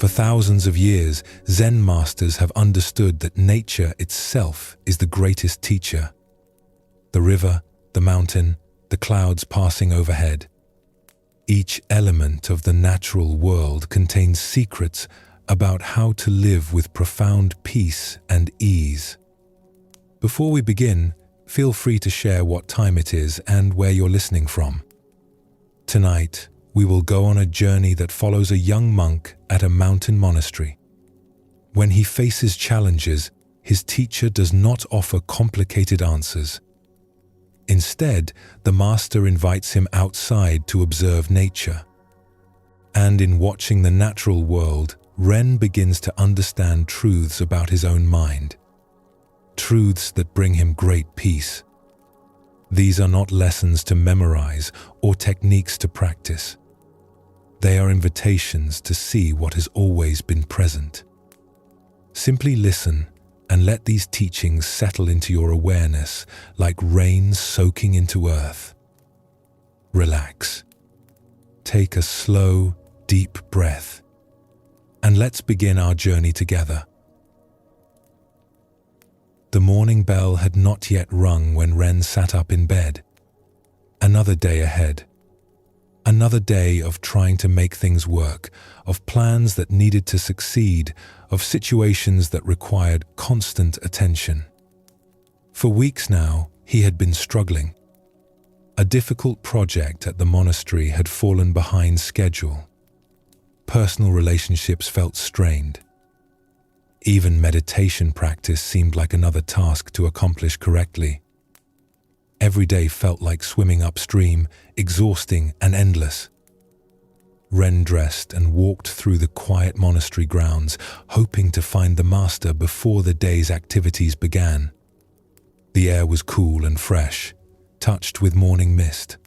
For thousands of years, Zen masters have understood that nature itself is the greatest teacher. The river, the mountain, the clouds passing overhead. Each element of the natural world contains secrets about how to live with profound peace and ease. Before we begin, feel free to share what time it is and where you're listening from. Tonight, we will go on a journey that follows a young monk at a mountain monastery. When he faces challenges, his teacher does not offer complicated answers. Instead, the master invites him outside to observe nature. And in watching the natural world, Ren begins to understand truths about his own mind. Truths that bring him great peace. These are not lessons to memorize or techniques to practice. They are invitations to see what has always been present. Simply listen and let these teachings settle into your awareness like rain soaking into earth. Relax. Take a slow, deep breath, and let's begin our journey together. The morning bell had not yet rung when Ren sat up in bed. Another day ahead. Another day of trying to make things work, of plans that needed to succeed, of situations that required constant attention. For weeks now, he had been struggling. A difficult project at the monastery had fallen behind schedule. Personal relationships felt strained. Even meditation practice seemed like another task to accomplish correctly. Every day felt like swimming upstream, exhausting and endless. Ren dressed and walked through the quiet monastery grounds, hoping to find the master before the day's activities began. The air was cool and fresh, touched with morning mist.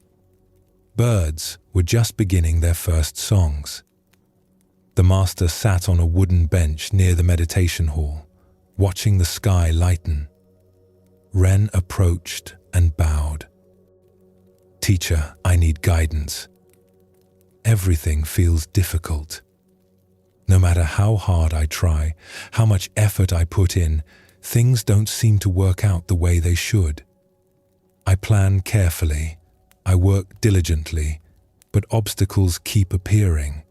Birds were just beginning their first songs. The master sat on a wooden bench near the meditation hall, watching the sky lighten. Ren approached and bowed. "Teacher, I need guidance. Everything feels difficult. No matter how hard I try, how much effort I put in, things don't seem to work out the way they should. I plan carefully, I work diligently, but obstacles keep appearing.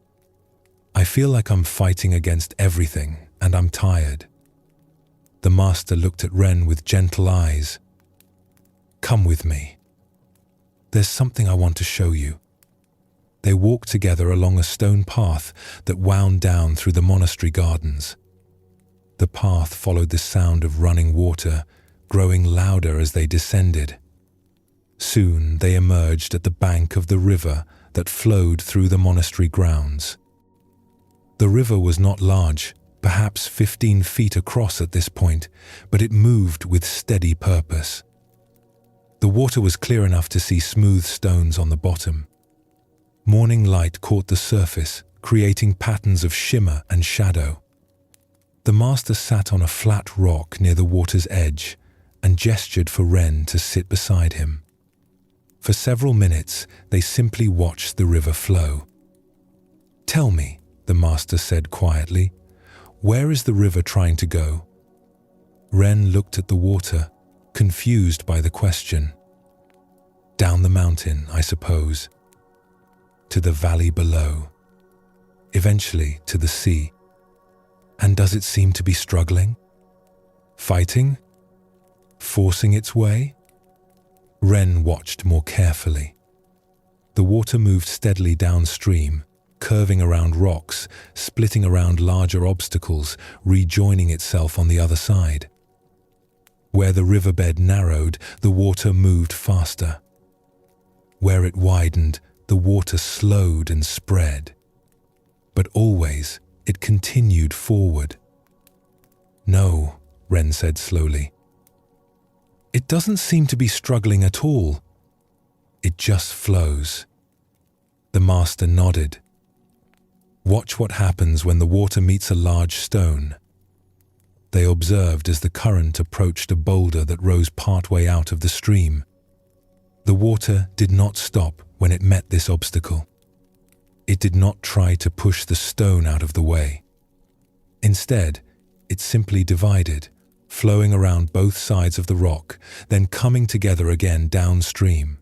I feel like I'm fighting against everything, and I'm tired." The master looked at Ren with gentle eyes. "Come with me. There's something I want to show you." They walked together along a stone path that wound down through the monastery gardens. The path followed the sound of running water, growing louder as they descended. Soon they emerged at the bank of the river that flowed through the monastery grounds. The river was not large, perhaps 15 feet across at this point, but it moved with steady purpose. The water was clear enough to see smooth stones on the bottom. Morning light caught the surface, creating patterns of shimmer and shadow. The master sat on a flat rock near the water's edge and gestured for Ren to sit beside him. For several minutes, they simply watched the river flow. "Tell me," the master said quietly, "where is the river trying to go?" Ren looked at the water, confused by the question. "Down the mountain, I suppose. To the valley below. Eventually to the sea. And does it seem to be struggling? Fighting? Forcing its way?" Ren watched more carefully. The water moved steadily downstream, curving around rocks, splitting around larger obstacles, rejoining itself on the other side. Where the riverbed narrowed, the water moved faster. Where it widened, the water slowed and spread. But always, it continued forward. "No," Ren said slowly. "It doesn't seem to be struggling at all. It just flows." The master nodded. "Watch what happens when the water meets a large stone." They observed as the current approached a boulder that rose partway out of the stream. The water did not stop when it met this obstacle. It did not try to push the stone out of the way. Instead, it simply divided, flowing around both sides of the rock, then coming together again downstream.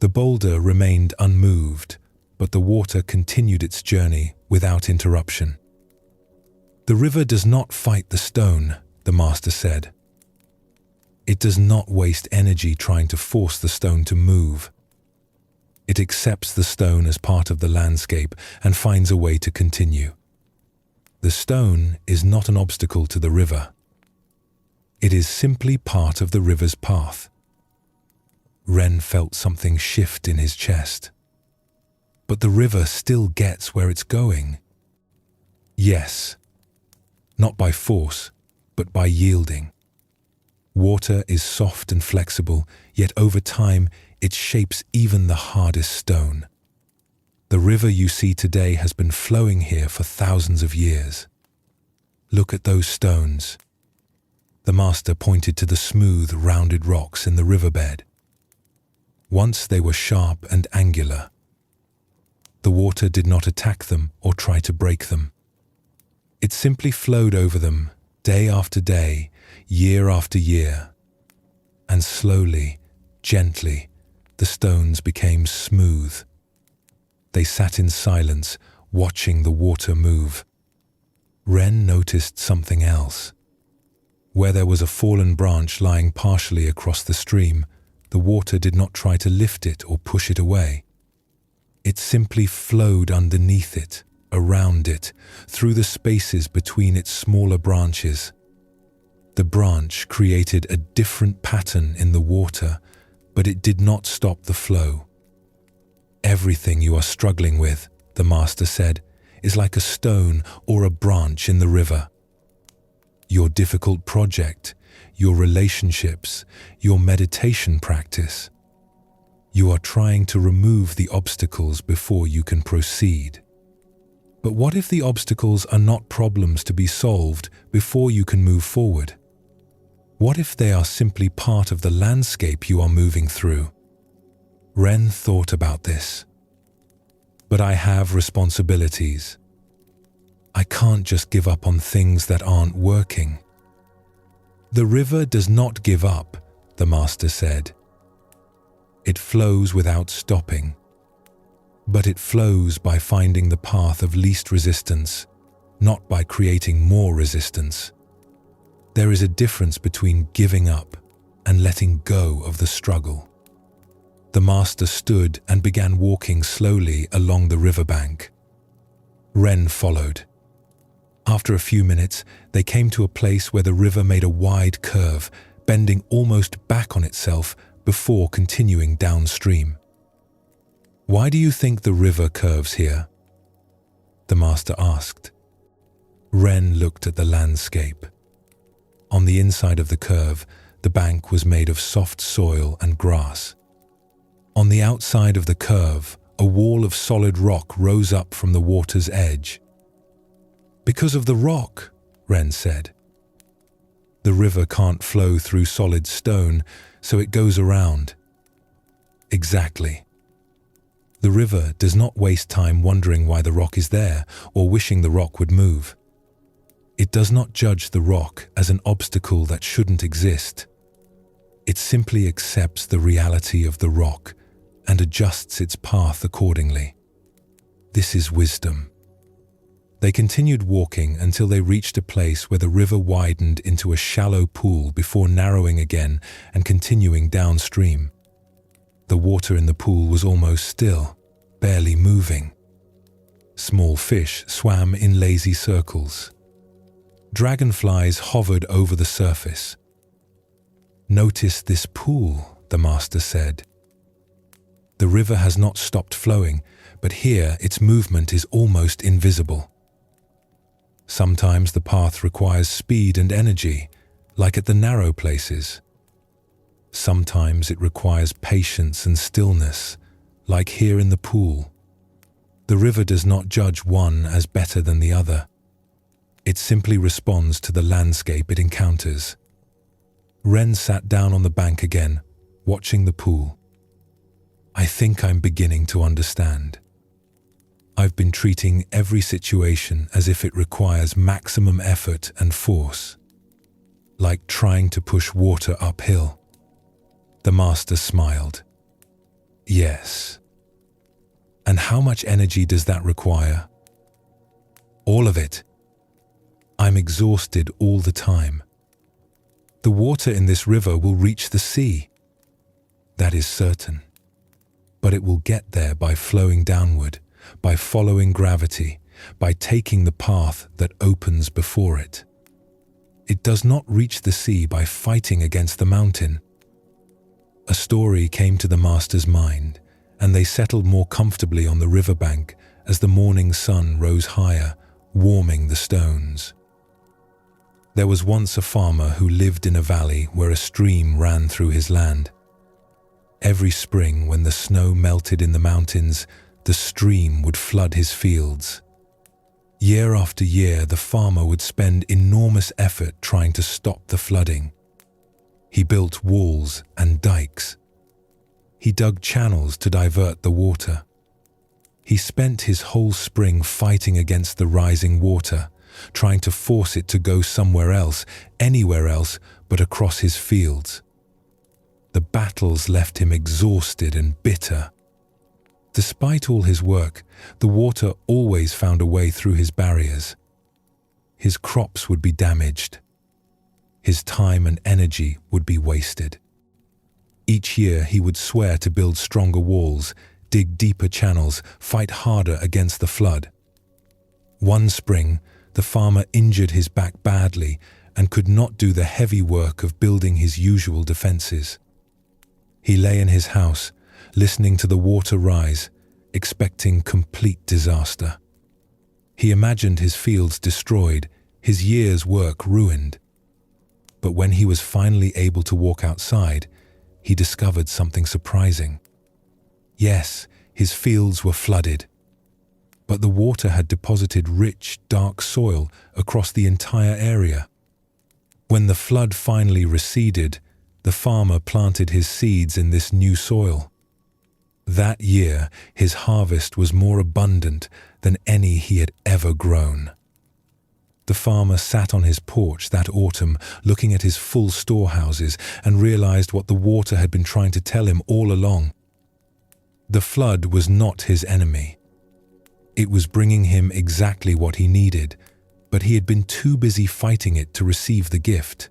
The boulder remained unmoved, but the water continued its journey without interruption. "The river does not fight the stone," the master said. "It does not waste energy trying to force the stone to move. It accepts the stone as part of the landscape and finds a way to continue. The stone is not an obstacle to the river. It is simply part of the river's path." Ren felt something shift in his chest. "But the river still gets where it's going." "Yes. Not by force, but by yielding. Water is soft and flexible, yet over time it shapes even the hardest stone. The river you see today has been flowing here for thousands of years. Look at those stones." The master pointed to the smooth, rounded rocks in the riverbed. Once they were sharp and angular. The water did not attack them or try to break them. It simply flowed over them, day after day, year after year. And slowly, gently, the stones became smooth. They sat in silence, watching the water move. Ren noticed something else. Where there was a fallen branch lying partially across the stream, the water did not try to lift it or push it away. It simply flowed underneath it, around it, through the spaces between its smaller branches. The branch created a different pattern in the water, but it did not stop the flow. "Everything you are struggling with," the master said, "is like a stone or a branch in the river. Your difficult project, your relationships, your meditation practice. You are trying to remove the obstacles before you can proceed. But what if the obstacles are not problems to be solved before you can move forward? What if they are simply part of the landscape you are moving through?" Ren thought about this. "But I have responsibilities. I can't just give up on things that aren't working." "The river does not give up," the master said. "It flows without stopping. But it flows by finding the path of least resistance, not by creating more resistance. There is a difference between giving up and letting go of the struggle." The master stood and began walking slowly along the riverbank. Ren followed. After a few minutes, they came to a place where the river made a wide curve, bending almost back on itself before continuing downstream. "Why do you think the river curves here?" the master asked. Ren looked at the landscape. On the inside of the curve, the bank was made of soft soil and grass. On the outside of the curve, a wall of solid rock rose up from the water's edge. "Because of the rock," Ren said. "The river can't flow through solid stone, so it goes around." "Exactly. The river does not waste time wondering why the rock is there or wishing the rock would move. It does not judge the rock as an obstacle that shouldn't exist. It simply accepts the reality of the rock and adjusts its path accordingly. This is wisdom." They continued walking until they reached a place where the river widened into a shallow pool before narrowing again and continuing downstream. The water in the pool was almost still, barely moving. Small fish swam in lazy circles. Dragonflies hovered over the surface. "Notice this pool," the master said. "The river has not stopped flowing, but here its movement is almost invisible. Sometimes the path requires speed and energy, like at the narrow places. Sometimes it requires patience and stillness, like here in the pool. The river does not judge one as better than the other. It simply responds to the landscape it encounters." Ren sat down on the bank again, watching the pool. "I think I'm beginning to understand. I've been treating every situation as if it requires maximum effort and force, like trying to push water uphill." The master smiled. "Yes. And how much energy does that require?" "All of it. I'm exhausted all the time. The water in this river will reach the sea. That is certain. But it will get there by flowing downward, by following gravity, by taking the path that opens before it. It does not reach the sea by fighting against the mountain." A story came to the master's mind, and they settled more comfortably on the riverbank as the morning sun rose higher, warming the stones. There was once a farmer who lived in a valley where a stream ran through his land. Every spring, when the snow melted in the mountains, the stream would flood his fields. Year after year, the farmer would spend enormous effort trying to stop the flooding. He built walls and dikes. He dug channels to divert the water. He spent his whole spring fighting against the rising water, trying to force it to go somewhere else, anywhere else but across his fields. The battles left him exhausted and bitter. Despite all his work, the water always found a way through his barriers. His crops would be damaged. His time and energy would be wasted. Each year he would swear to build stronger walls, dig deeper channels, fight harder against the flood. One spring, the farmer injured his back badly and could not do the heavy work of building his usual defenses. He lay in his house, listening to the water rise, expecting complete disaster. He imagined his fields destroyed, his year's work ruined. But when he was finally able to walk outside, he discovered something surprising. Yes, his fields were flooded, but the water had deposited rich, dark soil across the entire area. When the flood finally receded, the farmer planted his seeds in this new soil. That year, his harvest was more abundant than any he had ever grown. The farmer sat on his porch that autumn, looking at his full storehouses, and realized what the water had been trying to tell him all along. The flood was not his enemy. It was bringing him exactly what he needed, but he had been too busy fighting it to receive the gift.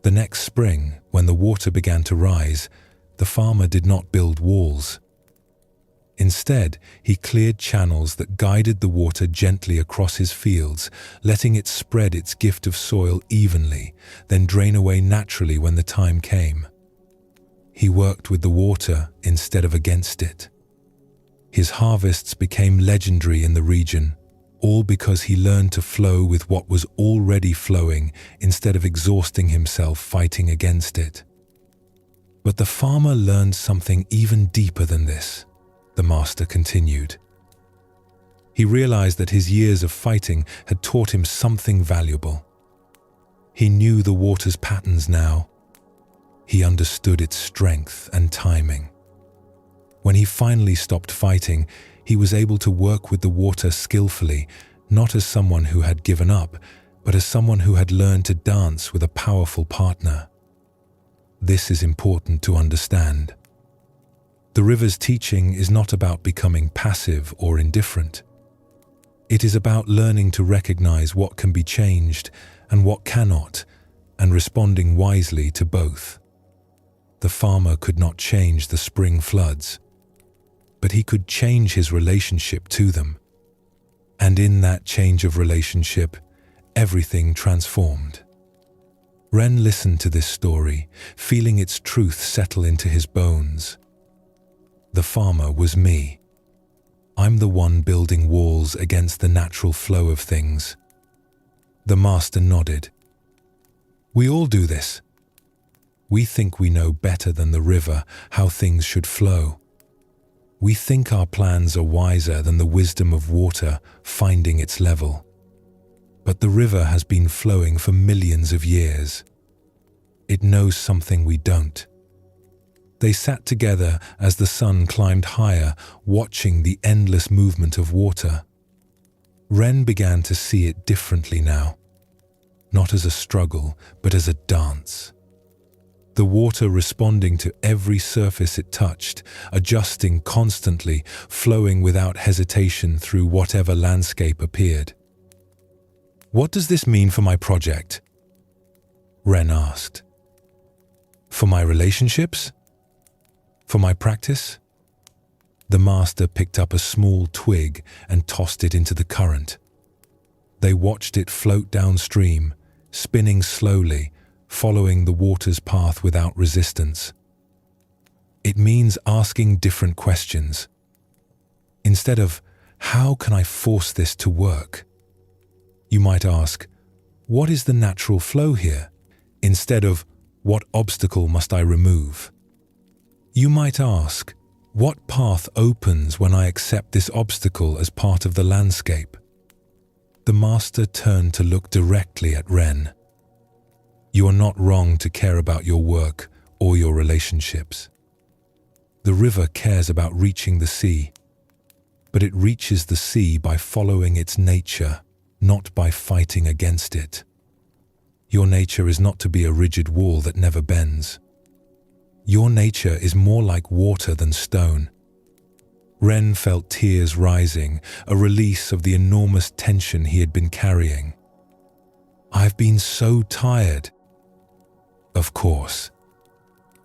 The next spring, when the water began to rise, the farmer did not build walls. Instead, he cleared channels that guided the water gently across his fields, letting it spread its gift of soil evenly, then drain away naturally when the time came. He worked with the water instead of against it. His harvests became legendary in the region, all because he learned to flow with what was already flowing instead of exhausting himself fighting against it. But the farmer learned something even deeper than this, the master continued. He realized that his years of fighting had taught him something valuable. He knew the water's patterns now. He understood its strength and timing. When he finally stopped fighting, he was able to work with the water skillfully, not as someone who had given up, but as someone who had learned to dance with a powerful partner. This is important to understand. The river's teaching is not about becoming passive or indifferent. It is about learning to recognize what can be changed and what cannot, and responding wisely to both. The farmer could not change the spring floods, but he could change his relationship to them. And in that change of relationship, everything transformed. Ren listened to this story, feeling its truth settle into his bones. The farmer was me. I'm the one building walls against the natural flow of things. The master nodded. We all do this. We think we know better than the river how things should flow. We think our plans are wiser than the wisdom of water finding its level. But the river has been flowing for millions of years. It knows something we don't. They sat together as the sun climbed higher, watching the endless movement of water. Ren began to see it differently now, not as a struggle, but as a dance. The water responding to every surface it touched, adjusting constantly, flowing without hesitation through whatever landscape appeared. "What does this mean for my project?" Ren asked. "For my relationships? For my practice?" The master picked up a small twig and tossed it into the current. They watched it float downstream, spinning slowly, following the water's path without resistance. It means asking different questions. Instead of, "How can I force this to work?" you might ask, "What is the natural flow here?" instead of, "What obstacle must I remove?" You might ask, "What path opens when I accept this obstacle as part of the landscape?" The master turned to look directly at Ren. "You are not wrong to care about your work or your relationships. The river cares about reaching the sea, but it reaches the sea by following its nature, not by fighting against it. Your nature is not to be a rigid wall that never bends. Your nature is more like water than stone." Ren felt tears rising, a release of the enormous tension he had been carrying. "I've been so tired." Of course,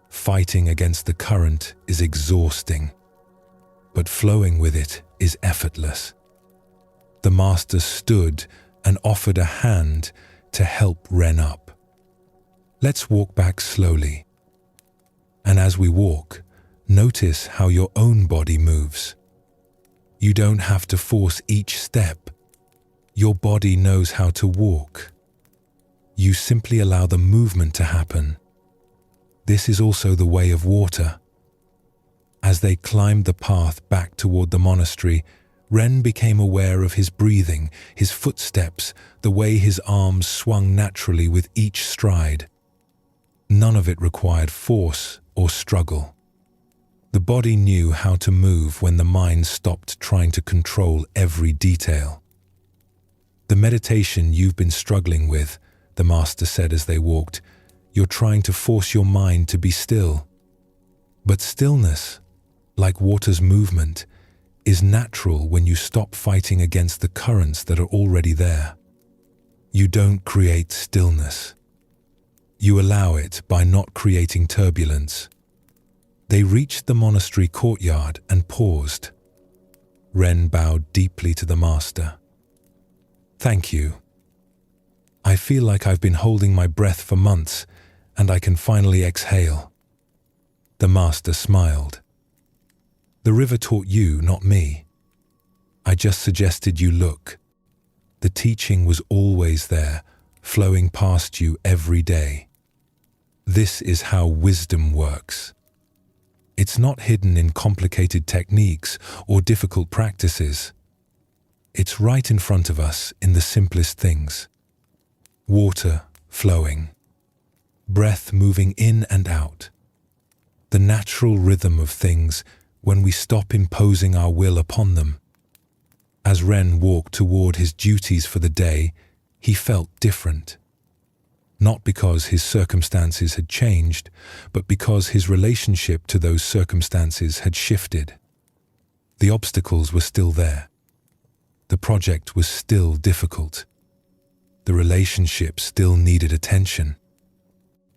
fighting against the current is exhausting, but flowing with it is effortless. The master stood and offered a hand to help Ren up. "Let's walk back slowly. And as we walk, notice how your own body moves. You don't have to force each step. Your body knows how to walk. You simply allow the movement to happen. This is also the way of water." As they climbed the path back toward the monastery, Ren became aware of his breathing, his footsteps, the way his arms swung naturally with each stride. None of it required force or struggle. The body knew how to move when the mind stopped trying to control every detail. "The meditation you've been struggling with," the master said as they walked, "you're trying to force your mind to be still. But stillness, like water's movement, is natural when you stop fighting against the currents that are already there. You don't create stillness. You allow it by not creating turbulence." They reached the monastery courtyard and paused. Ren bowed deeply to the master. "Thank you. I feel like I've been holding my breath for months, and I can finally exhale." The master smiled. "The river taught you, not me. I just suggested you look. The teaching was always there, flowing past you every day. This is how wisdom works. It's not hidden in complicated techniques or difficult practices. It's right in front of us in the simplest things. Water flowing, breath moving in and out. The natural rhythm of things when we stop imposing our will upon them." As Ren walked toward his duties for the day, he felt different. Not because his circumstances had changed, but because his relationship to those circumstances had shifted. The obstacles were still there. The project was still difficult. The relationship still needed attention.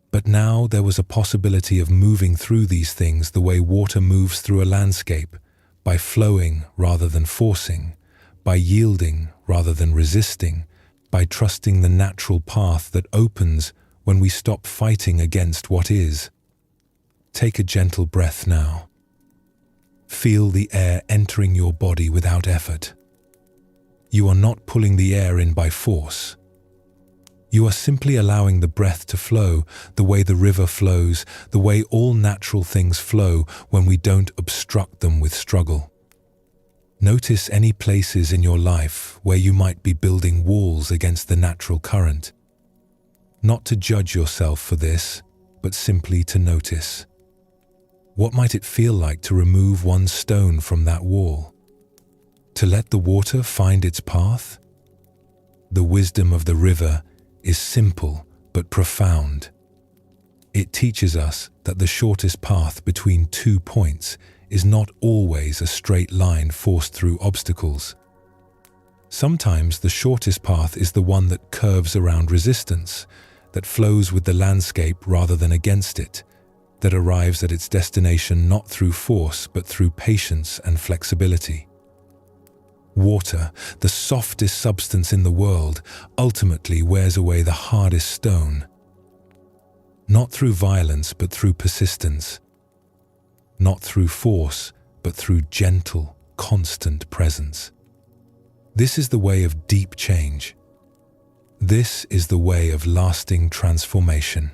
But now there was a possibility of moving through these things the way water moves through a landscape, by flowing rather than forcing, by yielding rather than resisting, by trusting the natural path that opens when we stop fighting against what is. Take a gentle breath now. Feel the air entering your body without effort. You are not pulling the air in by force. You are simply allowing the breath to flow the way the river flows, the way all natural things flow when we don't obstruct them with struggle. Notice any places in your life where you might be building walls against the natural current. Not to judge yourself for this, but simply to notice. What might it feel like to remove one stone from that wall? To let the water find its path? The wisdom of the river is simple but profound. It teaches us that the shortest path between 2 points is not always a straight line forced through obstacles. Sometimes the shortest path is the one that curves around resistance, that flows with the landscape rather than against it, that arrives at its destination not through force but through patience and flexibility. Water, the softest substance in the world, ultimately wears away the hardest stone. Not through violence but through persistence. Not through force but through gentle, constant presence. This is the way of deep change. This is the way of lasting transformation.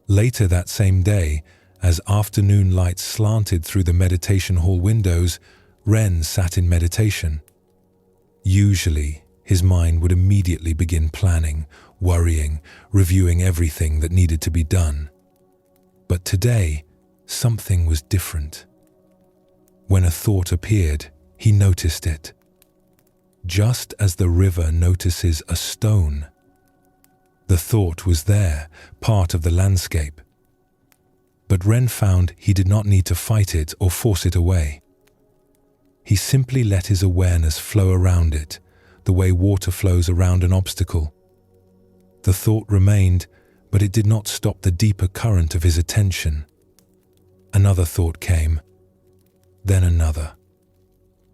Later that same day, as afternoon light slanted through the meditation hall windows, Ren sat in meditation. Usually, his mind would immediately begin planning, worrying, reviewing everything that needed to be done. But today, something was different. When a thought appeared, he noticed it. Just as the river notices a stone. The thought was there, part of the landscape. But Ren found he did not need to fight it or force it away. He simply let his awareness flow around it, the way water flows around an obstacle. The thought remained, but it did not stop the deeper current of his attention. Another thought came, then another.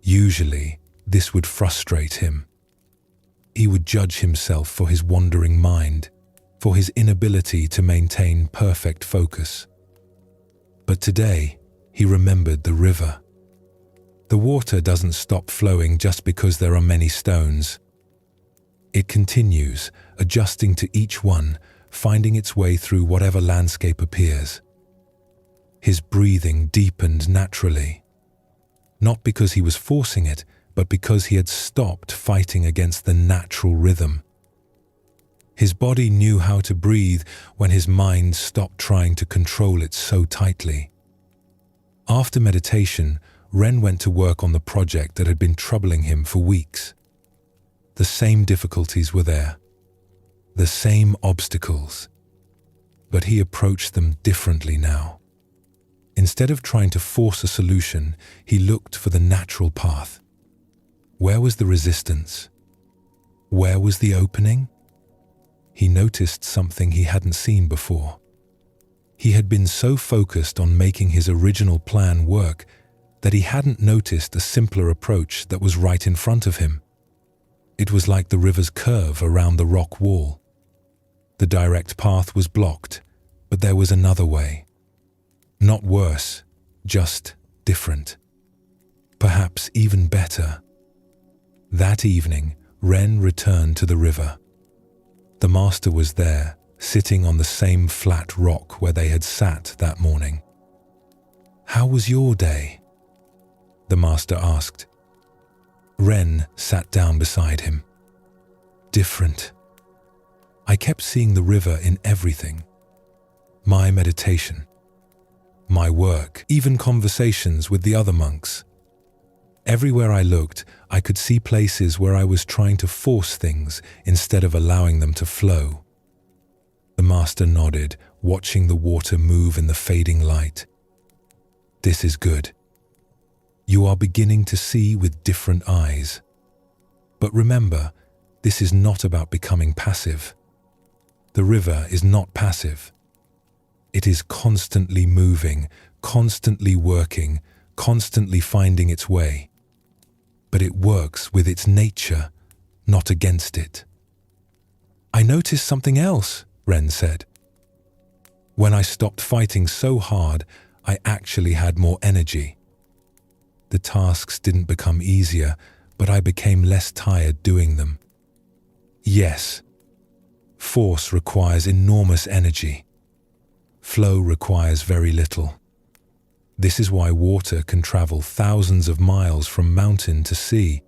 Usually, this would frustrate him. He would judge himself for his wandering mind, for his inability to maintain perfect focus. But today, he remembered the river. The water doesn't stop flowing just because there are many stones. It continues, adjusting to each one, finding its way through whatever landscape appears. His breathing deepened naturally, not because he was forcing it, but because he had stopped fighting against the natural rhythm. His body knew how to breathe when his mind stopped trying to control it so tightly. After meditation, Ren went to work on the project that had been troubling him for weeks. The same difficulties were there, the same obstacles, but he approached them differently now. Instead of trying to force a solution, he looked for the natural path. Where was the resistance? Where was the opening? He noticed something he hadn't seen before. He had been so focused on making his original plan work that he hadn't noticed a simpler approach that was right in front of him. It was like the river's curve around the rock wall. The direct path was blocked, but there was another way. Not worse, just different. Perhaps even better. That evening, Ren returned to the river. The master was there, sitting on the same flat rock where they had sat that morning. "How was your day?" the master asked. Ren sat down beside him. "Different. I kept seeing the river in everything. My meditation, my work, even conversations with the other monks. Everywhere I looked, I could see places where I was trying to force things instead of allowing them to flow." The master nodded, watching the water move in the fading light. "This is good. You are beginning to see with different eyes. But remember, this is not about becoming passive. The river is not passive. It is constantly moving, constantly working, constantly finding its way. But it works with its nature, not against it." "I noticed something else," Ren said. "When I stopped fighting so hard, I actually had more energy. The tasks didn't become easier, but I became less tired doing them. Yes, force requires enormous energy. Flow requires very little. This is why water can travel thousands of miles from mountain to sea,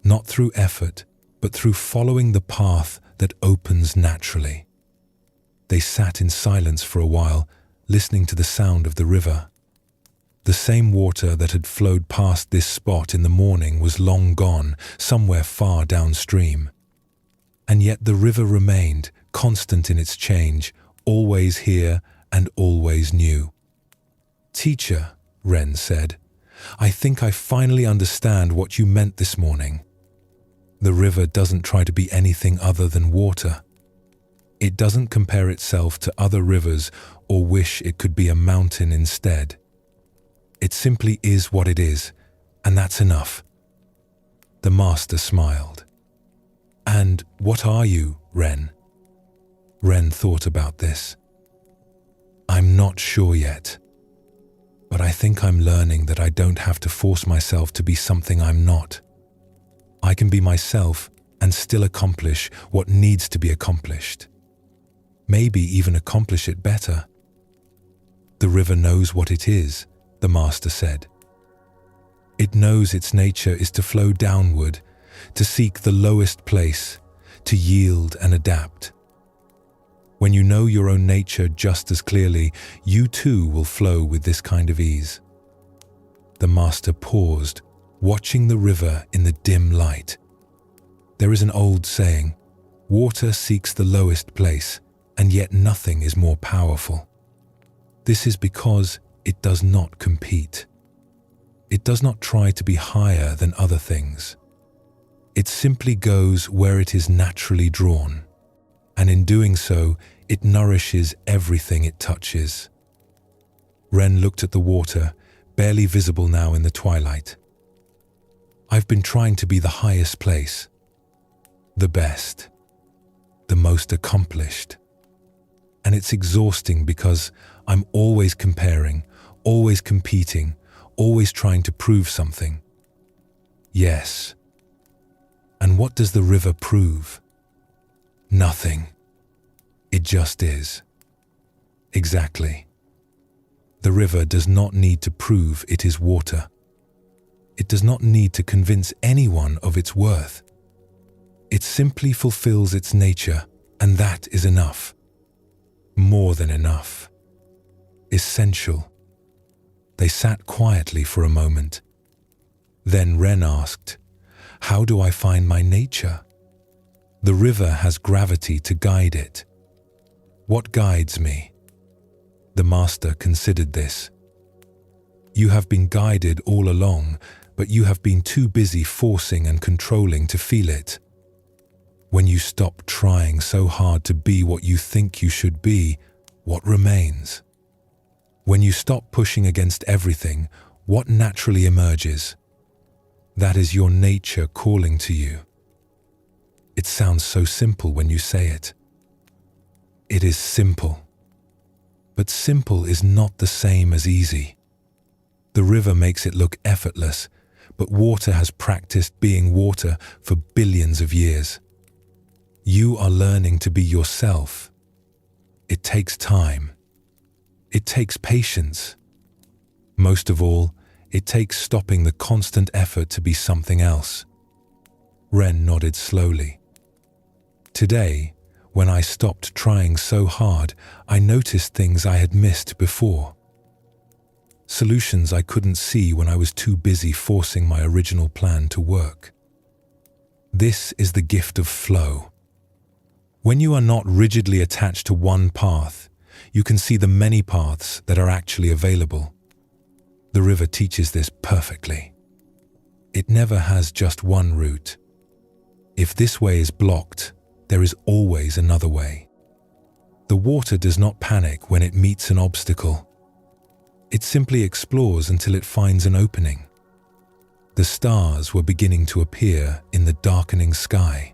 not through effort, but through following the path that opens naturally." They sat in silence for a while, listening to the sound of the river. The same water that had flowed past this spot in the morning was long gone, somewhere far downstream. And yet the river remained, constant in its change, always here and always new. "Teacher," Ren said, "I think I finally understand what you meant this morning. The river doesn't try to be anything other than water. It doesn't compare itself to other rivers or wish it could be a mountain instead. It simply is what it is, and that's enough." The master smiled. "And what are you, Ren?" Ren thought about this. "I'm not sure yet, but I think I'm learning that I don't have to force myself to be something I'm not. I can be myself and still accomplish what needs to be accomplished. Maybe even accomplish it better." "The river knows what it is," the master said. "It knows its nature is to flow downward, to seek the lowest place, to yield and adapt. When you know your own nature just as clearly, you too will flow with this kind of ease." The master paused, watching the river in the dim light. There is an old saying, "Water seeks the lowest place, and yet nothing is more powerful." This is because it does not compete. It does not try to be higher than other things. It simply goes where it is naturally drawn, and in doing so, it nourishes everything it touches. Ren looked at the water, barely visible now in the twilight. "I've been trying to be the highest place, the best, the most accomplished. And it's exhausting because I'm always comparing, always competing, always trying to prove something." "Yes. And what does the river prove?" "Nothing. It just is." "Exactly. The river does not need to prove it is water. It does not need to convince anyone of its worth. It simply fulfills its nature, and that is enough. More than enough. Essential." They sat quietly for a moment. Then Ren asked, "How do I find my nature?" "The river has gravity to guide it." "What guides me?" The master considered this. "You have been guided all along, but you have been too busy forcing and controlling to feel it. When you stop trying so hard to be what you think you should be, what remains? When you stop pushing against everything, what naturally emerges? That is your nature calling to you." It sounds so simple when you say it. It is simple. But simple is not the same as easy. The river makes it look effortless, but water has practiced being water for billions of years. You are learning to be yourself. It takes time. It takes patience. Most of all, it takes stopping the constant effort to be something else. Ren nodded slowly. "Today, when I stopped trying so hard, I noticed things I had missed before. Solutions I couldn't see when I was too busy forcing my original plan to work. This is the gift of flow. When you are not rigidly attached to one path, you can see the many paths that are actually available. The river teaches this perfectly. It never has just one route. If this way is blocked, there is always another way. The water does not panic when it meets an obstacle. It simply explores until it finds an opening. The stars were beginning to appear in the darkening sky.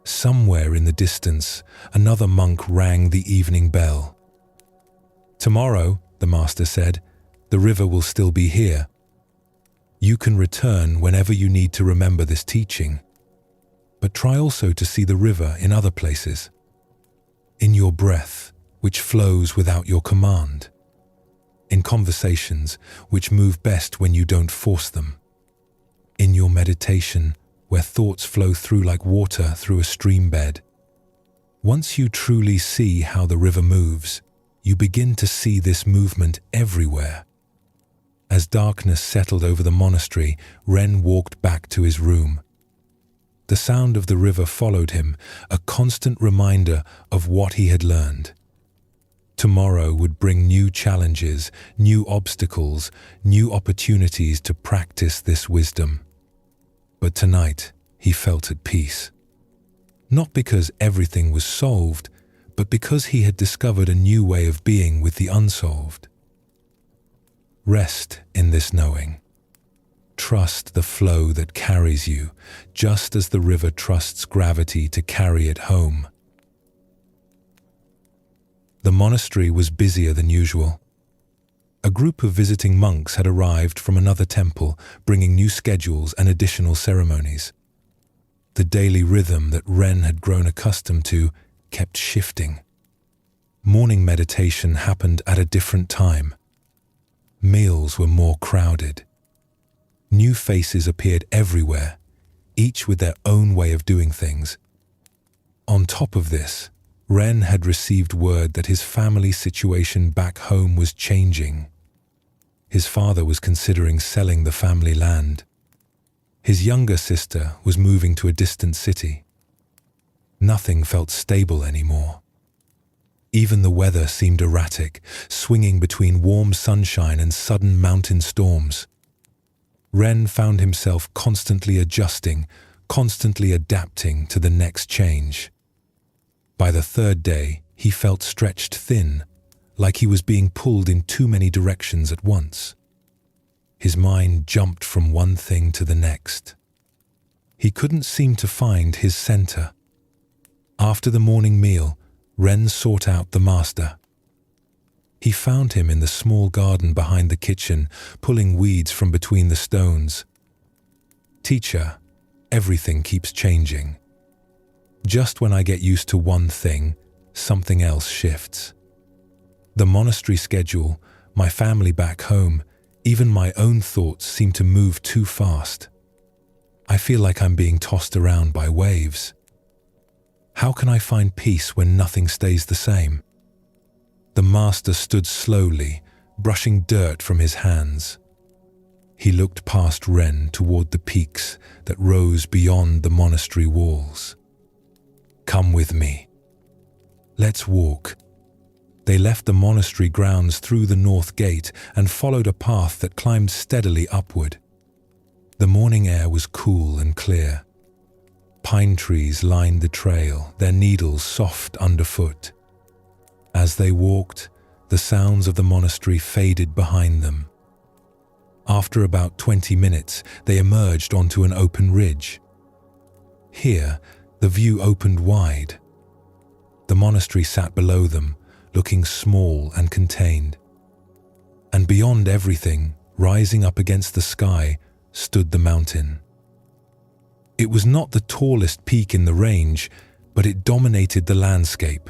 Somewhere in the distance, another monk rang the evening bell. "Tomorrow," the master said, "the river will still be here. You can return whenever you need to remember this teaching. But try also to see the river in other places. In your breath, which flows without your command. In conversations, which move best when you don't force them. In your meditation, where thoughts flow through like water through a stream bed. Once you truly see how the river moves, you begin to see this movement everywhere. As darkness settled over the monastery, Ren walked back to his room. The sound of the river followed him, a constant reminder of what he had learned. Tomorrow would bring new challenges, new obstacles, new opportunities to practice this wisdom. But tonight, he felt at peace. Not because everything was solved, but because he had discovered a new way of being with the unsolved. Rest in this knowing. Trust the flow that carries you, just as the river trusts gravity to carry it home. The monastery was busier than usual. A group of visiting monks had arrived from another temple, bringing new schedules and additional ceremonies. The daily rhythm that Ren had grown accustomed to kept shifting. Morning meditation happened at a different time. Meals were more crowded. New faces appeared everywhere, each with their own way of doing things. On top of this, Ren had received word that his family situation back home was changing. His father was considering selling the family land. His younger sister was moving to a distant city. Nothing felt stable anymore. Even the weather seemed erratic, swinging between warm sunshine and sudden mountain storms. Ren found himself constantly adjusting, constantly adapting to the next change. By the third day, he felt stretched thin, like he was being pulled in too many directions at once. His mind jumped from one thing to the next. He couldn't seem to find his center. After the morning meal, Ren sought out the master. He found him in the small garden behind the kitchen, pulling weeds from between the stones. "Teacher, everything keeps changing. Just when I get used to one thing, something else shifts. The monastery schedule, my family back home, even my own thoughts seem to move too fast. I feel like I'm being tossed around by waves. How can I find peace when nothing stays the same?" The master stood slowly, brushing dirt from his hands. He looked past Ren toward the peaks that rose beyond the monastery walls. "Come with me. Let's walk." They left the monastery grounds through the north gate and followed a path that climbed steadily upward. The morning air was cool and clear. Pine trees lined the trail, their needles soft underfoot. As they walked, the sounds of the monastery faded behind them. After about 20 minutes, they emerged onto an open ridge. Here, the view opened wide. The monastery sat below them, looking small and contained. And beyond everything, rising up against the sky, stood the mountain. It was not the tallest peak in the range, but it dominated the landscape.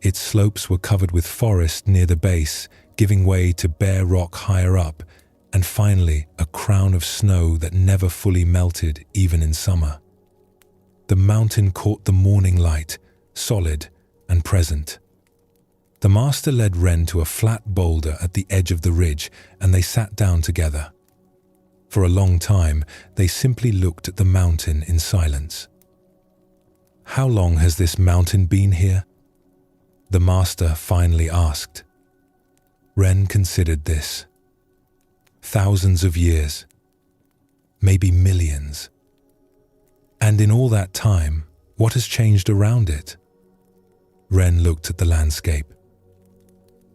Its slopes were covered with forest near the base, giving way to bare rock higher up, and finally a crown of snow that never fully melted even in summer. The mountain caught the morning light, solid and present. The master led Ren to a flat boulder at the edge of the ridge, and they sat down together. For a long time, they simply looked at the mountain in silence. "How long has this mountain been here?" the master finally asked. Ren considered this. Thousands of years, maybe millions. And in all that time, what has changed around it? Ren looked at the landscape.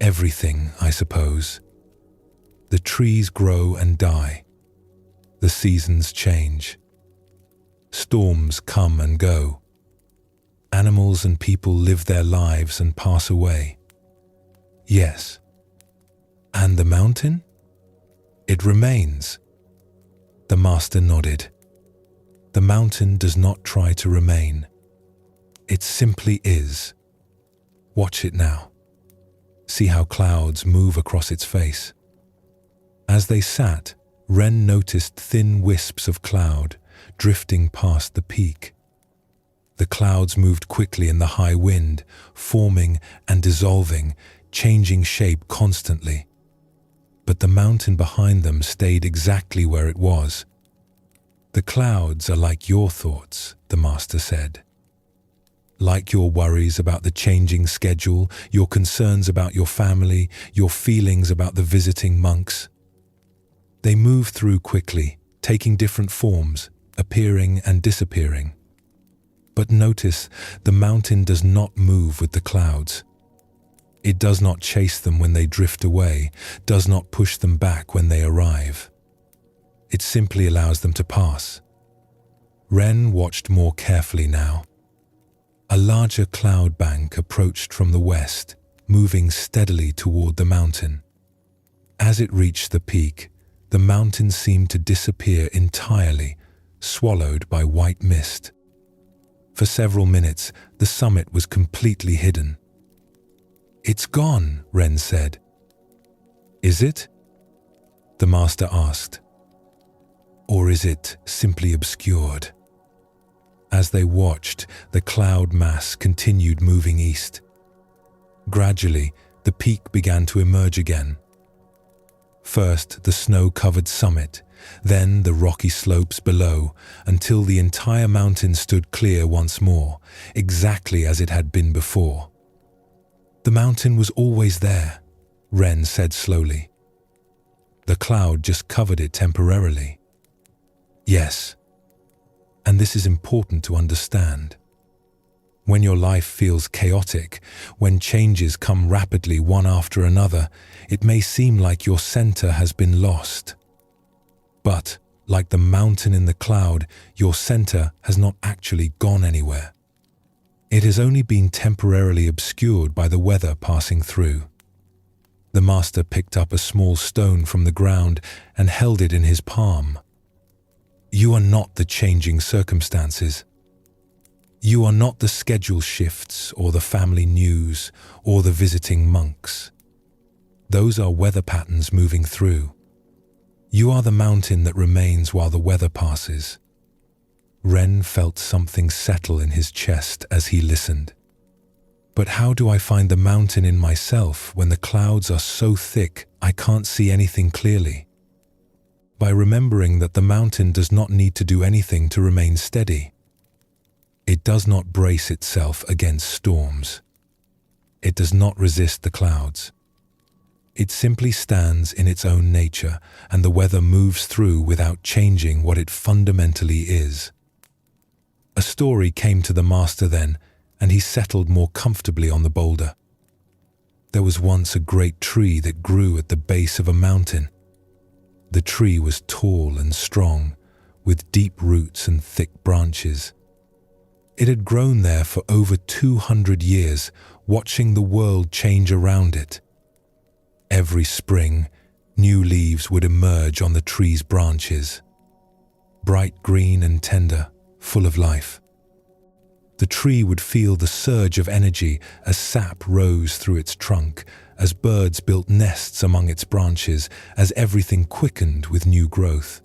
Everything, I suppose. The trees grow and die. The seasons change. Storms come and go. Animals and people live their lives and pass away. Yes. And the mountain? It remains. The master nodded. The mountain does not try to remain. It simply is. Watch it now. See how clouds move across its face. As they sat, Ren noticed thin wisps of cloud drifting past the peak. The clouds moved quickly in the high wind, forming and dissolving, changing shape constantly. But the mountain behind them stayed exactly where it was. "The clouds are like your thoughts," the master said. "Like your worries about the changing schedule, your concerns about your family, your feelings about the visiting monks. They move through quickly, taking different forms, appearing and disappearing. But notice, the mountain does not move with the clouds. It does not chase them when they drift away, does not push them back when they arrive. It simply allows them to pass." Ren watched more carefully now. A larger cloud bank approached from the west, moving steadily toward the mountain. As it reached the peak, the mountain seemed to disappear entirely, swallowed by white mist. For several minutes, the summit was completely hidden. "It's gone," Ren said. "Is it?" the master asked. "Or is it simply obscured?" As they watched, the cloud mass continued moving east. Gradually, the peak began to emerge again. First, the snow-covered summit, then the rocky slopes below, until the entire mountain stood clear once more, exactly as it had been before. "The mountain was always there," Ren said slowly. "The cloud just covered it temporarily." "Yes. And this is important to understand. When your life feels chaotic, when changes come rapidly one after another, it may seem like your center has been lost. But, like the mountain in the cloud, your center has not actually gone anywhere. It has only been temporarily obscured by the weather passing through." The master picked up a small stone from the ground and held it in his palm. "You are not the changing circumstances. You are not the schedule shifts or the family news or the visiting monks. Those are weather patterns moving through. You are the mountain that remains while the weather passes." Ren felt something settle in his chest as he listened. "But how do I find the mountain in myself when the clouds are so thick I can't see anything clearly?" "By remembering that the mountain does not need to do anything to remain steady. It does not brace itself against storms. It does not resist the clouds. It simply stands in its own nature, and the weather moves through without changing what it fundamentally is." A story came to the master then, and he settled more comfortably on the boulder. There was once a great tree that grew at the base of a mountain. The tree was tall and strong, with deep roots and thick branches. It had grown there for over 200 years, watching the world change around it. Every spring, new leaves would emerge on the tree's branches, bright green and tender, full of life. The tree would feel the surge of energy as sap rose through its trunk, as birds built nests among its branches, as everything quickened with new growth.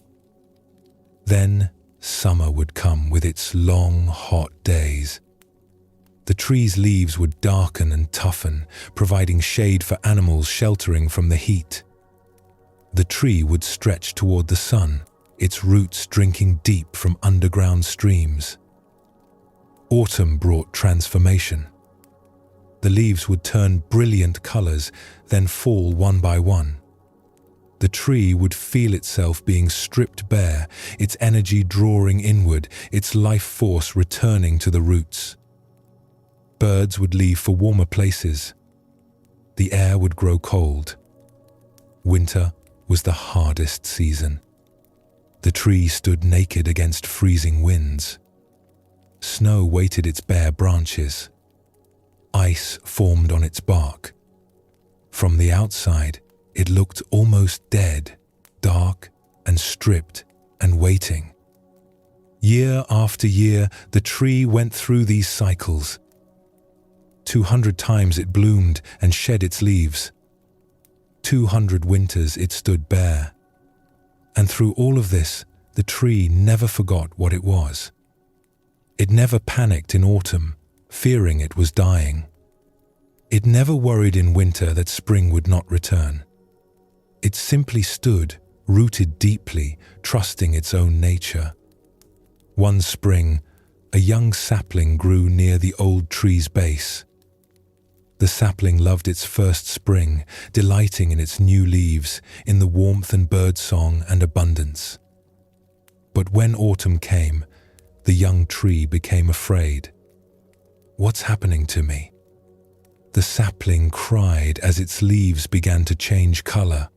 Then summer would come with its long, hot days. The tree's leaves would darken and toughen, providing shade for animals sheltering from the heat. The tree would stretch toward the sun, its roots drinking deep from underground streams. Autumn brought transformation. The leaves would turn brilliant colors, then fall one by one. The tree would feel itself being stripped bare, its energy drawing inward, its life force returning to the roots. Birds would leave for warmer places. The air would grow cold. Winter was the hardest season. The tree stood naked against freezing winds. Snow weighted its bare branches. Ice formed on its bark. From the outside, it looked almost dead, dark and stripped and waiting. Year after year, the tree went through these cycles. 200 times it bloomed and shed its leaves. 200 winters it stood bare. And through all of this, the tree never forgot what it was. It never panicked in autumn, fearing it was dying. It never worried in winter that spring would not return. It simply stood, rooted deeply, trusting its own nature. One spring, a young sapling grew near the old tree's base. The sapling loved its first spring, delighting in its new leaves, in the warmth and birdsong and abundance. But when autumn came, the young tree became afraid. "What's happening to me?" The sapling cried as its leaves began to change color.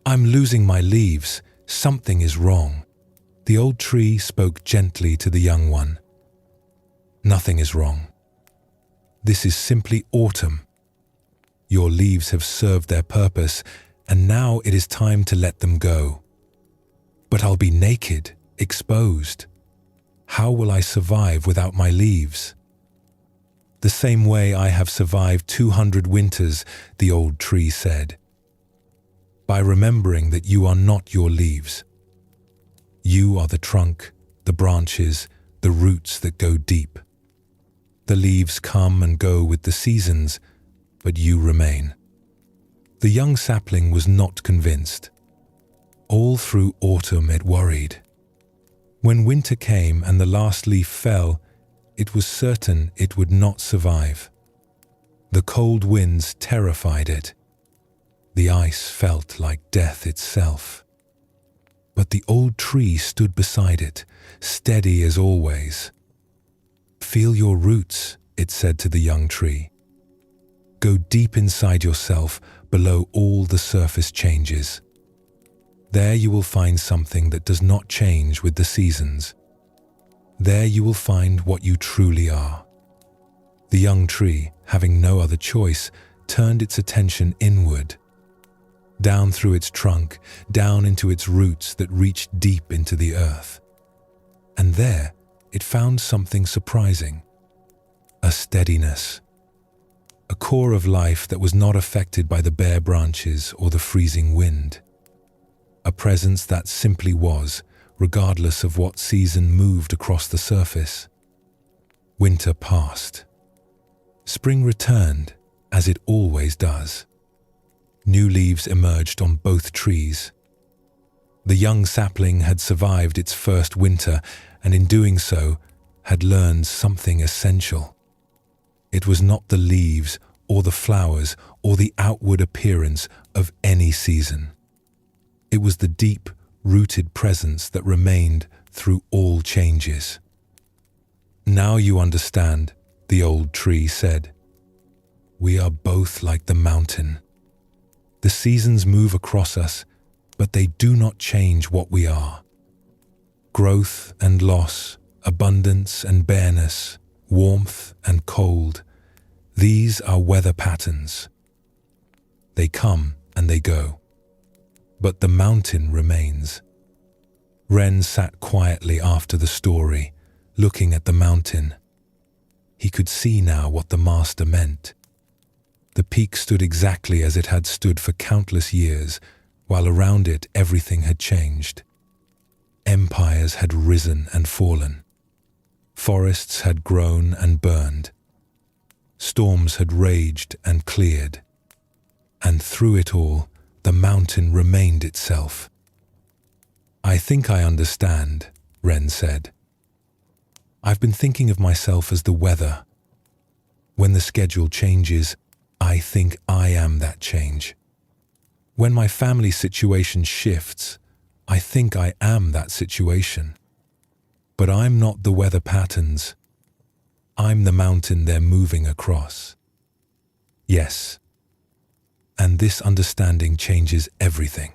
"I'm losing my leaves. Something is wrong." The old tree spoke gently to the young one. "Nothing is wrong. This is simply autumn. Your leaves have served their purpose, and now it is time to let them go. But I'll be naked, exposed. How will I survive without my leaves?" "The same way I have survived 200 winters," the old tree said. "By remembering that you are not your leaves. You are the trunk, the branches, the roots that go deep. The leaves come and go with the seasons, but you remain." The young sapling was not convinced. All through autumn it worried. When winter came and the last leaf fell, it was certain it would not survive. The cold winds terrified it. The ice felt like death itself. But the old tree stood beside it, steady as always. "Feel your roots," it said to the young tree. "Go deep inside yourself, below all the surface changes. There you will find something that does not change with the seasons. There you will find what you truly are." The young tree, having no other choice, turned its attention inward. Down through its trunk, down into its roots that reached deep into the earth. And there, it found something surprising. A steadiness. A core of life that was not affected by the bare branches or the freezing wind. A presence that simply was, regardless of what season moved across the surface. Winter passed. Spring returned, as it always does. New leaves emerged on both trees. The young sapling had survived its first winter, and in doing so, had learned something essential. It was not the leaves or the flowers or the outward appearance of any season. It was the deep, rooted presence that remained through all changes. "Now you understand," the old tree said. "We are both like the mountain. The seasons move across us, but they do not change what we are. Growth and loss, abundance and bareness, warmth and cold, these are weather patterns. They come and they go. But the mountain remains." Ren sat quietly after the story, looking at the mountain. He could see now what the master meant. The peak stood exactly as it had stood for countless years, while around it everything had changed. Empires had risen and fallen. Forests had grown and burned. Storms had raged and cleared. And through it all, the mountain remained itself. "I think I understand," Ren said. "I've been thinking of myself as the weather. When the schedule changes, I think I am that change. When my family situation shifts, I think I am that situation. But I'm not the weather patterns. I'm the mountain they're moving across." Yes. And this understanding changes everything.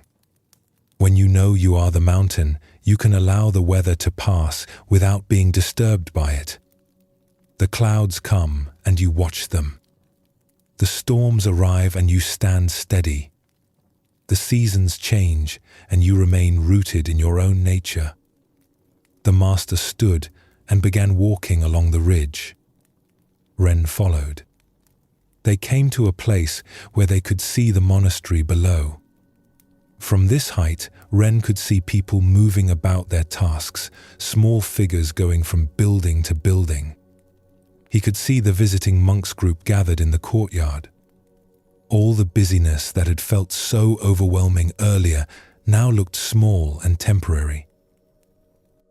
When you know you are the mountain, you can allow the weather to pass without being disturbed by it. The clouds come and you watch them. The storms arrive and you stand steady. The seasons change and you remain rooted in your own nature. The master stood and began walking along the ridge. Ren followed. They came to a place where they could see the monastery below. From this height, Ren could see people moving about their tasks, small figures going from building to building. He could see the visiting monks group gathered in the courtyard. All the busyness that had felt so overwhelming earlier now looked small and temporary.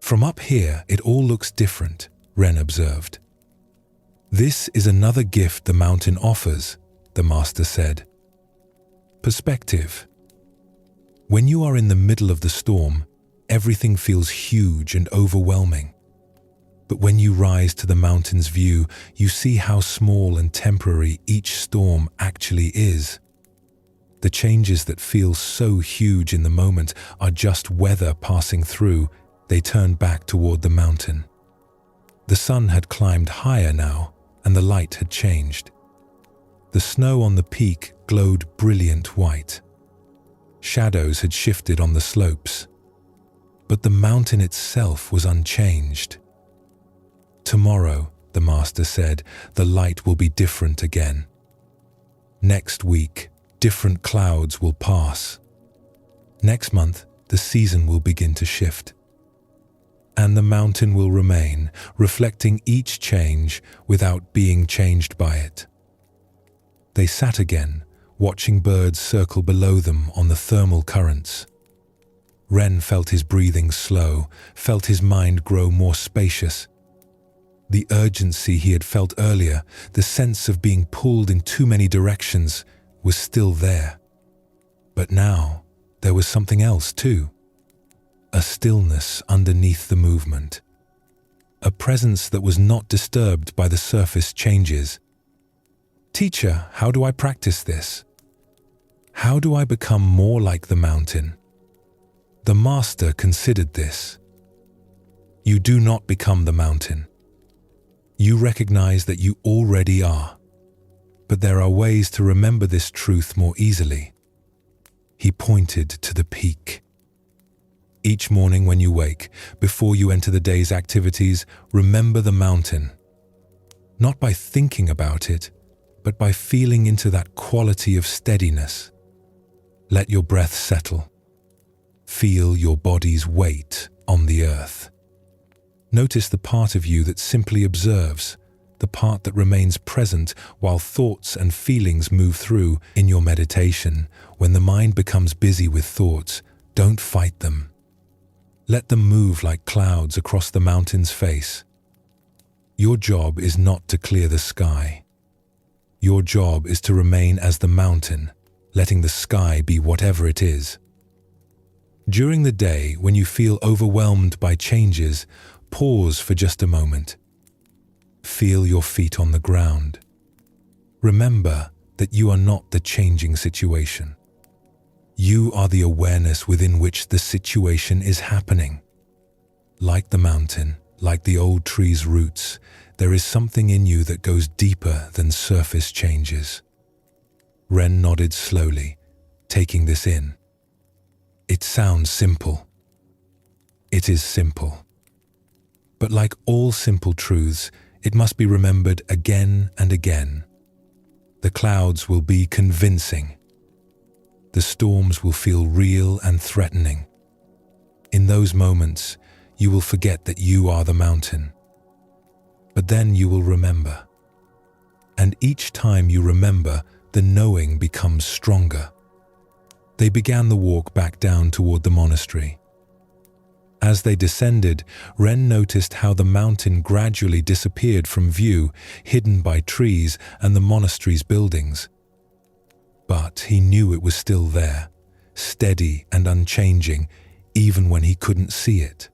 From up here, it all looks different, Ren observed. This is another gift the mountain offers, the master said. Perspective. When you are in the middle of the storm, everything feels huge and overwhelming. But when you rise to the mountain's view, you see how small and temporary each storm actually is. The changes that feel so huge in the moment are just weather passing through. They turn back toward the mountain. The sun had climbed higher now, and the light had changed. The snow on the peak glowed brilliant white. Shadows had shifted on the slopes, but the mountain itself was unchanged. Tomorrow, the master said, the light will be different again. Next week, different clouds will pass. Next month, the season will begin to shift. And the mountain will remain, reflecting each change without being changed by it. They sat again, watching birds circle below them on the thermal currents. Ren felt his breathing slow, felt his mind grow more spacious. The urgency he had felt earlier, the sense of being pulled in too many directions, was still there. But now, there was something else too. A stillness underneath the movement. A presence that was not disturbed by the surface changes. Teacher, how do I practice this? How do I become more like the mountain? The master considered this. You do not become the mountain. You recognize that you already are. But there are ways to remember this truth more easily. He pointed to the peak. Each morning when you wake, before you enter the day's activities, remember the mountain. Not by thinking about it, but by feeling into that quality of steadiness. Let your breath settle. Feel your body's weight on the earth. Notice the part of you that simply observes, the part that remains present while thoughts and feelings move through. In your meditation, when the mind becomes busy with thoughts, don't fight them. Let them move like clouds across the mountain's face. Your job is not to clear the sky. Your job is to remain as the mountain, letting the sky be whatever it is. During the day, when you feel overwhelmed by changes, pause for just a moment. Feel your feet on the ground. Remember that you are not the changing situation. You are the awareness within which the situation is happening. Like the mountain, like the old tree's roots, there is something in you that goes deeper than surface changes. Ren nodded slowly, taking this in. It sounds simple. It is simple. But like all simple truths, it must be remembered again and again. The clouds will be convincing. The storms will feel real and threatening. In those moments, you will forget that you are the mountain. But then you will remember. And each time you remember, the knowing becomes stronger. They began the walk back down toward the monastery. As they descended, Ren noticed how the mountain gradually disappeared from view, hidden by trees and the monastery's buildings. But he knew it was still there, steady and unchanging, even when he couldn't see it.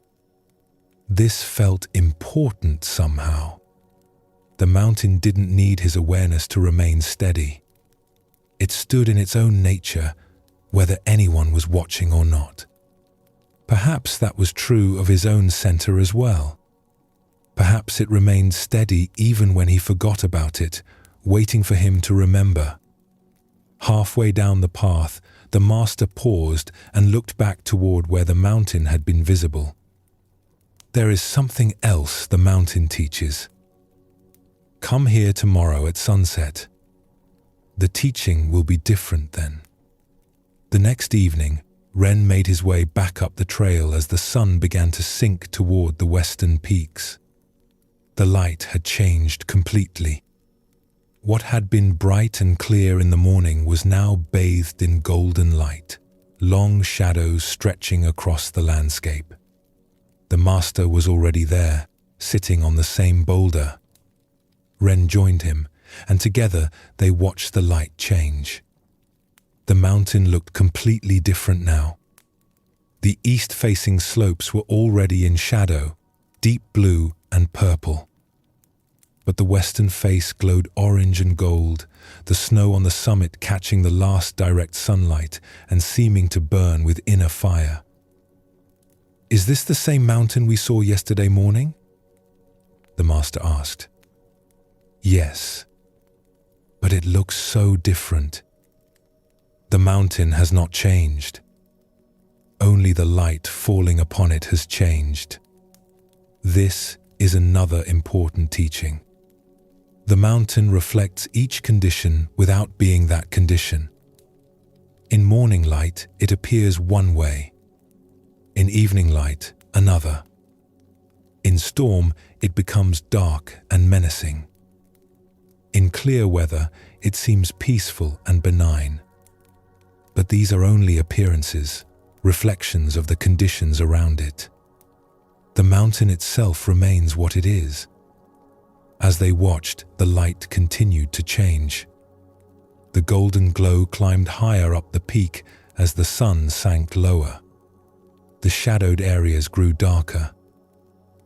This felt important somehow. The mountain didn't need his awareness to remain steady. It stood in its own nature, whether anyone was watching or not. Perhaps that was true of his own center as well. Perhaps it remained steady even when he forgot about it, waiting for him to remember. Halfway down the path, the master paused and looked back toward where the mountain had been visible. There is something else the mountain teaches. Come here tomorrow at sunset. The teaching will be different then. The next evening, Ren made his way back up the trail as the sun began to sink toward the western peaks. The light had changed completely. What had been bright and clear in the morning was now bathed in golden light, long shadows stretching across the landscape. The master was already there, sitting on the same boulder. Ren joined him, and together they watched the light change. The mountain looked completely different now. The east-facing slopes were already in shadow, deep blue and purple. But the western face glowed orange and gold, the snow on the summit catching the last direct sunlight and seeming to burn with inner fire. "Is this the same mountain we saw yesterday morning?" the master asked. "Yes, but it looks so different. The mountain has not changed. Only the light falling upon it has changed. This is another important teaching. The mountain reflects each condition without being that condition. In morning light, it appears one way. In evening light, another. In storm, it becomes dark and menacing. In clear weather, it seems peaceful and benign. But these are only appearances, reflections of the conditions around it. The mountain itself remains what it is. As they watched, the light continued to change. The golden glow climbed higher up the peak as the sun sank lower. The shadowed areas grew darker.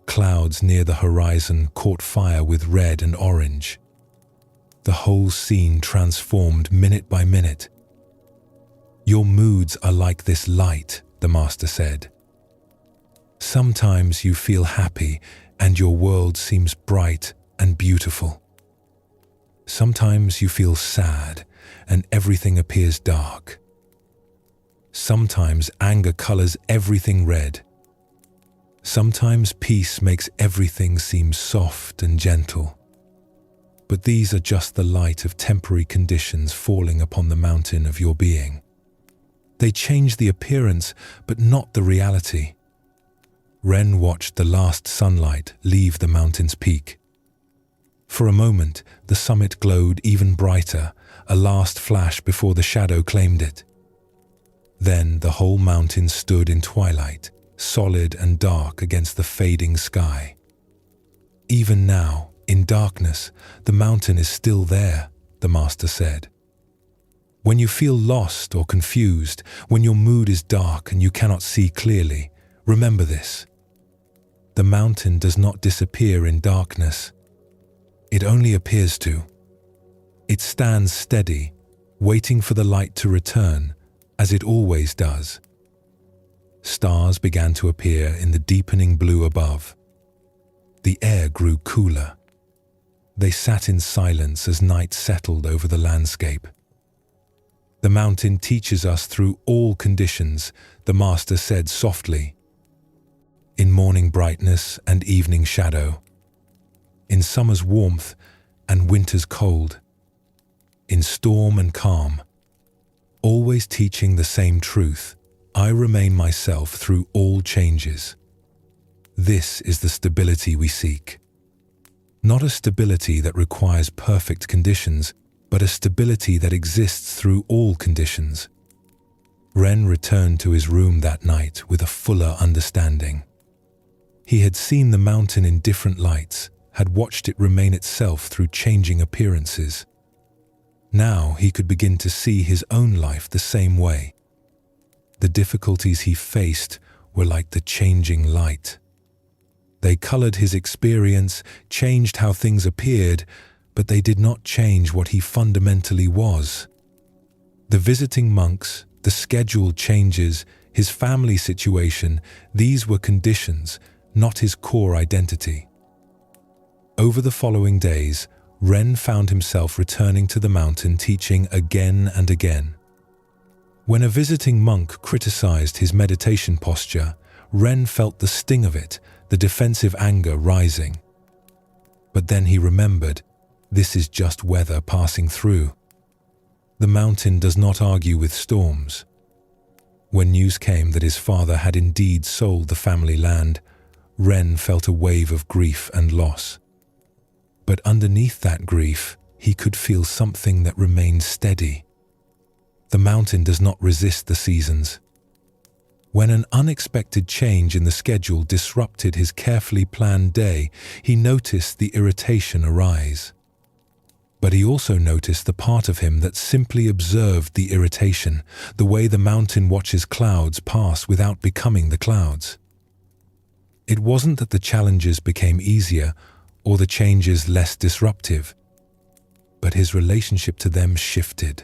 Clouds near the horizon caught fire with red and orange. The whole scene transformed minute by minute. "Your moods are like this light," the master said. "Sometimes you feel happy and your world seems bright and beautiful. Sometimes you feel sad and everything appears dark. Sometimes anger colors everything red. Sometimes peace makes everything seem soft and gentle. But these are just the light of temporary conditions falling upon the mountain of your being. They change the appearance, but not the reality." Ren watched the last sunlight leave the mountain's peak. For a moment, the summit glowed even brighter, a last flash before the shadow claimed it. Then the whole mountain stood in twilight, solid and dark against the fading sky. "Even now, in darkness, the mountain is still there," the master said. "When you feel lost or confused, when your mood is dark and you cannot see clearly, remember this. The mountain does not disappear in darkness. It only appears to. It stands steady, waiting for the light to return, as it always does." Stars began to appear in the deepening blue above. The air grew cooler. They sat in silence as night settled over the landscape. "The mountain teaches us through all conditions," the master said softly. "In morning brightness and evening shadow. In summer's warmth and winter's cold. In storm and calm. Always teaching the same truth. I remain myself through all changes. This is the stability we seek. Not a stability that requires perfect conditions, but a stability that exists through all conditions." Ren returned to his room that night with a fuller understanding. He had seen the mountain in different lights, had watched it remain itself through changing appearances. Now he could begin to see his own life the same way. The difficulties he faced were like the changing light. They colored his experience, changed how things appeared, but they did not change what he fundamentally was. The visiting monks, the scheduled changes, his family situation, these were conditions, not his core identity. Over the following days, Ren found himself returning to the mountain teaching again and again. When a visiting monk criticized his meditation posture, Ren felt the sting of it, the defensive anger rising. But then he remembered, this is just weather passing through. The mountain does not argue with storms. When news came that his father had indeed sold the family land, Ren felt a wave of grief and loss. But underneath that grief, he could feel something that remained steady. The mountain does not resist the seasons. When an unexpected change in the schedule disrupted his carefully planned day, he noticed the irritation arise. But he also noticed the part of him that simply observed the irritation, the way the mountain watches clouds pass without becoming the clouds. It wasn't that the challenges became easier or the changes less disruptive, but his relationship to them shifted.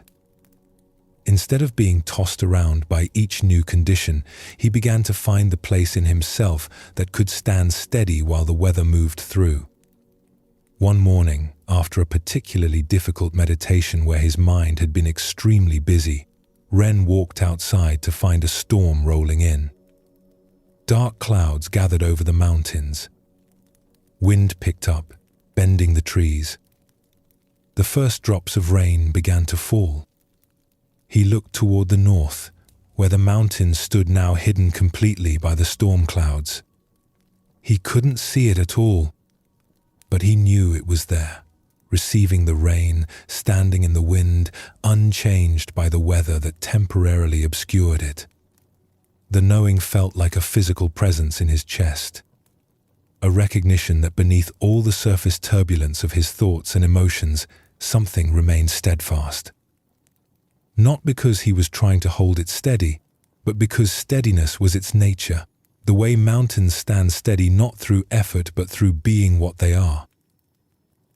Instead of being tossed around by each new condition, he began to find the place in himself that could stand steady while the weather moved through. One morning, after a particularly difficult meditation where his mind had been extremely busy, Ren walked outside to find a storm rolling in. Dark clouds gathered over the mountains. Wind picked up, bending the trees. The first drops of rain began to fall. He looked toward the north, where the mountains stood now hidden completely by the storm clouds. He couldn't see it at all, but he knew it was there, receiving the rain, standing in the wind, unchanged by the weather that temporarily obscured it. The knowing felt like a physical presence in his chest, a recognition that beneath all the surface turbulence of his thoughts and emotions, something remained steadfast. Not because he was trying to hold it steady, but because steadiness was its nature, the way mountains stand steady not through effort but through being what they are.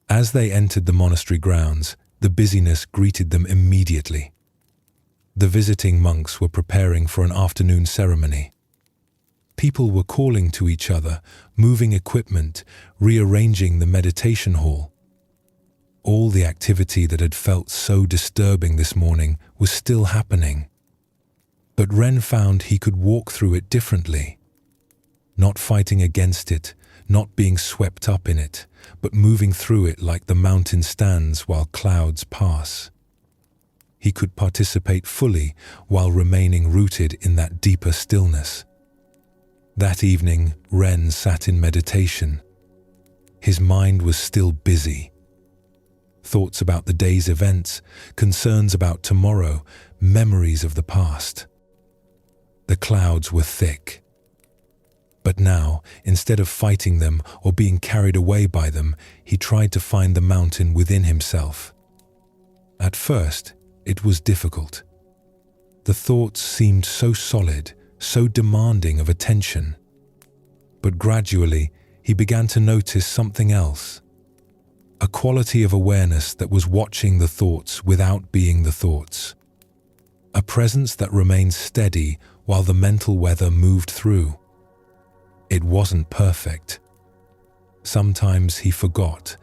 As they entered the monastery grounds, the busyness greeted them immediately. The visiting monks were preparing for an afternoon ceremony. People were calling to each other, moving equipment, rearranging the meditation hall. All the activity that had felt so disturbing this morning was still happening. But Ren found he could walk through it differently. Not fighting against it, not being swept up in it, but moving through it like the mountain stands while clouds pass. He could participate fully while remaining rooted in that deeper stillness. That evening, Ren sat in meditation. His mind was still busy. Thoughts about the day's events, concerns about tomorrow, memories of the past. The clouds were thick. But now, instead of fighting them or being carried away by them, he tried to find the mountain within himself. At first, it was difficult. The thoughts seemed so solid, so demanding of attention. But gradually, he began to notice something else. A quality of awareness that was watching the thoughts without being the thoughts. A presence that remained steady while the mental weather moved through. It wasn't perfect. Sometimes he forgot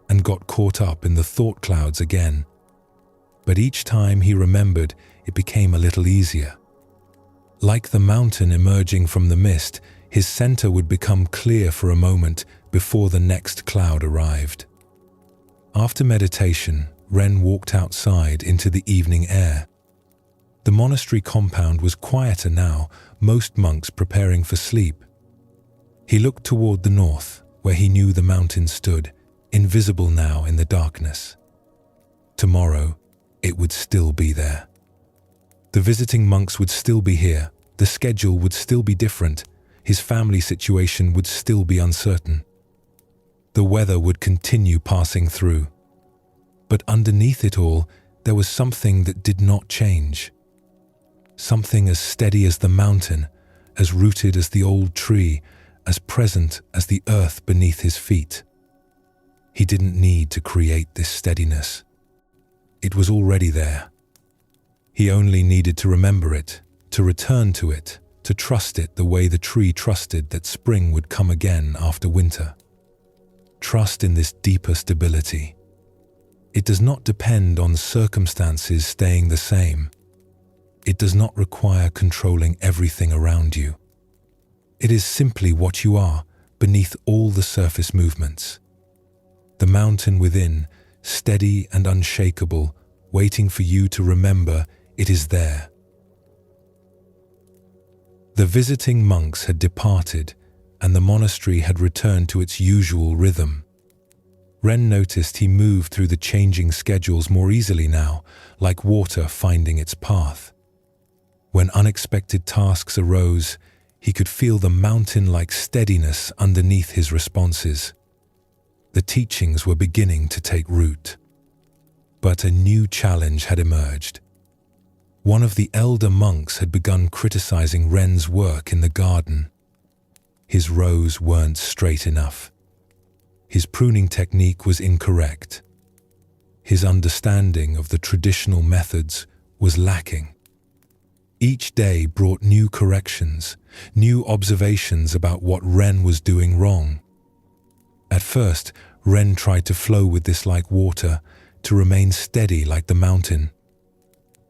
and got caught up in the thought clouds again. But each time he remembered, it became a little easier. Like the mountain emerging from the mist, his center would become clear for a moment before the next cloud arrived. After meditation, Ren walked outside into the evening air. The monastery compound was quieter now, most monks preparing for sleep. He looked toward the north, where he knew the mountain stood, invisible now in the darkness. Tomorrow, it would still be there. The visiting monks would still be here, the schedule would still be different, his family situation would still be uncertain. The weather would continue passing through. But underneath it all, there was something that did not change. Something as steady as the mountain, as rooted as the old tree, as present as the earth beneath his feet. He didn't need to create this steadiness. It was already there. He only needed to remember it, to return to it, to trust it the way the tree trusted that spring would come again after winter. Trust in this deeper stability. It does not depend on circumstances staying the same. It does not require controlling everything around you. It is simply what you are beneath all the surface movements. The mountain within, steady and unshakable, waiting for you to remember it is there. The visiting monks had departed, and the monastery had returned to its usual rhythm. Ren noticed he moved through the changing schedules more easily now, like water finding its path. When unexpected tasks arose, he could feel the mountain-like steadiness underneath his responses. The teachings were beginning to take root. But a new challenge had emerged. One of the elder monks had begun criticizing Ren's work in the garden. His rows weren't straight enough. His pruning technique was incorrect. His understanding of the traditional methods was lacking. Each day brought new corrections, new observations about what Ren was doing wrong. At first, Ren tried to flow with this like water, to remain steady like the mountain.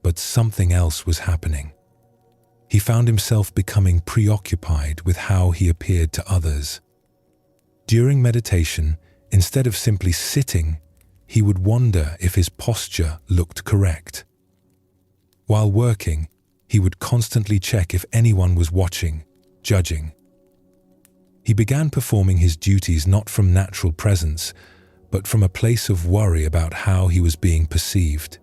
But something else was happening. He found himself becoming preoccupied with how he appeared to others. During meditation, instead of simply sitting, he would wonder if his posture looked correct. While working, he would constantly check if anyone was watching, judging. He began performing his duties not from natural presence, but from a place of worry about how he was being perceived.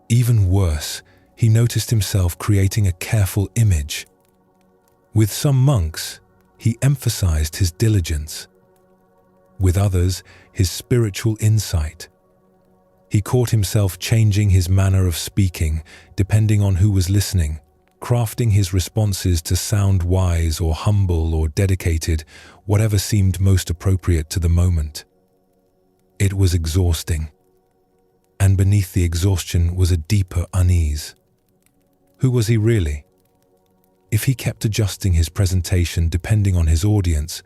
Even worse, he noticed himself creating a careful image. With some monks, he emphasized his diligence. With others, his spiritual insight. He caught himself changing his manner of speaking, depending on who was listening, crafting his responses to sound wise or humble or dedicated, whatever seemed most appropriate to the moment. It was exhausting. And beneath the exhaustion was a deeper unease. Who was he really? If he kept adjusting his presentation depending on his audience,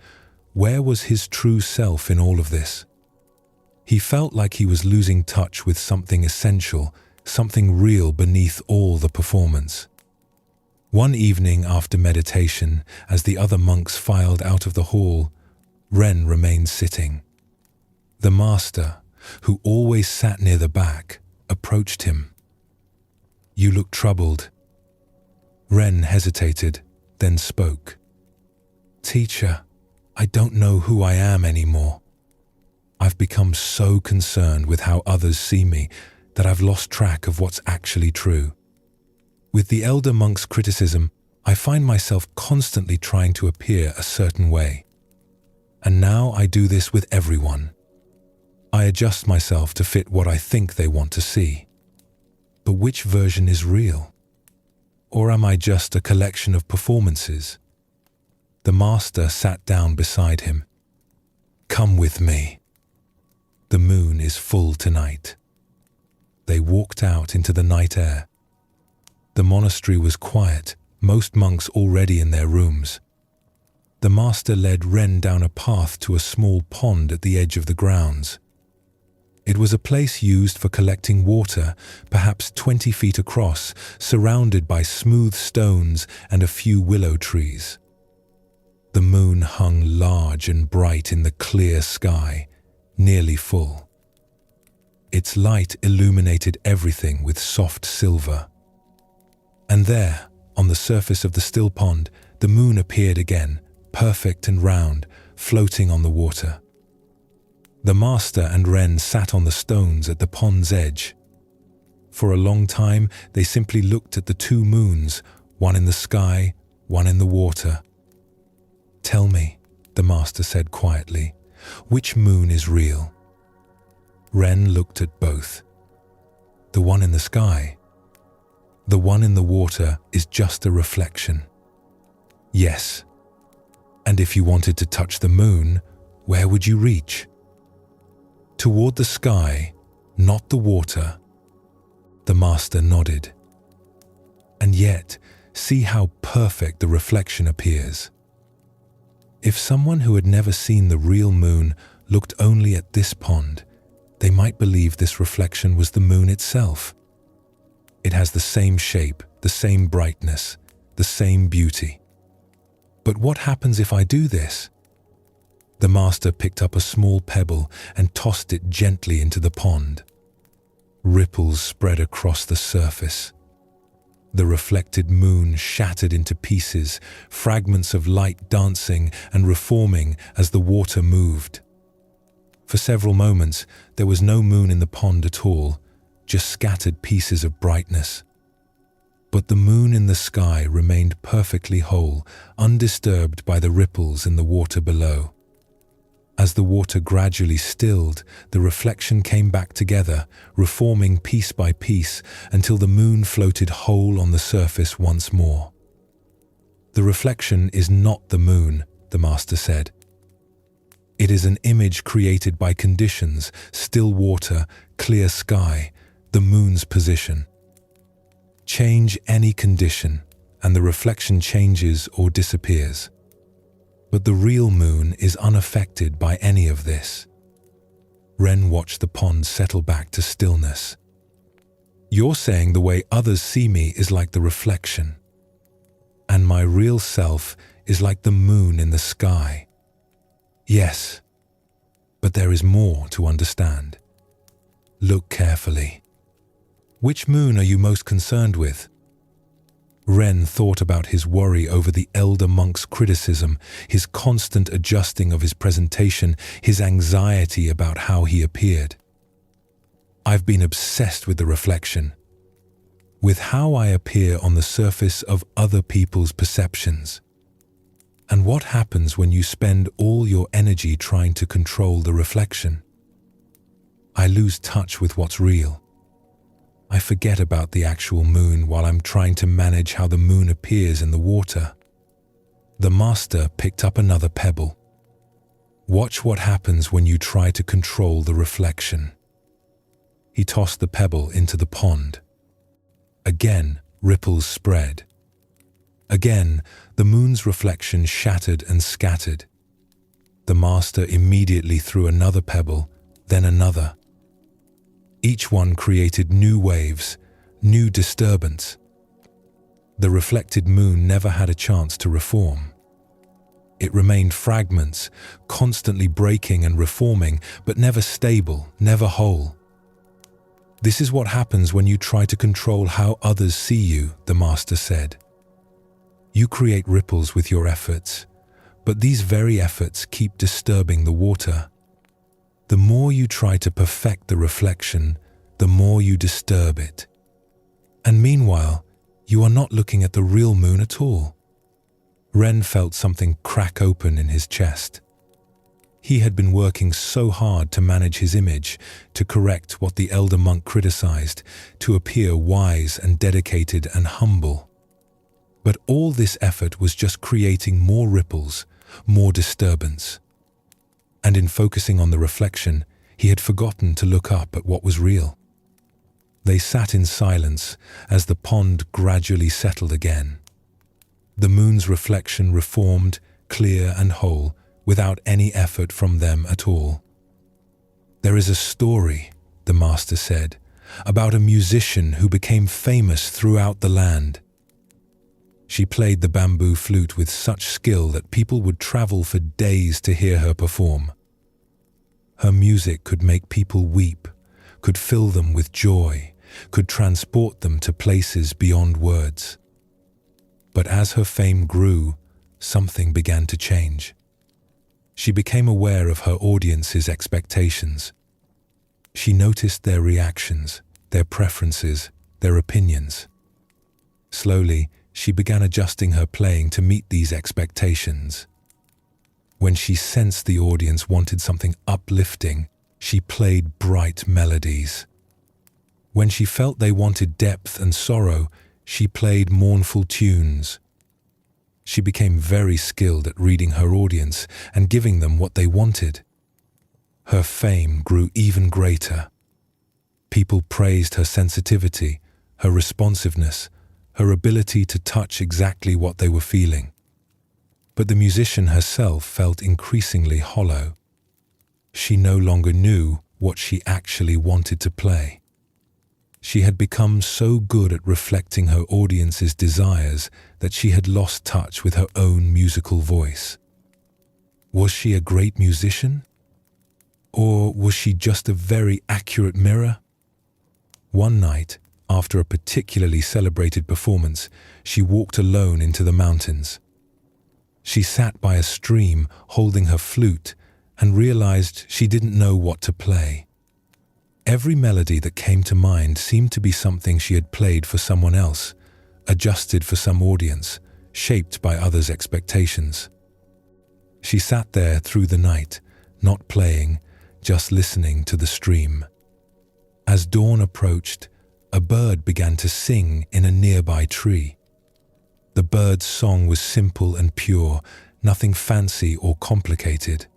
where was his true self in all of this? He felt like he was losing touch with something essential, something real beneath all the performance. One evening after meditation, as the other monks filed out of the hall, Ren remained sitting. The master, who always sat near the back, approached him. "You look troubled." Ren hesitated, then spoke. "Teacher, I don't know who I am anymore. I've become so concerned with how others see me that I've lost track of what's actually true. With the elder monk's criticism, I find myself constantly trying to appear a certain way. And now I do this with everyone. I adjust myself to fit what I think they want to see. But which version is real? Or am I just a collection of performances?" The master sat down beside him. "Come with me. The moon is full tonight." They walked out into the night air. The monastery was quiet, most monks already in their rooms. The master led Ren down a path to a small pond at the edge of the grounds. It was a place used for collecting water, perhaps 20 feet across, surrounded by smooth stones and a few willow trees. The moon hung large and bright in the clear sky, nearly full. Its light illuminated everything with soft silver. And there, on the surface of the still pond, the moon appeared again, perfect and round, floating on the water. The master and Ren sat on the stones at the pond's edge. For a long time, they simply looked at the two moons, one in the sky, one in the water. "Tell me," the master said quietly, "which moon is real?" Ren looked at both. "The one in the sky. The one in the water is just a reflection." "Yes. And if you wanted to touch the moon, where would you reach?" "Toward the sky, not the water." The master nodded. "And yet, see how perfect the reflection appears." If someone who had never seen the real moon looked only at this pond, they might believe this reflection was the moon itself. It has the same shape, the same brightness, the same beauty. But what happens if I do this? The master picked up a small pebble and tossed it gently into the pond. Ripples spread across the surface. The reflected moon shattered into pieces, fragments of light dancing and reforming as the water moved. For several moments, there was no moon in the pond at all, just scattered pieces of brightness. But the moon in the sky remained perfectly whole, undisturbed by the ripples in the water below. As the water gradually stilled, the reflection came back together, reforming piece by piece until the moon floated whole on the surface once more. The reflection is not the moon, the master said. It is an image created by conditions, still water, clear sky, the moon's position. Change any condition, and the reflection changes or disappears. But the real moon is unaffected by any of this. Ren watched the pond settle back to stillness. You're saying the way others see me is like the reflection, and my real self is like the moon in the sky. Yes, but there is more to understand. Look carefully. Which moon are you most concerned with? Ren thought about his worry over the elder monk's criticism, his constant adjusting of his presentation, his anxiety about how he appeared. I've been obsessed with the reflection, with how I appear on the surface of other people's perceptions. And what happens when you spend all your energy trying to control the reflection? I lose touch with what's real. I forget about the actual moon while I'm trying to manage how the moon appears in the water. The master picked up another pebble. Watch what happens when you try to control the reflection. He tossed the pebble into the pond. Again, ripples spread. Again, the moon's reflection shattered and scattered. The master immediately threw another pebble, then another. Each one created new waves, new disturbance. The reflected moon never had a chance to reform. It remained fragments, constantly breaking and reforming, but never stable, never whole. This is what happens when you try to control how others see you, the master said. You create ripples with your efforts, but these very efforts keep disturbing the water. The more you try to perfect the reflection, the more you disturb it. And meanwhile, you are not looking at the real moon at all. Ren felt something crack open in his chest. He had been working so hard to manage his image, to correct what the elder monk criticized, to appear wise and dedicated and humble. But all this effort was just creating more ripples, more disturbance. And in focusing on the reflection, he had forgotten to look up at what was real. They sat in silence as the pond gradually settled again. The moon's reflection reformed, clear and whole, without any effort from them at all. There is a story, the master said, about a musician who became famous throughout the land. She played the bamboo flute with such skill that people would travel for days to hear her perform. Her music could make people weep, could fill them with joy, could transport them to places beyond words. But as her fame grew, something began to change. She became aware of her audience's expectations. She noticed their reactions, their preferences, their opinions. Slowly, she began adjusting her playing to meet these expectations. When she sensed the audience wanted something uplifting, she played bright melodies. When she felt they wanted depth and sorrow, she played mournful tunes. She became very skilled at reading her audience and giving them what they wanted. Her fame grew even greater. People praised her sensitivity, her responsiveness, her ability to touch exactly what they were feeling. But the musician herself felt increasingly hollow. She no longer knew what she actually wanted to play. She had become so good at reflecting her audience's desires that she had lost touch with her own musical voice. Was she a great musician? Or was she just a very accurate mirror? One night, after a particularly celebrated performance, she walked alone into the mountains. She sat by a stream, holding her flute, and realized she didn't know what to play. Every melody that came to mind seemed to be something she had played for someone else, adjusted for some audience, shaped by others' expectations. She sat there through the night, not playing, just listening to the stream. As dawn approached, a bird began to sing in a nearby tree. The bird's song was simple and pure, nothing fancy or complicated.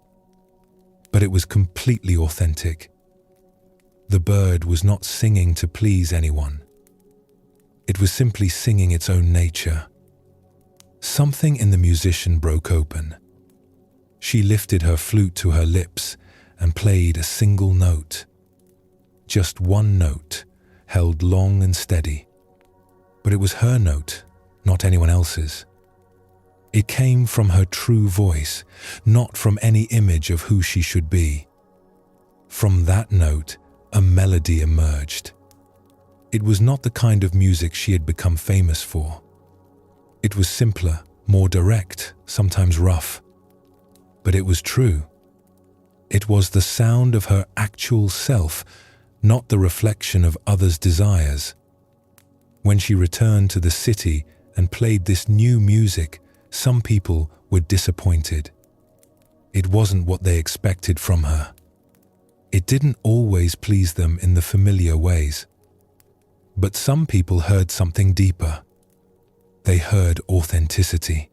But it was completely authentic. The bird was not singing to please anyone. It was simply singing its own nature. Something in the musician broke open. She lifted her flute to her lips and played a single note. Just one note, held long and steady. But it was her note, not anyone else's. It came from her true voice, not from any image of who she should be. From that note, a melody emerged. It was not the kind of music she had become famous for. It was simpler, more direct, sometimes rough. But it was true. It was the sound of her actual self, not the reflection of others' desires. When she returned to the city and played this new music, some people were disappointed. It wasn't what they expected from her. It didn't always please them in the familiar ways. But some people heard something deeper. They heard authenticity.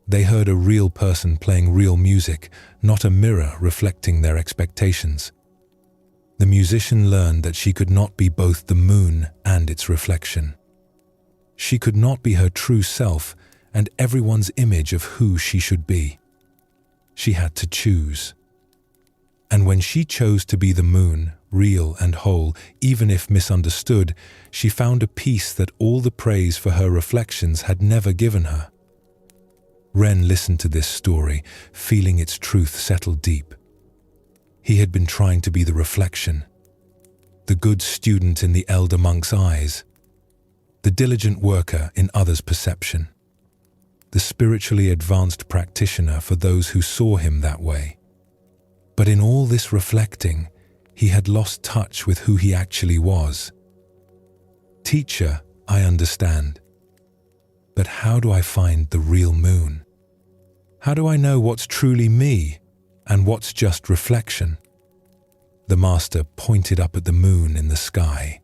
They heard a real person playing real music, not a mirror reflecting their expectations. The musician learned that she could not be both the moon and its reflection. She could not be her true self and everyone's image of who she should be. She had to choose. And when she chose to be the moon, real and whole, even if misunderstood, she found a peace that all the praise for her reflections had never given her. Ren listened to this story, feeling its truth settle deep. He had been trying to be the reflection, the good student in the elder monk's eyes, the diligent worker in others' perception, the spiritually advanced practitioner for those who saw him that way. But in all this reflecting, he had lost touch with who he actually was. Teacher, I understand. But how do I find the real moon? How do I know what's truly me and what's just reflection? The master pointed up at the moon in the sky.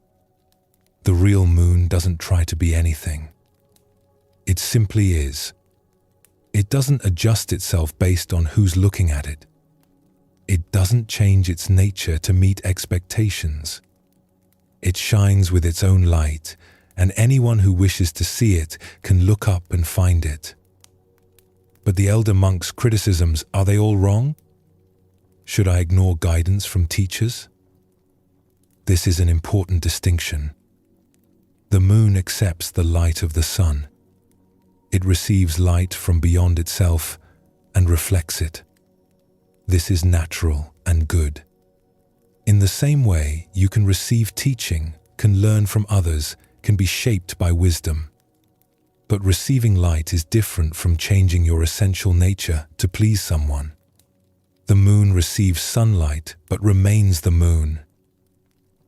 The real moon doesn't try to be anything. It simply is. It doesn't adjust itself based on who's looking at it. It doesn't change its nature to meet expectations. It shines with its own light, and anyone who wishes to see it can look up and find it. But the elder monk's criticisms, are they all wrong? Should I ignore guidance from teachers? This is an important distinction. The moon accepts the light of the sun. It receives light from beyond itself and reflects it. This is natural and good. In the same way, you can receive teaching, can learn from others, can be shaped by wisdom. But receiving light is different from changing your essential nature to please someone. The moon receives sunlight but remains the moon.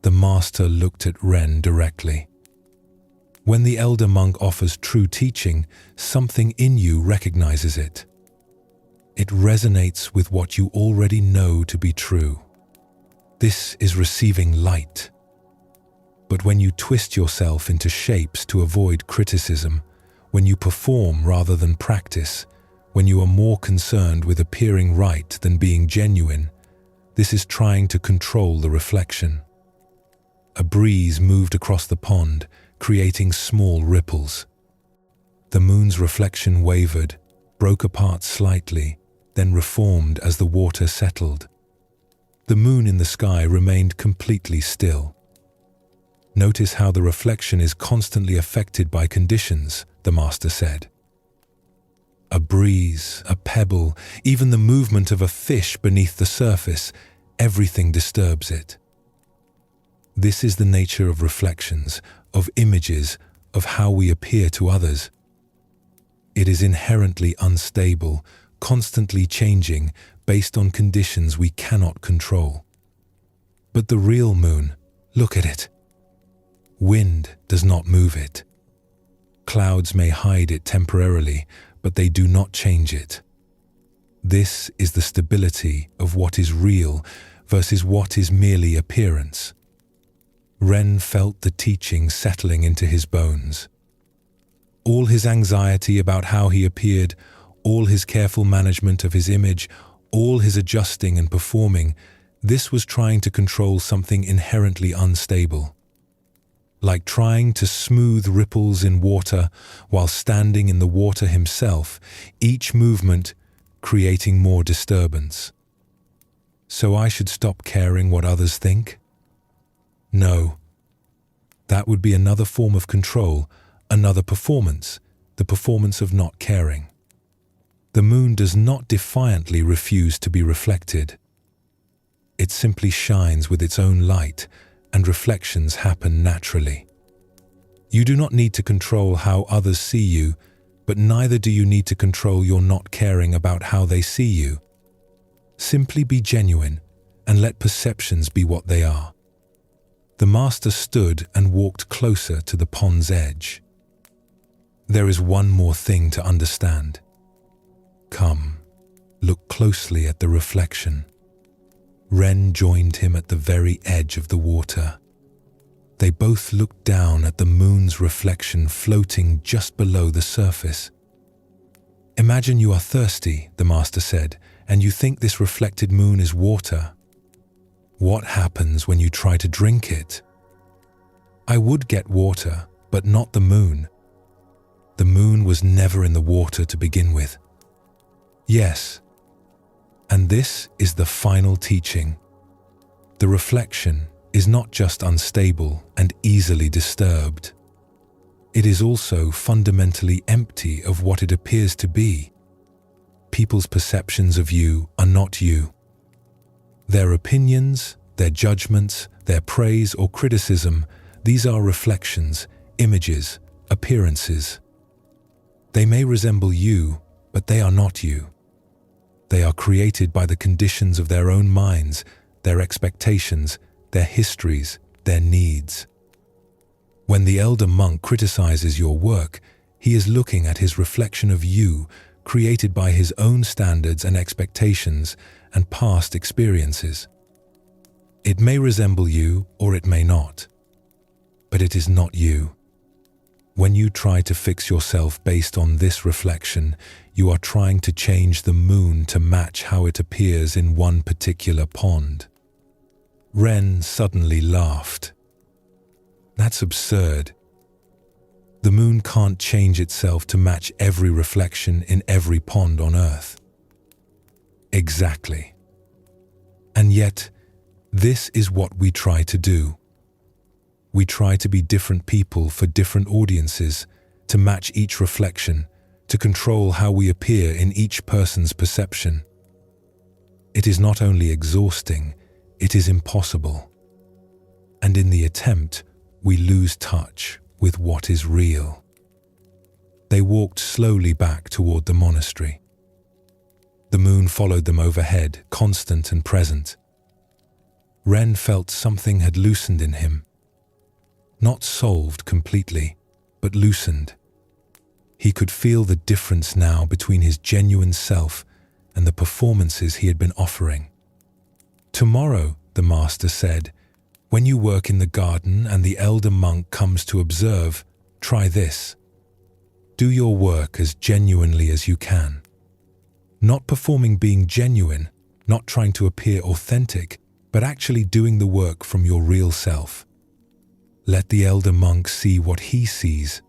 The master looked at Ren directly. When the elder monk offers true teaching, something in you recognizes it. It resonates with what you already know to be true. This is receiving light. But when you twist yourself into shapes to avoid criticism, when you perform rather than practice, when you are more concerned with appearing right than being genuine, this is trying to control the reflection. A breeze moved across the pond, creating small ripples. The moon's reflection wavered, broke apart slightly, then reformed as the water settled. The moon in the sky remained completely still. Notice how the reflection is constantly affected by conditions, the master said. A breeze, a pebble, even the movement of a fish beneath the surface, everything disturbs it. This is the nature of reflections, of images, of how we appear to others. It is inherently unstable, constantly changing, based on conditions we cannot control. But the real moon, look at it. Wind does not move it. Clouds may hide it temporarily, but they do not change it. This is the stability of what is real versus what is merely appearance. Ren felt the teaching settling into his bones. All his anxiety about how he appeared, all his careful management of his image, all his adjusting and performing, this was trying to control something inherently unstable. Like trying to smooth ripples in water while standing in the water himself, each movement creating more disturbance. So I should stop caring what others think? No. That would be another form of control, another performance, the performance of not caring. The moon does not defiantly refuse to be reflected. It simply shines with its own light, and reflections happen naturally. You do not need to control how others see you, but neither do you need to control your not caring about how they see you. Simply be genuine and let perceptions be what they are. The master stood and walked closer to the pond's edge. There is one more thing to understand. Come, look closely at the reflection. Ren joined him at the very edge of the water. They both looked down at the moon's reflection floating just below the surface. Imagine you are thirsty, the master said, and you think this reflected moon is water. What happens when you try to drink it? I would get water, but not the moon. The moon was never in the water to begin with. Yes. And this is the final teaching. The reflection is not just unstable and easily disturbed. It is also fundamentally empty of what it appears to be. People's perceptions of you are not you. Their opinions, their judgments, their praise or criticism, these are reflections, images, appearances. They may resemble you, but they are not you. They are created by the conditions of their own minds, their expectations, their histories, their needs. When the elder monk criticizes your work, he is looking at his reflection of you, created by his own standards and expectations and past experiences. It may resemble you or it may not, but it is not you. When you try to fix yourself based on this reflection, you are trying to change the moon to match how it appears in one particular pond. Ren suddenly laughed. That's absurd. The moon can't change itself to match every reflection in every pond on Earth. Exactly. And yet, this is what we try to do. We try to be different people for different audiences, to match each reflection, to control how we appear in each person's perception. It is not only exhausting, it is impossible. And in the attempt, we lose touch with what is real. They walked slowly back toward the monastery. The moon followed them overhead, constant and present. Ren felt something had loosened in him. Not solved completely, but loosened. He could feel the difference now between his genuine self and the performances he had been offering. Tomorrow, the master said, when you work in the garden and the elder monk comes to observe, try this. Do your work as genuinely as you can. Not performing being genuine, not trying to appear authentic, but actually doing the work from your real self. Let the elder monk see what he sees.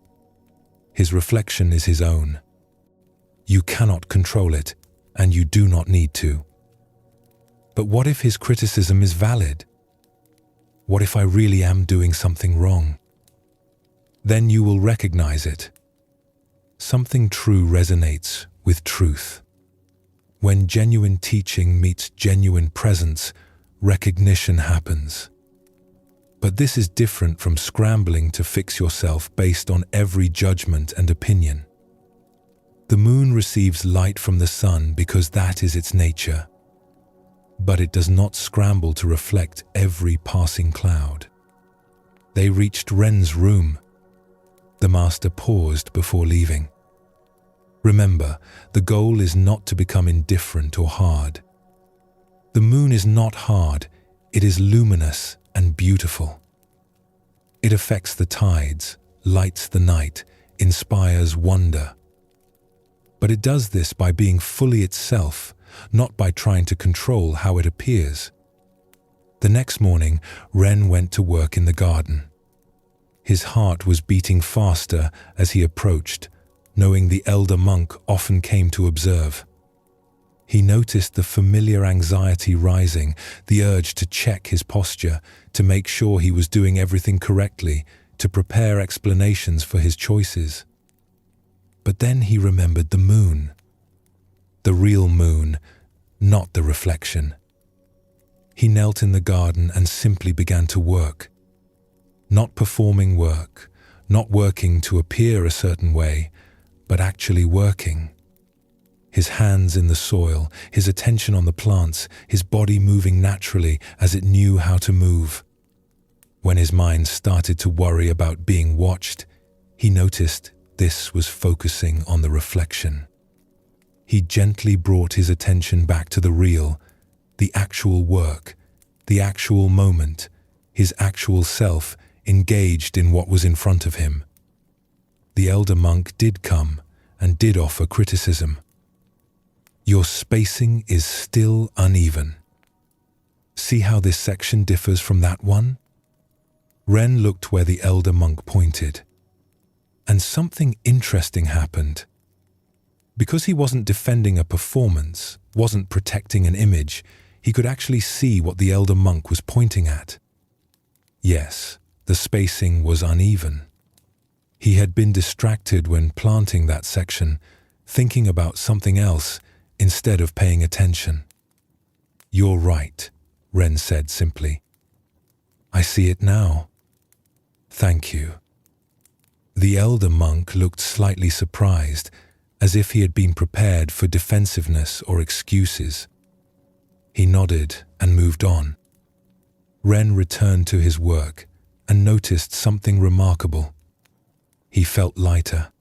His reflection is his own. You cannot control it, and you do not need to. But what if his criticism is valid? What if I really am doing something wrong? Then you will recognize it. Something true resonates with truth. When genuine teaching meets genuine presence, recognition happens. But this is different from scrambling to fix yourself based on every judgment and opinion. The moon receives light from the sun because that is its nature. but it does not scramble to reflect every passing cloud. They reached Ren's room. The master paused before leaving. Remember, the goal is not to become indifferent or hard. The moon is not hard, it is luminous and beautiful. It affects the tides, lights the night, inspires wonder. But it does this by being fully itself, not by trying to control how it appears. The next morning, Ren went to work in the garden. His heart was beating faster as he approached, knowing the elder monk often came to observe. He noticed the familiar anxiety rising, the urge to check his posture, to make sure he was doing everything correctly, to prepare explanations for his choices. But then he remembered the moon. The real moon, not the reflection. He knelt in the garden and simply began to work. Not performing work, not working to appear a certain way, but actually working. His hands in the soil, his attention on the plants, his body moving naturally as it knew how to move. When his mind started to worry about being watched, he noticed this was focusing on the reflection. He gently brought his attention back to the real, the actual work, the actual moment, his actual self engaged in what was in front of him. The elder monk did come and did offer criticism. Your spacing is still uneven. See how this section differs from that one? Ren looked where the elder monk pointed. And something interesting happened. Because he wasn't defending a performance, wasn't protecting an image, he could actually see what the elder monk was pointing at. Yes, the spacing was uneven. He had been distracted when planting that section, thinking about something else instead of paying attention. You're right, Ren said simply. I see it now. Thank you. The elder monk looked slightly surprised, as if he had been prepared for defensiveness or excuses. He nodded and moved on. Ren returned to his work and noticed something remarkable. He felt lighter.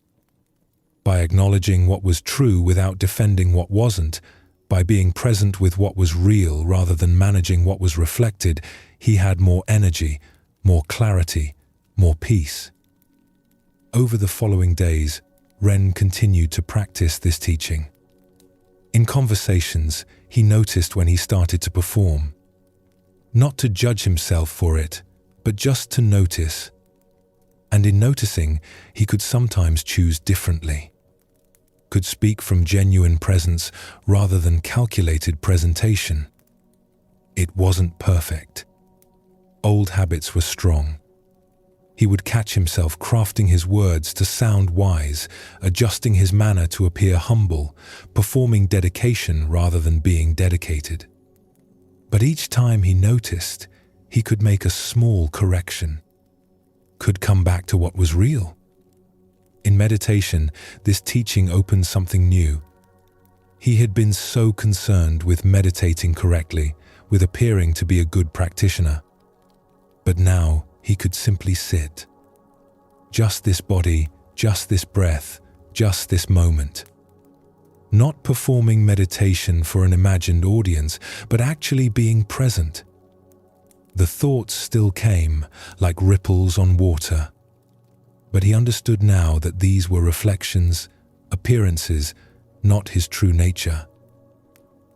By acknowledging what was true without defending what wasn't, by being present with what was real rather than managing what was reflected, he had more energy, more clarity, more peace. Over the following days, Ren continued to practice this teaching. In conversations, he noticed when he started to perform. Not to judge himself for it, but just to notice. And in noticing, he could sometimes choose differently. Could speak from genuine presence rather than calculated presentation. It wasn't perfect. Old habits were strong. He would catch himself crafting his words to sound wise, adjusting his manner to appear humble, performing dedication rather than being dedicated. But each time he noticed, he could make a small correction, could come back to what was real. In meditation, this teaching opened something new. He had been so concerned with meditating correctly, with appearing to be a good practitioner. But now he could simply sit. Just this body, just this breath, just this moment. Not performing meditation for an imagined audience, but actually being present. The thoughts still came, like ripples on water. But he understood now that these were reflections, appearances, not his true nature.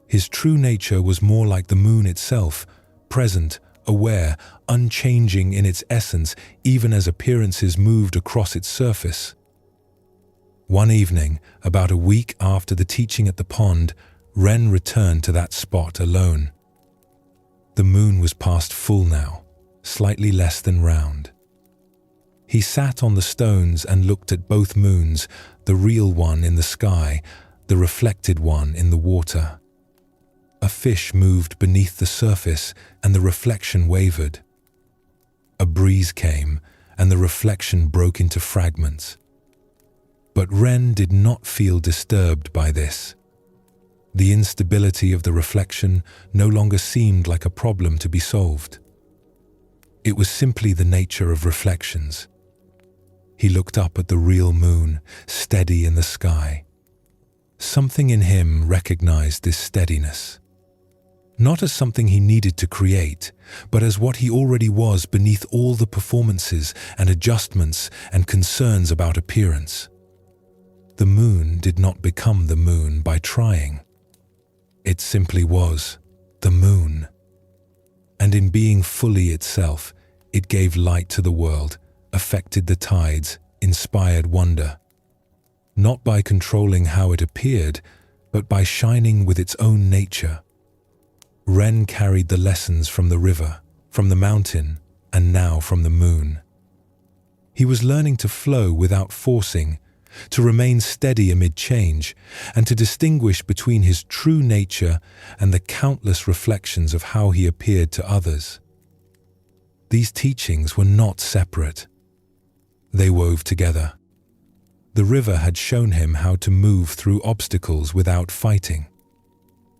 His true nature was more like the moon itself, present, aware, unchanging in its essence, even as appearances moved across its surface. One evening, about a week after the teaching at the pond, Ren returned to that spot alone. The moon was past full now, slightly less than round. He sat on the stones and looked at both moons, the real one in the sky, the reflected one in the water. A fish moved beneath the surface and the reflection wavered. A breeze came and the reflection broke into fragments. But Ren did not feel disturbed by this. The instability of the reflection no longer seemed like a problem to be solved. It was simply the nature of reflections. He looked up at the real moon, steady in the sky. Something in him recognized this steadiness, not as something he needed to create, but as what he already was beneath all the performances and adjustments and concerns about appearance. The moon did not become the moon by trying. It simply was the moon. And in being fully itself, it gave light to the world, affected the tides, inspired wonder. Not by controlling how it appeared, but by shining with its own nature. Ren carried the lessons from the river, from the mountain, and now from the moon. He was learning to flow without forcing, to remain steady amid change, and to distinguish between his true nature and the countless reflections of how he appeared to others. These teachings were not separate. They wove together. The river had shown him how to move through obstacles without fighting.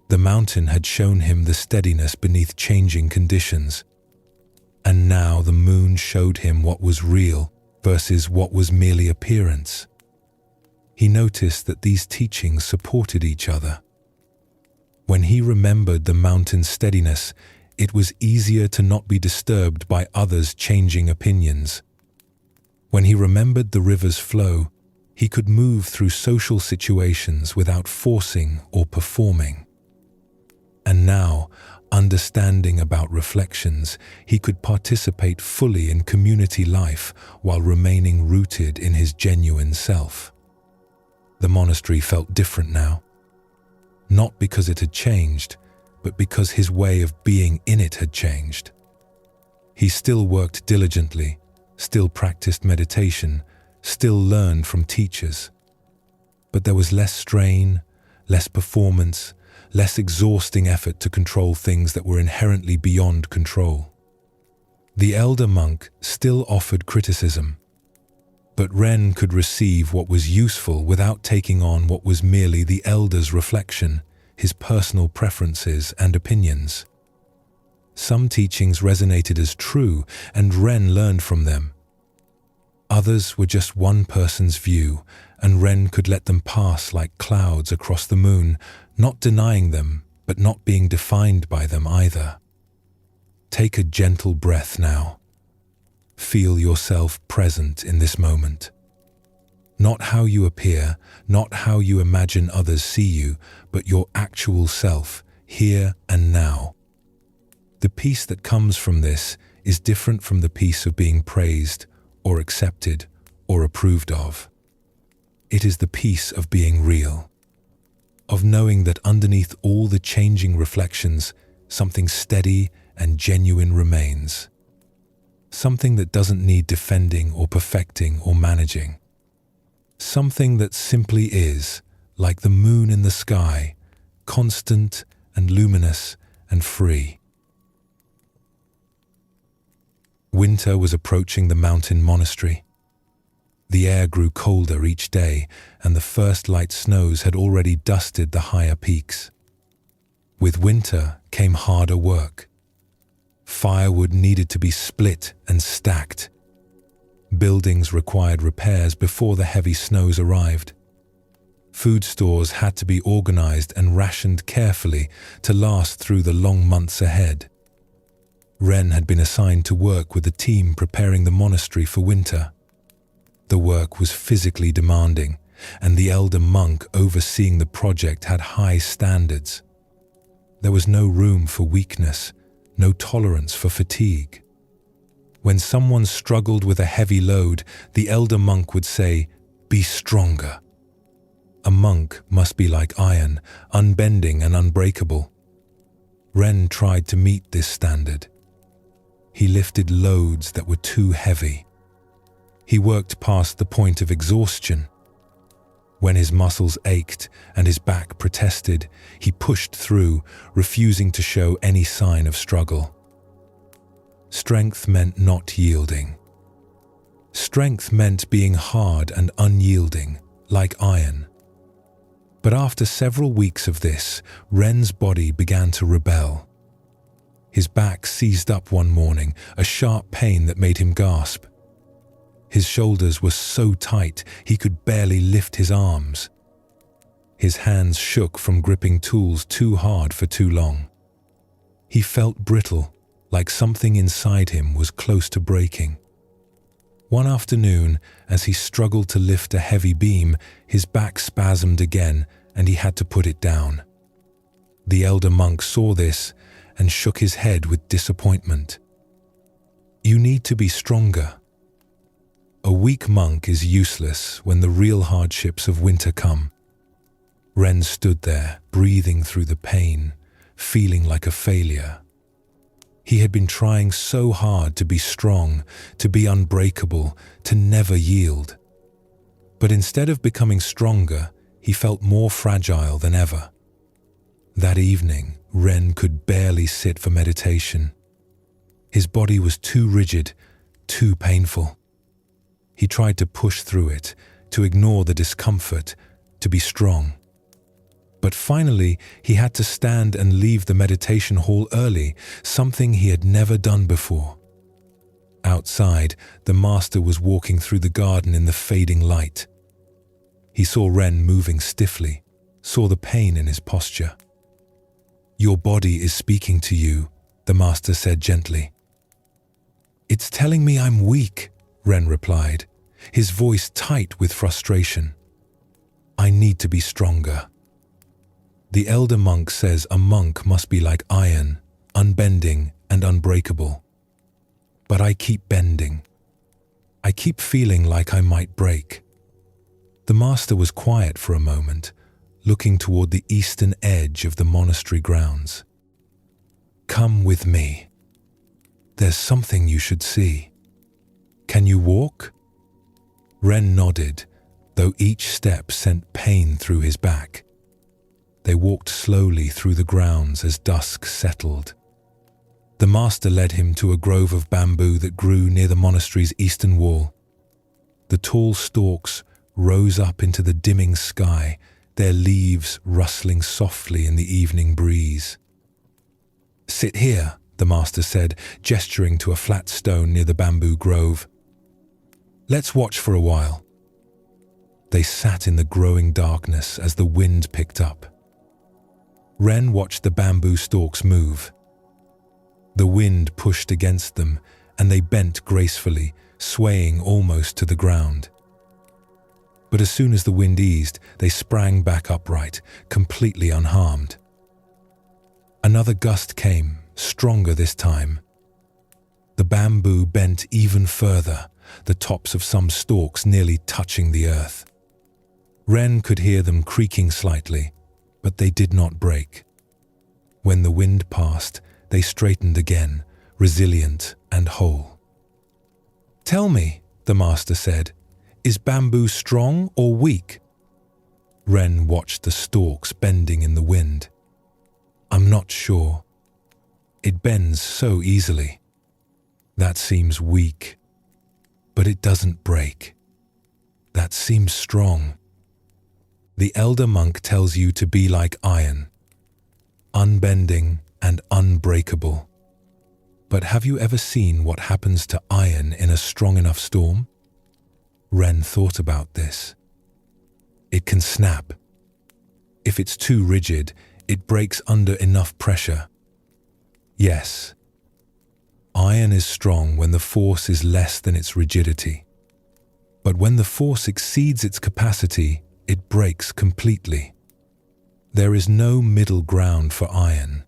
The mountain had shown him the steadiness beneath changing conditions. And now the moon showed him what was real versus what was merely appearance. He noticed that these teachings supported each other. When he remembered the mountain's steadiness, it was easier to not be disturbed by others' changing opinions. When he remembered the river's flow, he could move through social situations without forcing or performing. And now, understanding about reflections, he could participate fully in community life while remaining rooted in his genuine self. The monastery felt different now. Not because it had changed, but because his way of being in it had changed. He still worked diligently, still practiced meditation, still learned from teachers. But there was less strain, less performance, less exhausting effort to control things that were inherently beyond control. The elder monk still offered criticism, but Ren could receive what was useful without taking on what was merely the elder's reflection, his personal preferences and opinions. Some teachings resonated as true, and Ren learned from them. Others were just one person's view, and Ren could let them pass like clouds across the moon, not denying them, but not being defined by them either. Take a gentle breath now. Feel yourself present in this moment. Not how you appear, not how you imagine others see you, but your actual self, here and now. The peace that comes from this is different from the peace of being praised, or accepted, or approved of. It is the peace of being real, of knowing that underneath all the changing reflections, something steady and genuine remains. Something that doesn't need defending or perfecting or managing. Something that simply is, like the moon in the sky, constant and luminous and free. Winter was approaching the mountain monastery. The air grew colder each day, and the first light snows had already dusted the higher peaks. With winter came harder work. Firewood needed to be split and stacked. Buildings required repairs before the heavy snows arrived. Food stores had to be organized and rationed carefully to last through the long months ahead. Ren had been assigned to work with the team preparing the monastery for winter. The work was physically demanding, and the elder monk overseeing the project had high standards. There was no room for weakness, no tolerance for fatigue. When someone struggled with a heavy load, the elder monk would say, "Be stronger." A monk must be like iron, unbending and unbreakable. Ren tried to meet this standard. He lifted loads that were too heavy. He worked past the point of exhaustion. When his muscles ached and his back protested, he pushed through, refusing to show any sign of struggle. Strength meant not yielding. Strength meant being hard and unyielding, like iron. But after several weeks of this, Ren's body began to rebel. His back seized up one morning, a sharp pain that made him gasp. His shoulders were so tight he could barely lift his arms. His hands shook from gripping tools too hard for too long. He felt brittle, like something inside him was close to breaking. One afternoon, as he struggled to lift a heavy beam, his back spasmed again and he had to put it down. The elder monk saw this and shook his head with disappointment. You need to be stronger. A weak monk is useless when the real hardships of winter come. Ren stood there, breathing through the pain, feeling like a failure. He had been trying so hard to be strong, to be unbreakable, to never yield. But instead of becoming stronger, he felt more fragile than ever. That evening, Ren could barely sit for meditation. His body was too rigid, too painful. He tried to push through it, to ignore the discomfort, to be strong. But finally, he had to stand and leave the meditation hall early, something he had never done before. Outside, the master was walking through the garden in the fading light. He saw Ren moving stiffly, saw the pain in his posture. Your body is speaking to you, the master said gently. It's telling me I'm weak, Ren replied, his voice tight with frustration. I need to be stronger. The elder monk says a monk must be like iron, unbending and unbreakable. But I keep bending. I keep feeling like I might break. The master was quiet for a moment, looking toward the eastern edge of the monastery grounds. Come with me. There's something you should see. Can you walk? Ren nodded, though each step sent pain through his back. They walked slowly through the grounds as dusk settled. The master led him to a grove of bamboo that grew near the monastery's eastern wall. The tall stalks rose up into the dimming sky, their leaves rustling softly in the evening breeze. Sit here, the master said, gesturing to a flat stone near the bamboo grove. Let's watch for a while. They sat in the growing darkness as the wind picked up. Ren watched the bamboo stalks move. The wind pushed against them, and they bent gracefully, swaying almost to the ground. But as soon as the wind eased, they sprang back upright, completely unharmed. Another gust came, stronger this time. The bamboo bent even further, the tops of some stalks nearly touching the earth. Ren could hear them creaking slightly, but they did not break. When the wind passed, they straightened again, resilient and whole. Tell me, the master said, is bamboo strong or weak? Ren watched the stalks bending in the wind. I'm not sure. It bends so easily. That seems weak. But it doesn't break. That seems strong. The elder monk tells you to be like iron, unbending and unbreakable. But have you ever seen what happens to iron in a strong enough storm? Ren thought about this. It can snap. If it's too rigid, it breaks under enough pressure. Yes, iron is strong when the force is less than its rigidity. But when the force exceeds its capacity, it breaks completely. There is no middle ground for iron.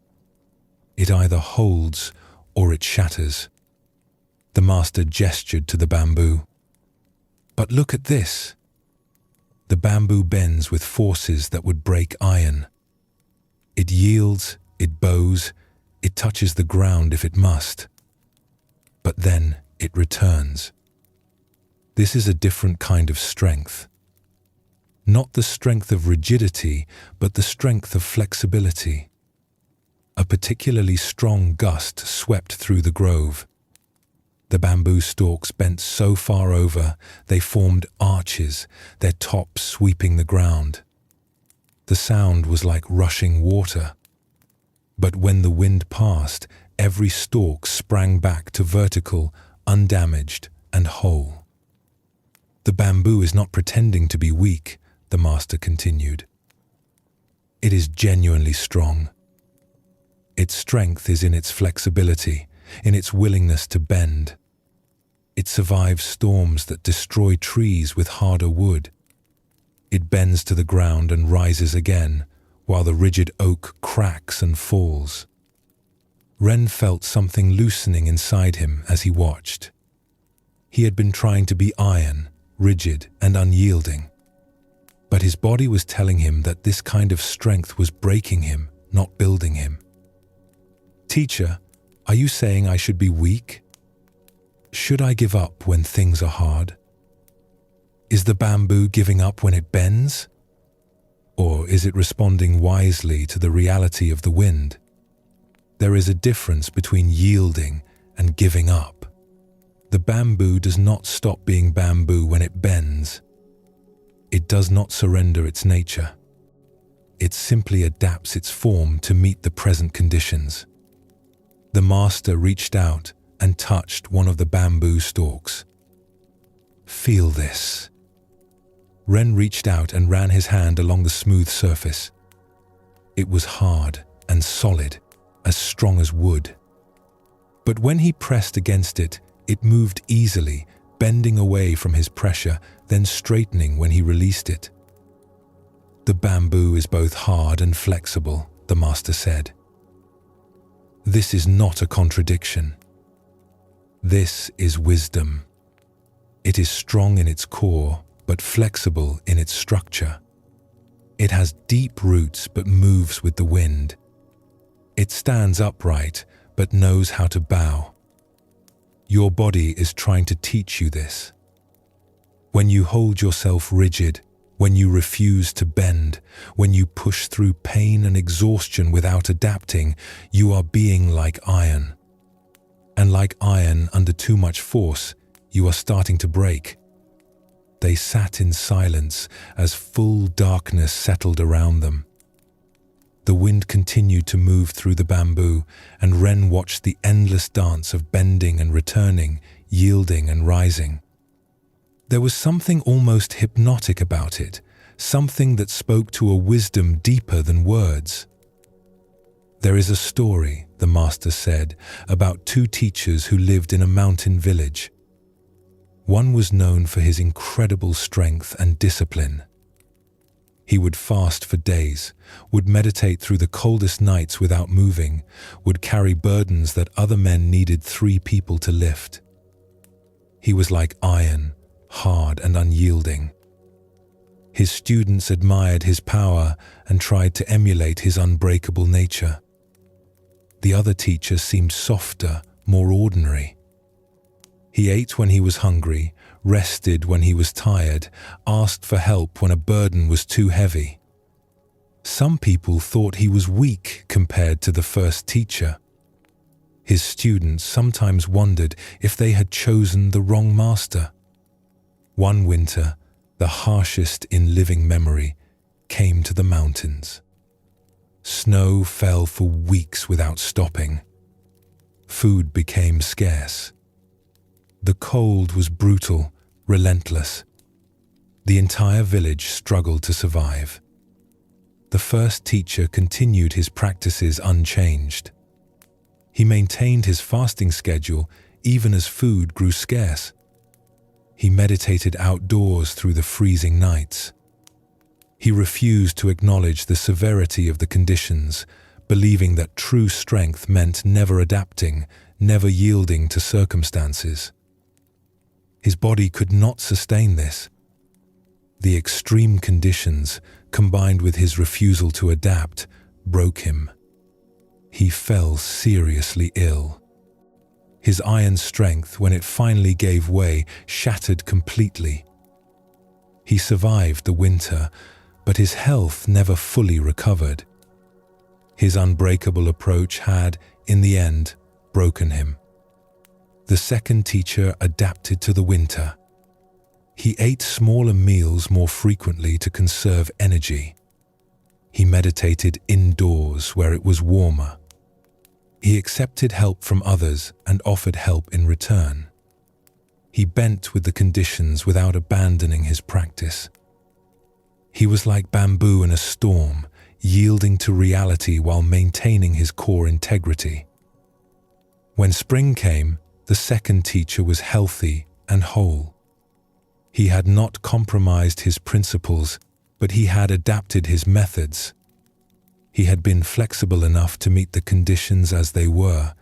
It either holds or it shatters. The master gestured to the bamboo. But look at this. The bamboo bends with forces that would break iron. It yields, it bows, it touches the ground if it must. But then it returns. This is a different kind of strength. Not the strength of rigidity, but the strength of flexibility. A particularly strong gust swept through the grove. The bamboo stalks bent so far over, they formed arches, their tops sweeping the ground. The The sound was like rushing water. But when the wind passed, every stalk sprang back to vertical, undamaged, and whole. The bamboo is not pretending to be weak, the master continued. It is genuinely strong. Its strength is in its flexibility, in its willingness to bend. It survives storms that destroy trees with harder wood. It bends to the ground and rises again, while the rigid oak cracks and falls. Ren felt something loosening inside him as he watched. He had been trying to be iron, rigid and unyielding. But his body was telling him that this kind of strength was breaking him, not building him. Teacher, are you saying I should be weak? Should I give up when things are hard? Is the bamboo giving up when it bends? Or is it responding wisely to the reality of the wind? There is a difference between yielding and giving up. The bamboo does not stop being bamboo when it bends. It does not surrender its nature. It simply adapts its form to meet the present conditions. The master reached out and touched one of the bamboo stalks. Feel this. Ren reached out and ran his hand along the smooth surface. It was hard and solid, as strong as wood. But when he pressed against it, it moved easily, bending away from his pressure, then straightening when he released it. The bamboo is both hard and flexible, the master said. This is not a contradiction. This is wisdom. It is strong in its core, but flexible in its structure. It has deep roots but moves with the wind. It stands upright but knows how to bow. Your body is trying to teach you this. When you hold yourself rigid, when you refuse to bend, when you push through pain and exhaustion without adapting, you are being like iron. And like iron under too much force, you are starting to break. They sat in silence as full darkness settled around them. The wind continued to move through the bamboo, and Ren watched the endless dance of bending and returning, yielding and rising. There was something almost hypnotic about it, something that spoke to a wisdom deeper than words. There is a story, the master said, about two teachers who lived in a mountain village. One was known for his incredible strength and discipline. He would fast for days, would meditate through the coldest nights without moving, would carry burdens that other men needed 3 people to lift. He was like iron, hard and unyielding. His students admired his power and tried to emulate his unbreakable nature. The other teacher seemed softer, more ordinary. He ate when he was hungry, rested when he was tired, asked for help when a burden was too heavy. Some people thought he was weak compared to the first teacher. His students sometimes wondered if they had chosen the wrong master. One winter, the harshest in living memory, came to the mountains. Snow fell for weeks without stopping. Food became scarce. The cold was brutal, relentless. The entire village struggled to survive. The first teacher continued his practices unchanged. He maintained his fasting schedule even as food grew scarce. He meditated outdoors through the freezing nights. He refused to acknowledge the severity of the conditions, believing that true strength meant never adapting, never yielding to circumstances. His body could not sustain this. The extreme conditions, combined with his refusal to adapt, broke him. He fell seriously ill. His iron strength, when it finally gave way, shattered completely. He survived the winter, but his health never fully recovered. His unbreakable approach had, in the end, broken him. The second teacher adapted to the winter. He ate smaller meals more frequently to conserve energy. He meditated indoors where it was warmer. He accepted help from others and offered help in return. He bent with the conditions without abandoning his practice. He was like bamboo in a storm, yielding to reality while maintaining his core integrity. When spring came, the second teacher was healthy and whole. He had not compromised his principles, but he had adapted his methods. He had been flexible enough to meet the conditions as they were,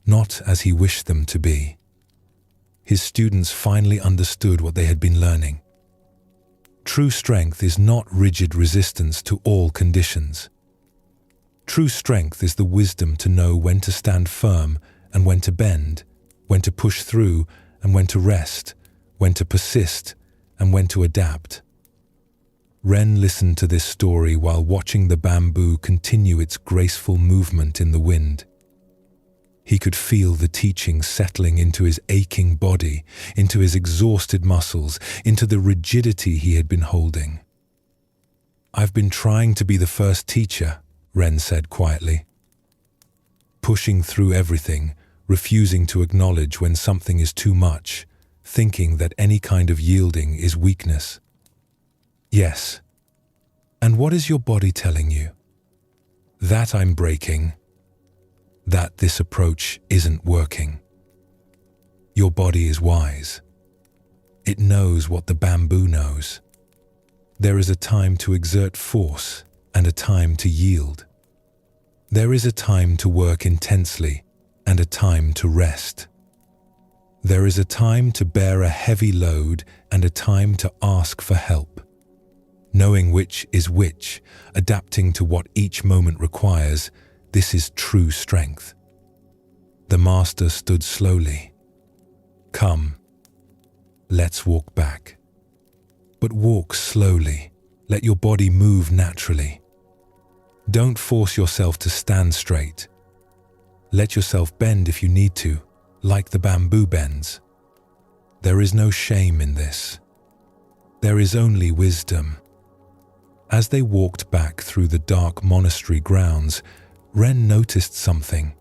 not as he wished them to be. His students finally understood what they had been learning. True strength is not rigid resistance to all conditions. True strength is the wisdom to know when to stand firm and when to bend, when to push through and when to rest, when to persist and when to adapt. Ren listened to this story while watching the bamboo continue its graceful movement in the wind. He could feel the teaching settling into his aching body, into his exhausted muscles, into the rigidity he had been holding. "I've been trying to be the first teacher," Ren said quietly. Pushing through everything, refusing to acknowledge when something is too much, thinking that any kind of yielding is weakness. "Yes. And what is your body telling you?" "That I'm breaking. That this approach isn't working." Your body is wise. It knows what the bamboo knows. There is a time to exert force and a time to yield. There is a time to work intensely and a time to rest. There is a time to bear a heavy load and a time to ask for help. Knowing which is which, adapting to what each moment requires, this is true strength. The master stood slowly. "Come, let's walk back. But walk slowly. Let your body move naturally. Don't force yourself to stand straight. Let yourself bend if you need to, like the bamboo bends. There is no shame in this. There is only wisdom." As they walked back through the dark monastery grounds, Ren noticed something.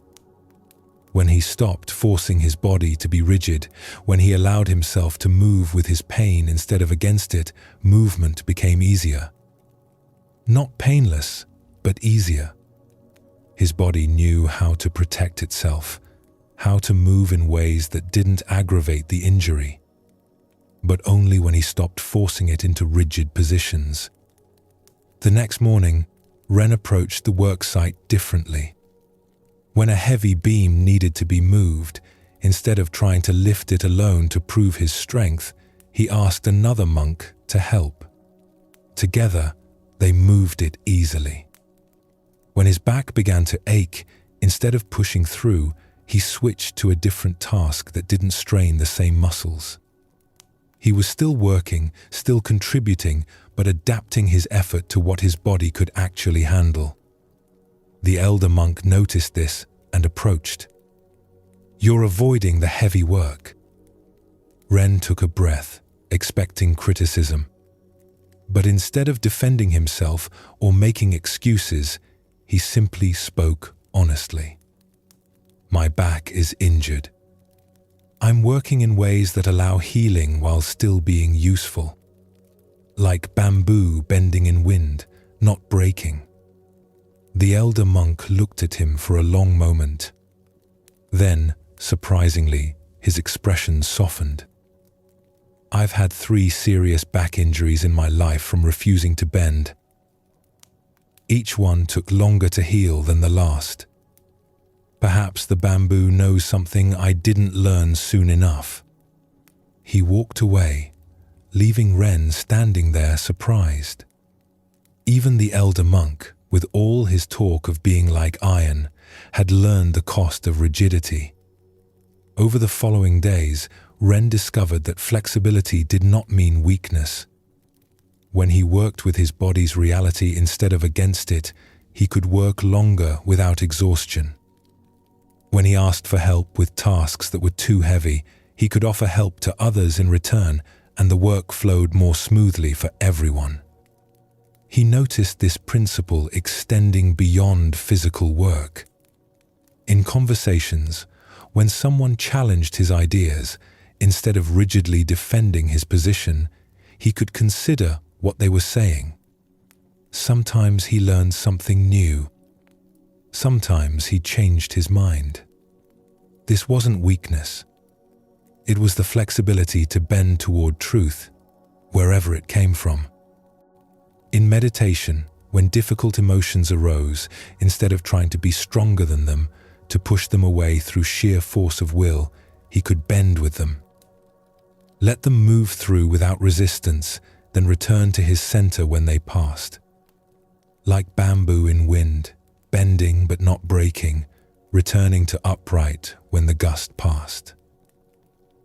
When he stopped forcing his body to be rigid, when he allowed himself to move with his pain instead of against it, movement became easier. Not painless, but easier. His body knew how to protect itself, how to move in ways that didn't aggravate the injury. But only when he stopped forcing it into rigid positions. The next morning, Ren approached the work site differently. When a heavy beam needed to be moved, instead of trying to lift it alone to prove his strength, he asked another monk to help. Together, they moved it easily. When his back began to ache, instead of pushing through, he switched to a different task that didn't strain the same muscles. He was still working, still contributing, but adapting his effort to what his body could actually handle. The elder monk noticed this and approached. "You're avoiding the heavy work." Ren took a breath, expecting criticism. But instead of defending himself or making excuses, he simply spoke honestly. "My back is injured. I'm working in ways that allow healing while still being useful. Like bamboo bending in wind, not breaking." The elder monk looked at him for a long moment. Then, surprisingly, his expression softened. "I've had 3 serious back injuries in my life from refusing to bend. Each one took longer to heal than the last. Perhaps the bamboo knows something I didn't learn soon enough." He walked away, leaving Ren standing there surprised. Even the elder monk, with all his talk of being like iron, had learned the cost of rigidity. Over the following days, Ren discovered that flexibility did not mean weakness. When he worked with his body's reality instead of against it, he could work longer without exhaustion. When he asked for help with tasks that were too heavy, he could offer help to others in return, and the work flowed more smoothly for everyone. He noticed this principle extending beyond physical work. In conversations, when someone challenged his ideas, instead of rigidly defending his position, he could consider what they were saying. Sometimes he learned something new. Sometimes he changed his mind. This wasn't weakness. It was the flexibility to bend toward truth, wherever it came from. In meditation, when difficult emotions arose, instead of trying to be stronger than them, to push them away through sheer force of will, he could bend with them. Let them move through without resistance, then return to his center when they passed. Like bamboo in wind, bending but not breaking, returning to upright when the gust passed.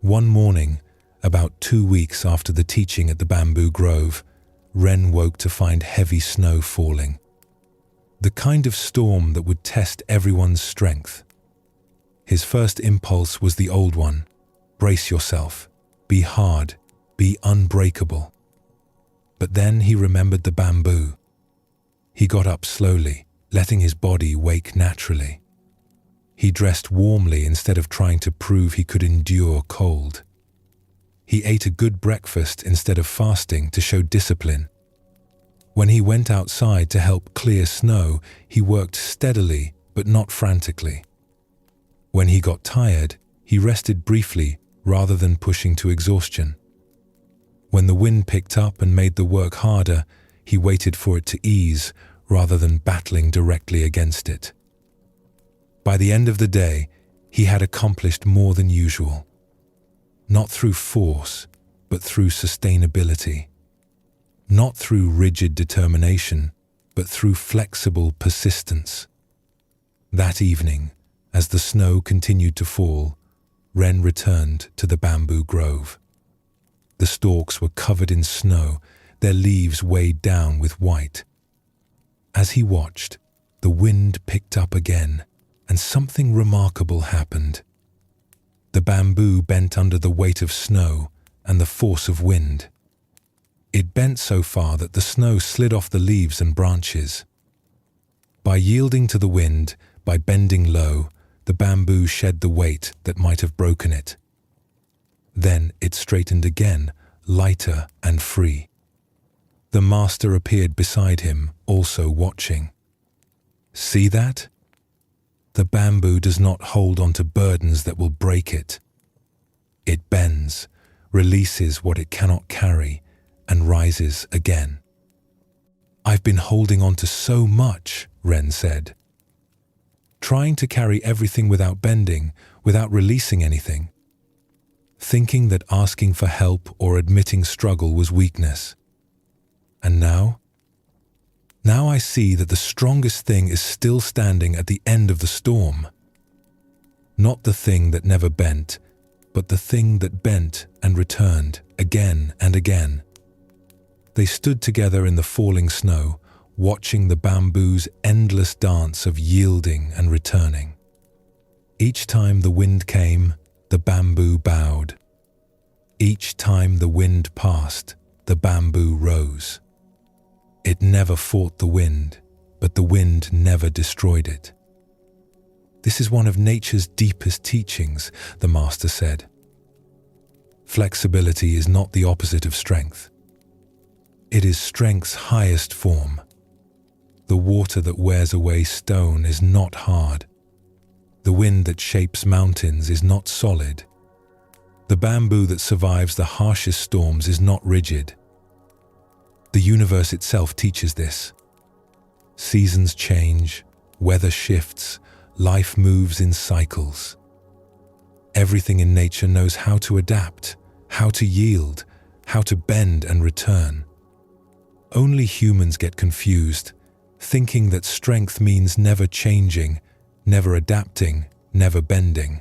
One morning, about 2 weeks after the teaching at the bamboo grove, Ren woke to find heavy snow falling. The kind of storm that would test everyone's strength. His first impulse was the old one: brace yourself, be hard, be unbreakable. But then he remembered the bamboo. He got up slowly, letting his body wake naturally. He dressed warmly instead of trying to prove he could endure cold. He ate a good breakfast instead of fasting to show discipline. When he went outside to help clear snow, he worked steadily but not frantically. When he got tired, he rested briefly rather than pushing to exhaustion. When the wind picked up and made the work harder, he waited for it to ease rather than battling directly against it. By the end of the day, he had accomplished more than usual. Not through force, but through sustainability. Not through rigid determination, but through flexible persistence. That evening, as the snow continued to fall, Ren returned to the bamboo grove. The stalks were covered in snow, their leaves weighed down with white. As he watched, the wind picked up again, and something remarkable happened. The bamboo bent under the weight of snow and the force of wind. It bent so far that the snow slid off the leaves and branches. By yielding to the wind, by bending low, the bamboo shed the weight that might have broken it. Then it straightened again, lighter and free. The master appeared beside him, also watching. See that? The bamboo does not hold onto burdens that will break it. It bends, releases what it cannot carry, and rises again. I've been holding on to so much, Ren said. Trying to carry everything without bending, without releasing anything. Thinking that asking for help or admitting struggle was weakness. And now? Now I see that the strongest thing is still standing at the end of the storm. Not the thing that never bent, but the thing that bent and returned again and again. They stood together in the falling snow, watching the bamboo's endless dance of yielding and returning. Each time the wind came, the bamboo bowed. Each time the wind passed, the bamboo rose. It never fought the wind, but the wind never destroyed it. This is one of nature's deepest teachings, the master said. Flexibility is not the opposite of strength. It is strength's highest form. The water that wears away stone is not hard. The wind that shapes mountains is not solid. The bamboo that survives the harshest storms is not rigid. The universe itself teaches this. Seasons change, weather shifts, life moves in cycles. Everything in nature knows how to adapt, how to yield, how to bend and return. Only humans get confused, thinking that strength means never changing, never adapting, never bending.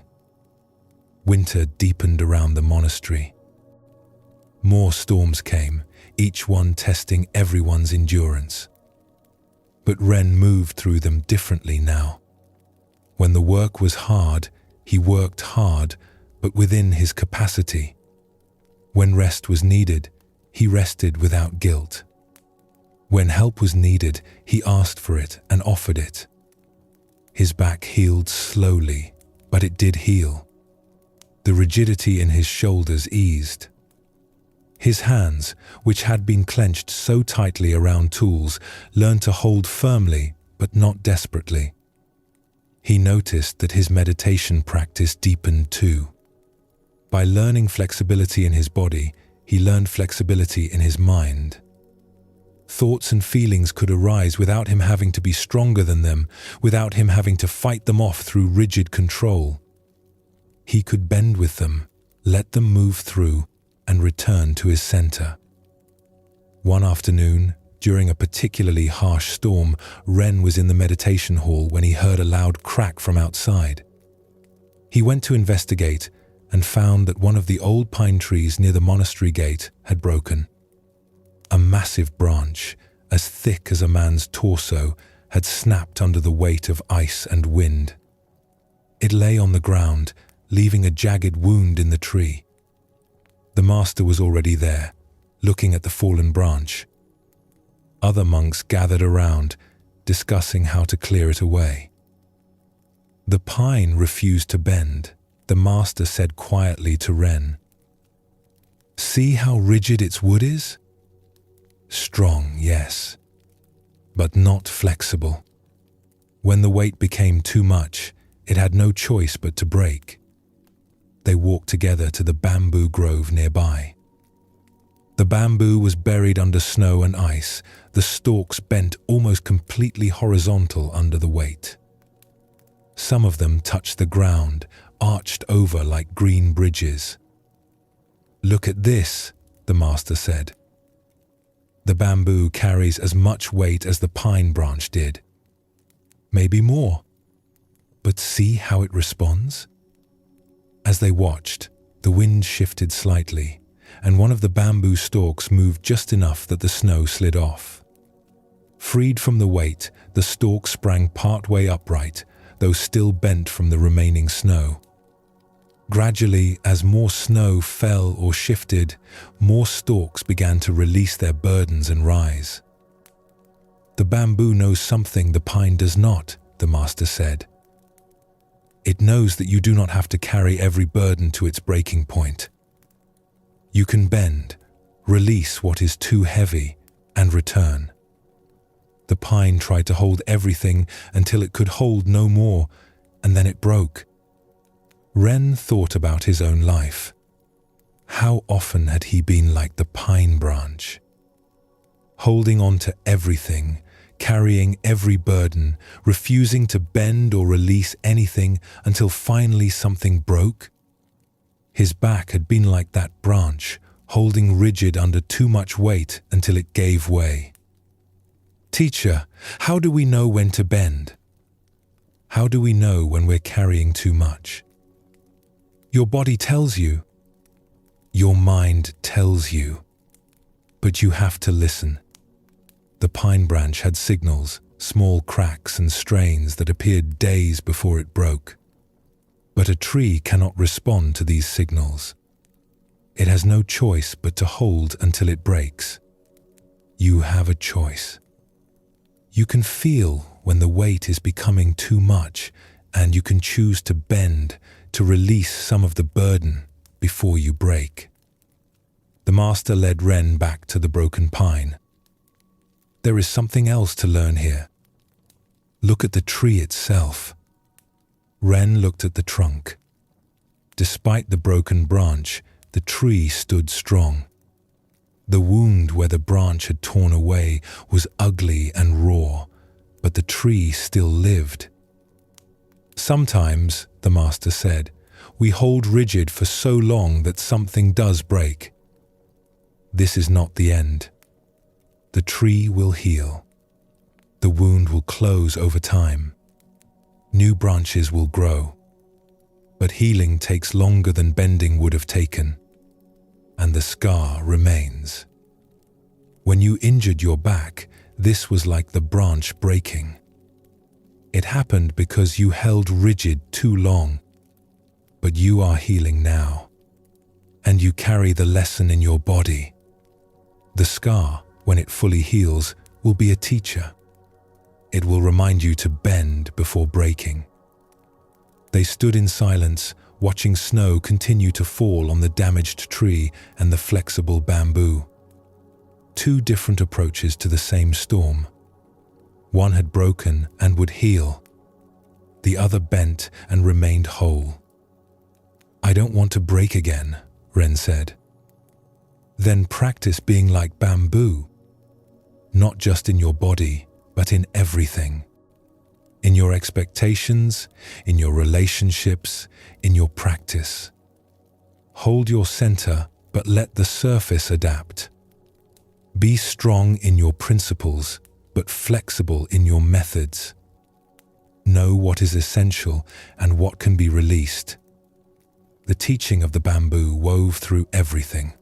Winter deepened around the monastery. More storms came, each one testing everyone's endurance. But Ren moved through them differently now. When the work was hard, he worked hard, but within his capacity. When rest was needed, he rested without guilt. When help was needed, he asked for it and offered it. His back healed slowly, but it did heal. The rigidity in his shoulders eased. His hands, which had been clenched so tightly around tools, learned to hold firmly but not desperately. He noticed that his meditation practice deepened too. By learning flexibility in his body, he learned flexibility in his mind. Thoughts and feelings could arise without him having to be stronger than them, without him having to fight them off through rigid control. He could bend with them, let them move through, and return to his center. One afternoon, during a particularly harsh storm, Ren was in the meditation hall when he heard a loud crack from outside. He went to investigate and found that one of the old pine trees near the monastery gate had broken. A massive branch, as thick as a man's torso, had snapped under the weight of ice and wind. It lay on the ground, leaving a jagged wound in the tree. The master was already there, looking at the fallen branch. Other monks gathered around, discussing how to clear it away. The pine refused to bend, the master said quietly to Ren. "See how rigid its wood is? Strong, yes, but not flexible. When the weight became too much, it had no choice but to break." They walked together to the bamboo grove nearby. The bamboo was buried under snow and ice, the stalks bent almost completely horizontal under the weight. Some of them touched the ground, arched over like green bridges. "Look at this," the master said. "The bamboo carries as much weight as the pine branch did. Maybe more. But see how it responds?" As they watched, the wind shifted slightly, and one of the bamboo stalks moved just enough that the snow slid off. Freed from the weight, the stalk sprang partway upright, though still bent from the remaining snow. Gradually, as more snow fell or shifted, more stalks began to release their burdens and rise. "The bamboo knows something the pine does not," the master said. "It knows that you do not have to carry every burden to its breaking point. You can bend, release what is too heavy, and return." The pine tried to hold everything until it could hold no more, and then it broke. Ren thought about his own life. How often had he been like the pine branch? Holding on to everything, carrying every burden, refusing to bend or release anything until finally something broke? His back had been like that branch, holding rigid under too much weight until it gave way. "Teacher, how do we know when to bend? How do we know when we're carrying too much?" "Your body tells you. Your mind tells you. But you have to listen." The pine branch had signals, small cracks and strains that appeared days before it broke. But a tree cannot respond to these signals. It has no choice but to hold until it breaks. You have a choice. You can feel when the weight is becoming too much, and you can choose to bend, to release some of the burden before you break. The master led Ren back to the broken pine. "There is something else to learn here. Look at the tree itself." Ren looked at the trunk. Despite the broken branch, the tree stood strong. The wound where the branch had torn away was ugly and raw, but the tree still lived. "Sometimes," the master said, "we hold rigid for so long that something does break. This is not the end. The tree will heal. The wound will close over time. New branches will grow. But healing takes longer than bending would have taken. And the scar remains. When you injured your back, this was like the branch breaking. It happened because you held rigid too long. But you are healing now. And you carry the lesson in your body. The scar, when it fully heals, will be a teacher. It will remind you to bend before breaking." They stood in silence, watching snow continue to fall on the damaged tree and the flexible bamboo. Two different approaches to the same storm. One had broken and would heal. The other bent and remained whole. "I don't want to break again," Ren said. "Then practice being like bamboo, not just in your body, but in everything. In your expectations, in your relationships, in your practice. Hold your center, but let the surface adapt. Be strong in your principles, but flexible in your methods. Know what is essential and what can be released." The teaching of the bamboo wove through everything.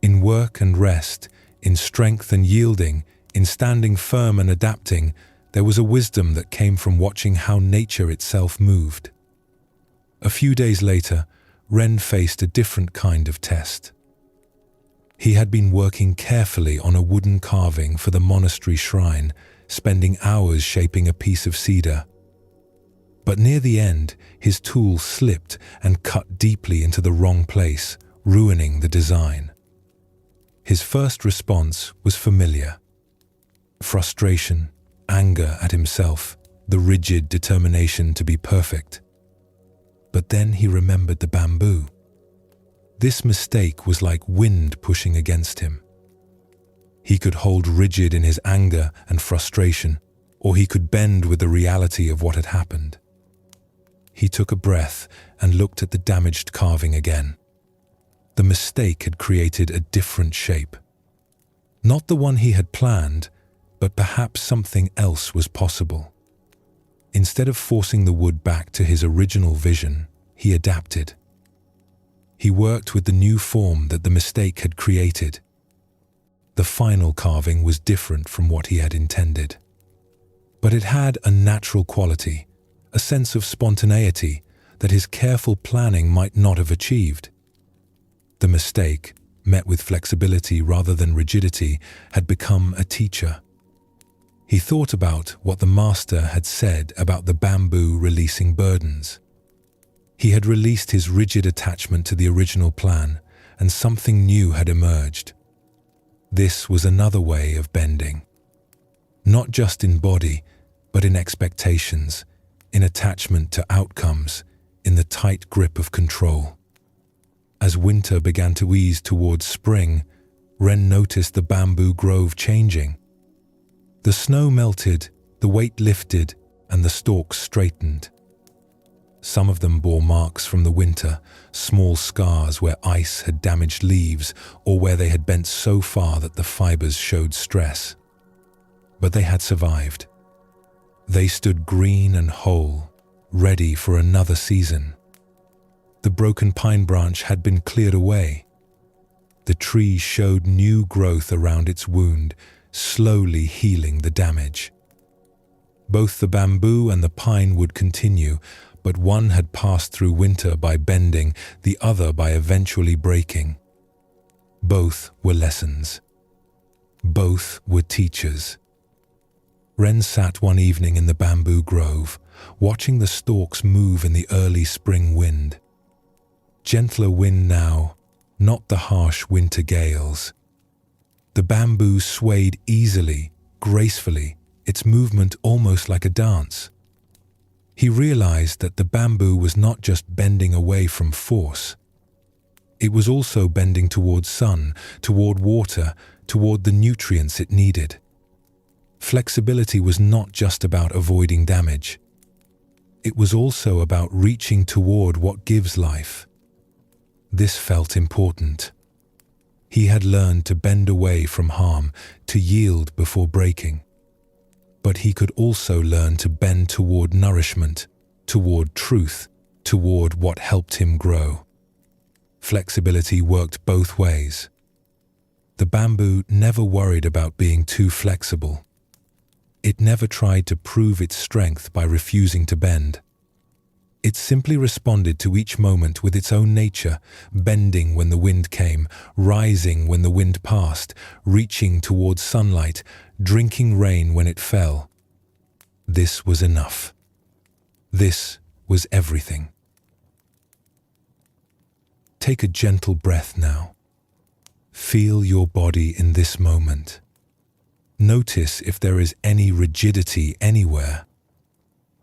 In work and rest, in strength and yielding, in standing firm and adapting, there was a wisdom that came from watching how nature itself moved. A few days later, Ren faced a different kind of test. He had been working carefully on a wooden carving for the monastery shrine, spending hours shaping a piece of cedar. But near the end, his tool slipped and cut deeply into the wrong place, ruining the design. His first response was familiar. Frustration, anger at himself, the rigid determination to be perfect. But then he remembered the bamboo. This mistake was like wind pushing against him. He could hold rigid in his anger and frustration, or he could bend with the reality of what had happened. He took a breath and looked at the damaged carving again. The mistake had created a different shape. Not the one he had planned, but perhaps something else was possible. Instead of forcing the wood back to his original vision, he adapted. He worked with the new form that the mistake had created. The final carving was different from what he had intended. But it had a natural quality, a sense of spontaneity that his careful planning might not have achieved. The mistake, met with flexibility rather than rigidity, had become a teacher. He thought about what the master had said about the bamboo releasing burdens. He had released his rigid attachment to the original plan, and something new had emerged. This was another way of bending. Not just in body, but in expectations, in attachment to outcomes, in the tight grip of control. As winter began to ease towards spring, Ren noticed the bamboo grove changing. The snow melted, the weight lifted, and the stalks straightened. Some of them bore marks from the winter, small scars where ice had damaged leaves or where they had bent so far that the fibers showed stress. But they had survived. They stood green and whole, ready for another season. The broken pine branch had been cleared away. The tree showed new growth around its wound, slowly healing the damage. Both the bamboo and the pine would continue, but one had passed through winter by bending, the other by eventually breaking. Both were lessons. Both were teachers. Ren sat one evening in the bamboo grove, watching the stalks move in the early spring wind. Gentler wind now, not the harsh winter gales. The bamboo swayed easily, gracefully, its movement almost like a dance. He realized that the bamboo was not just bending away from force. It was also bending toward sun, toward water, toward the nutrients it needed. Flexibility was not just about avoiding damage. It was also about reaching toward what gives life. This felt important. He had learned to bend away from harm, to yield before breaking. But he could also learn to bend toward nourishment, toward truth, toward what helped him grow. Flexibility worked both ways. The bamboo never worried about being too flexible. It never tried to prove its strength by refusing to bend. It simply responded to each moment with its own nature, bending when the wind came, rising when the wind passed, reaching towards sunlight, drinking rain when it fell. This was enough. This was everything. Take a gentle breath now. Feel your body in this moment. Notice if there is any rigidity anywhere.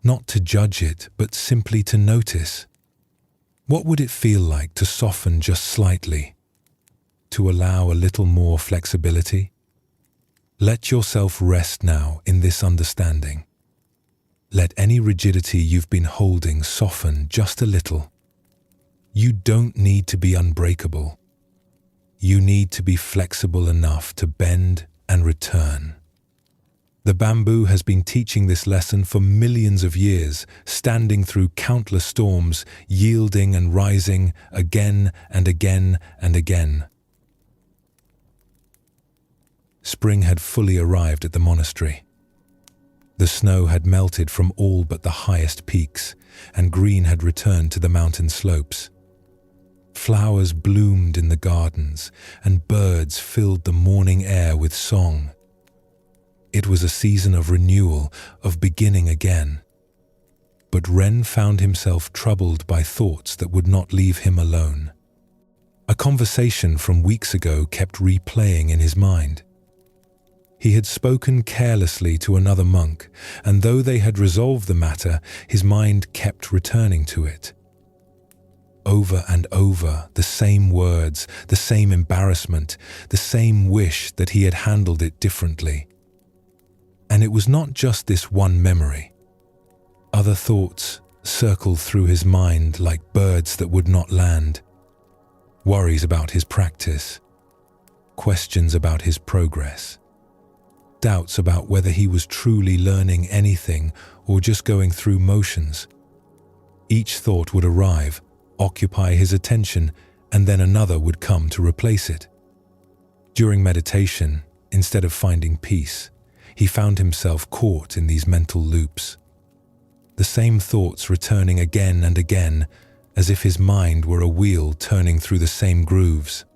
Not to judge it, but simply to notice. What would it feel like to soften just slightly? To allow a little more flexibility? Let yourself rest now in this understanding. Let any rigidity you've been holding soften just a little. You don't need to be unbreakable. You need to be flexible enough to bend and return. The bamboo has been teaching this lesson for millions of years, standing through countless storms, yielding and rising again and again and again. Spring had fully arrived at the monastery. The snow had melted from all but the highest peaks, and green had returned to the mountain slopes. Flowers bloomed in the gardens, and birds filled the morning air with song. It was a season of renewal, of beginning again. But Ren found himself troubled by thoughts that would not leave him alone. A conversation from weeks ago kept replaying in his mind. He had spoken carelessly to another monk, and though they had resolved the matter, his mind kept returning to it. Over and over, the same words, the same embarrassment, the same wish that he had handled it differently. And it was not just this one memory. Other thoughts circled through his mind like birds that would not land. Worries about his practice, questions about his progress, doubts about whether he was truly learning anything or just going through motions. Each thought would arrive, occupy his attention, and then another would come to replace it. During meditation, instead of finding peace, he found himself caught in these mental loops. The same thoughts returning again and again, as if his mind were a wheel turning through the same grooves.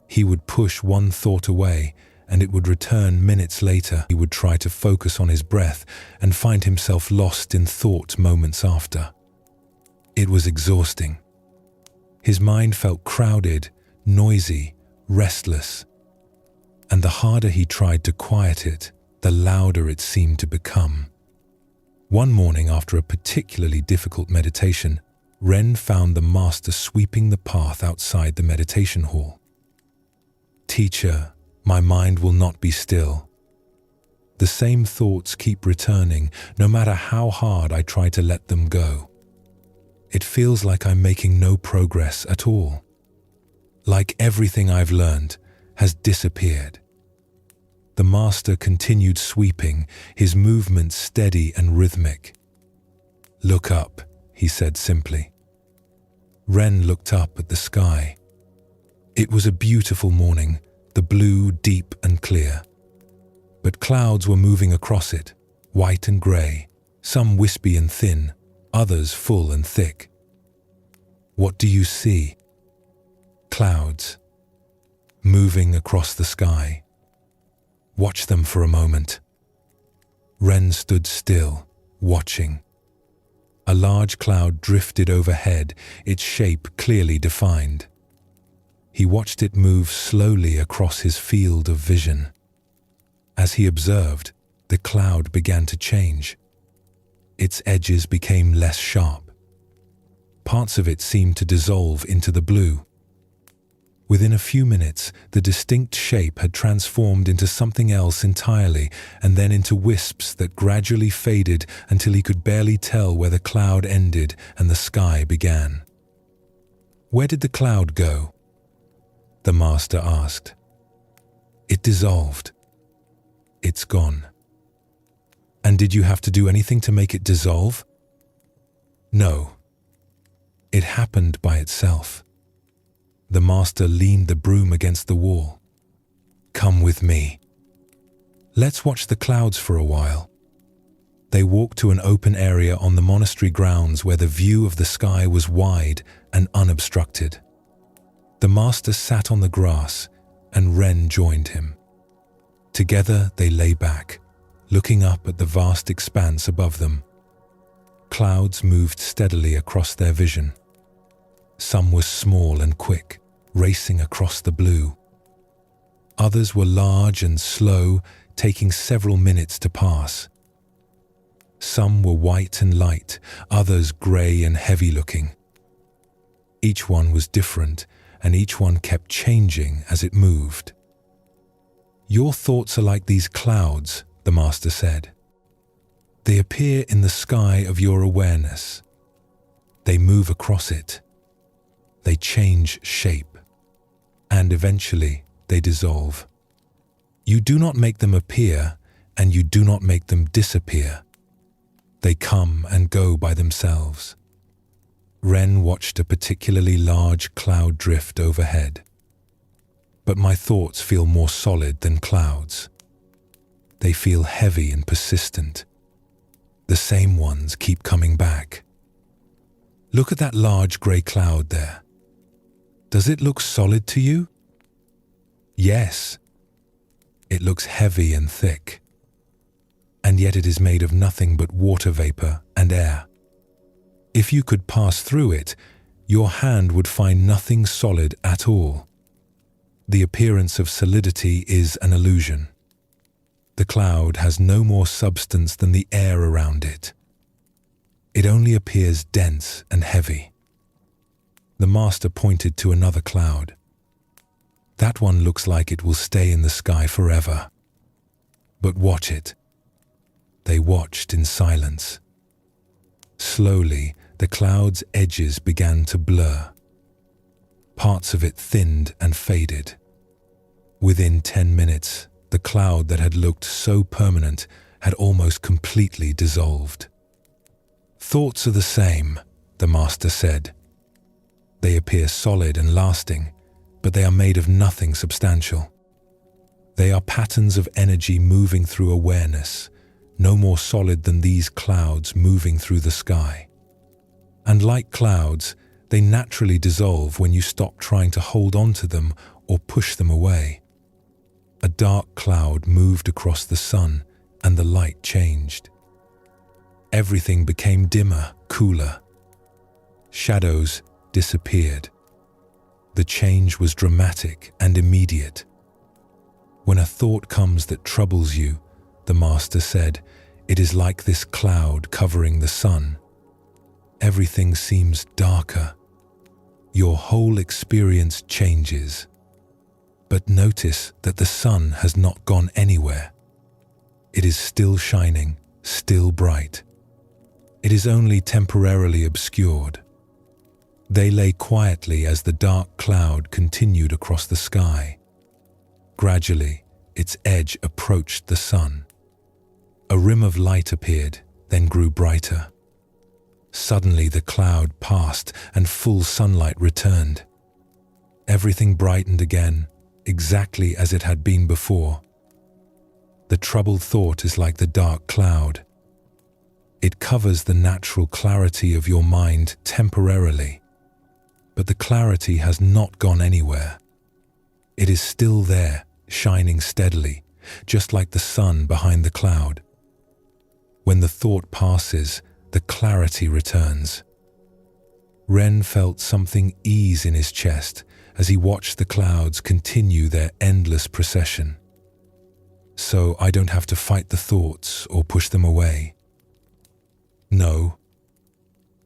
He would push one thought away, and it would return minutes later. He would try to focus on his breath and find himself lost in thought moments after. It was exhausting. His mind felt crowded, noisy, restless. And the harder he tried to quiet it, the louder it seemed to become. One morning after a particularly difficult meditation, Ren found the master sweeping the path outside the meditation hall. "Teacher, my mind will not be still. The same thoughts keep returning, no matter how hard I try to let them go. It feels like I'm making no progress at all. Like everything I've learned has disappeared." The master continued sweeping, his movements steady and rhythmic. "Look up," he said simply. Ren looked up at the sky. It was a beautiful morning, the blue deep and clear. But clouds were moving across it, white and grey, some wispy and thin, others full and thick. "What do you see?" "Clouds, moving across the sky." "Watch them for a moment." Ren stood still, watching. A large cloud drifted overhead, its shape clearly defined. He watched it move slowly across his field of vision. As he observed, the cloud began to change. Its edges became less sharp. Parts of it seemed to dissolve into the blue. Within a few minutes, the distinct shape had transformed into something else entirely, and then into wisps that gradually faded until he could barely tell where the cloud ended and the sky began. "Where did the cloud go?" the master asked. "It dissolved. It's gone." "And did you have to do anything to make it dissolve?" "No. It happened by itself." The master leaned the broom against the wall. "Come with me. Let's watch the clouds for a while." They walked to an open area on the monastery grounds where the view of the sky was wide and unobstructed. The master sat on the grass, and Ren joined him. Together they lay back, looking up at the vast expanse above them. Clouds moved steadily across their vision. Some were small and quick, racing across the blue. Others were large and slow, taking several minutes to pass. Some were white and light, others grey and heavy-looking. Each one was different, and each one kept changing as it moved. "Your thoughts are like these clouds," the Master said. "They appear in the sky of your awareness. They move across it. They change shape. And eventually they dissolve. You do not make them appear, and you do not make them disappear. They come and go by themselves." Ren watched a particularly large cloud drift overhead. "But my thoughts feel more solid than clouds. They feel heavy and persistent. The same ones keep coming back. Look at that large grey cloud there. Does it look solid to you?" "Yes. It looks heavy and thick. And yet it is made of nothing but water vapor and air. If you could pass through it, your hand would find nothing solid at all. The appearance of solidity is an illusion. The cloud has no more substance than the air around it. It only appears dense and heavy." The Master pointed to another cloud. "That one looks like it will stay in the sky forever. But watch it." They watched in silence. Slowly, the cloud's edges began to blur. Parts of it thinned and faded. Within 10 minutes, the cloud that had looked so permanent had almost completely dissolved. "Thoughts are the same," the Master said. "They appear solid and lasting, but they are made of nothing substantial. They are patterns of energy moving through awareness, no more solid than these clouds moving through the sky. And like clouds, they naturally dissolve when you stop trying to hold on to them or push them away." A dark cloud moved across the sun, and the light changed. Everything became dimmer, cooler. Shadows disappeared. The change was dramatic and immediate. "When a thought comes that troubles you," the Master said, "it is like this cloud covering the sun. Everything seems darker. Your whole experience changes. But notice that the sun has not gone anywhere. It is still shining, still bright. It is only temporarily obscured." They lay quietly as the dark cloud continued across the sky. Gradually, its edge approached the sun. A rim of light appeared, then grew brighter. Suddenly the cloud passed and full sunlight returned. Everything brightened again, exactly as it had been before. The troubled thought is like the dark cloud. It covers the natural clarity of your mind temporarily, but the clarity has not gone anywhere. It is still there, shining steadily, just like the sun behind the cloud. When the thought passes, the clarity returns. Ren felt something ease in his chest as he watched the clouds continue their endless procession. "So I don't have to fight the thoughts or push them away?" "No.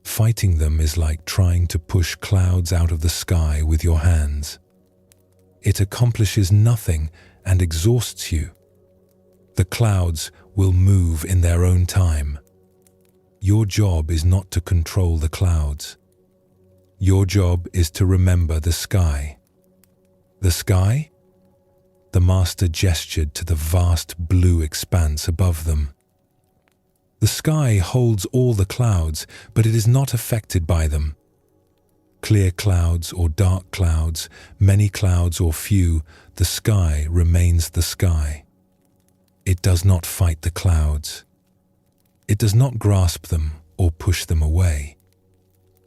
Fighting them is like trying to push clouds out of the sky with your hands. It accomplishes nothing and exhausts you. The clouds will move in their own time. Your job is not to control the clouds. Your job is to remember the sky." "The sky?" The Master gestured to the vast blue expanse above them. "The sky holds all the clouds, but it is not affected by them. Clear clouds or dark clouds, many clouds or few, the sky remains the sky. It does not fight the clouds. It does not grasp them or push them away.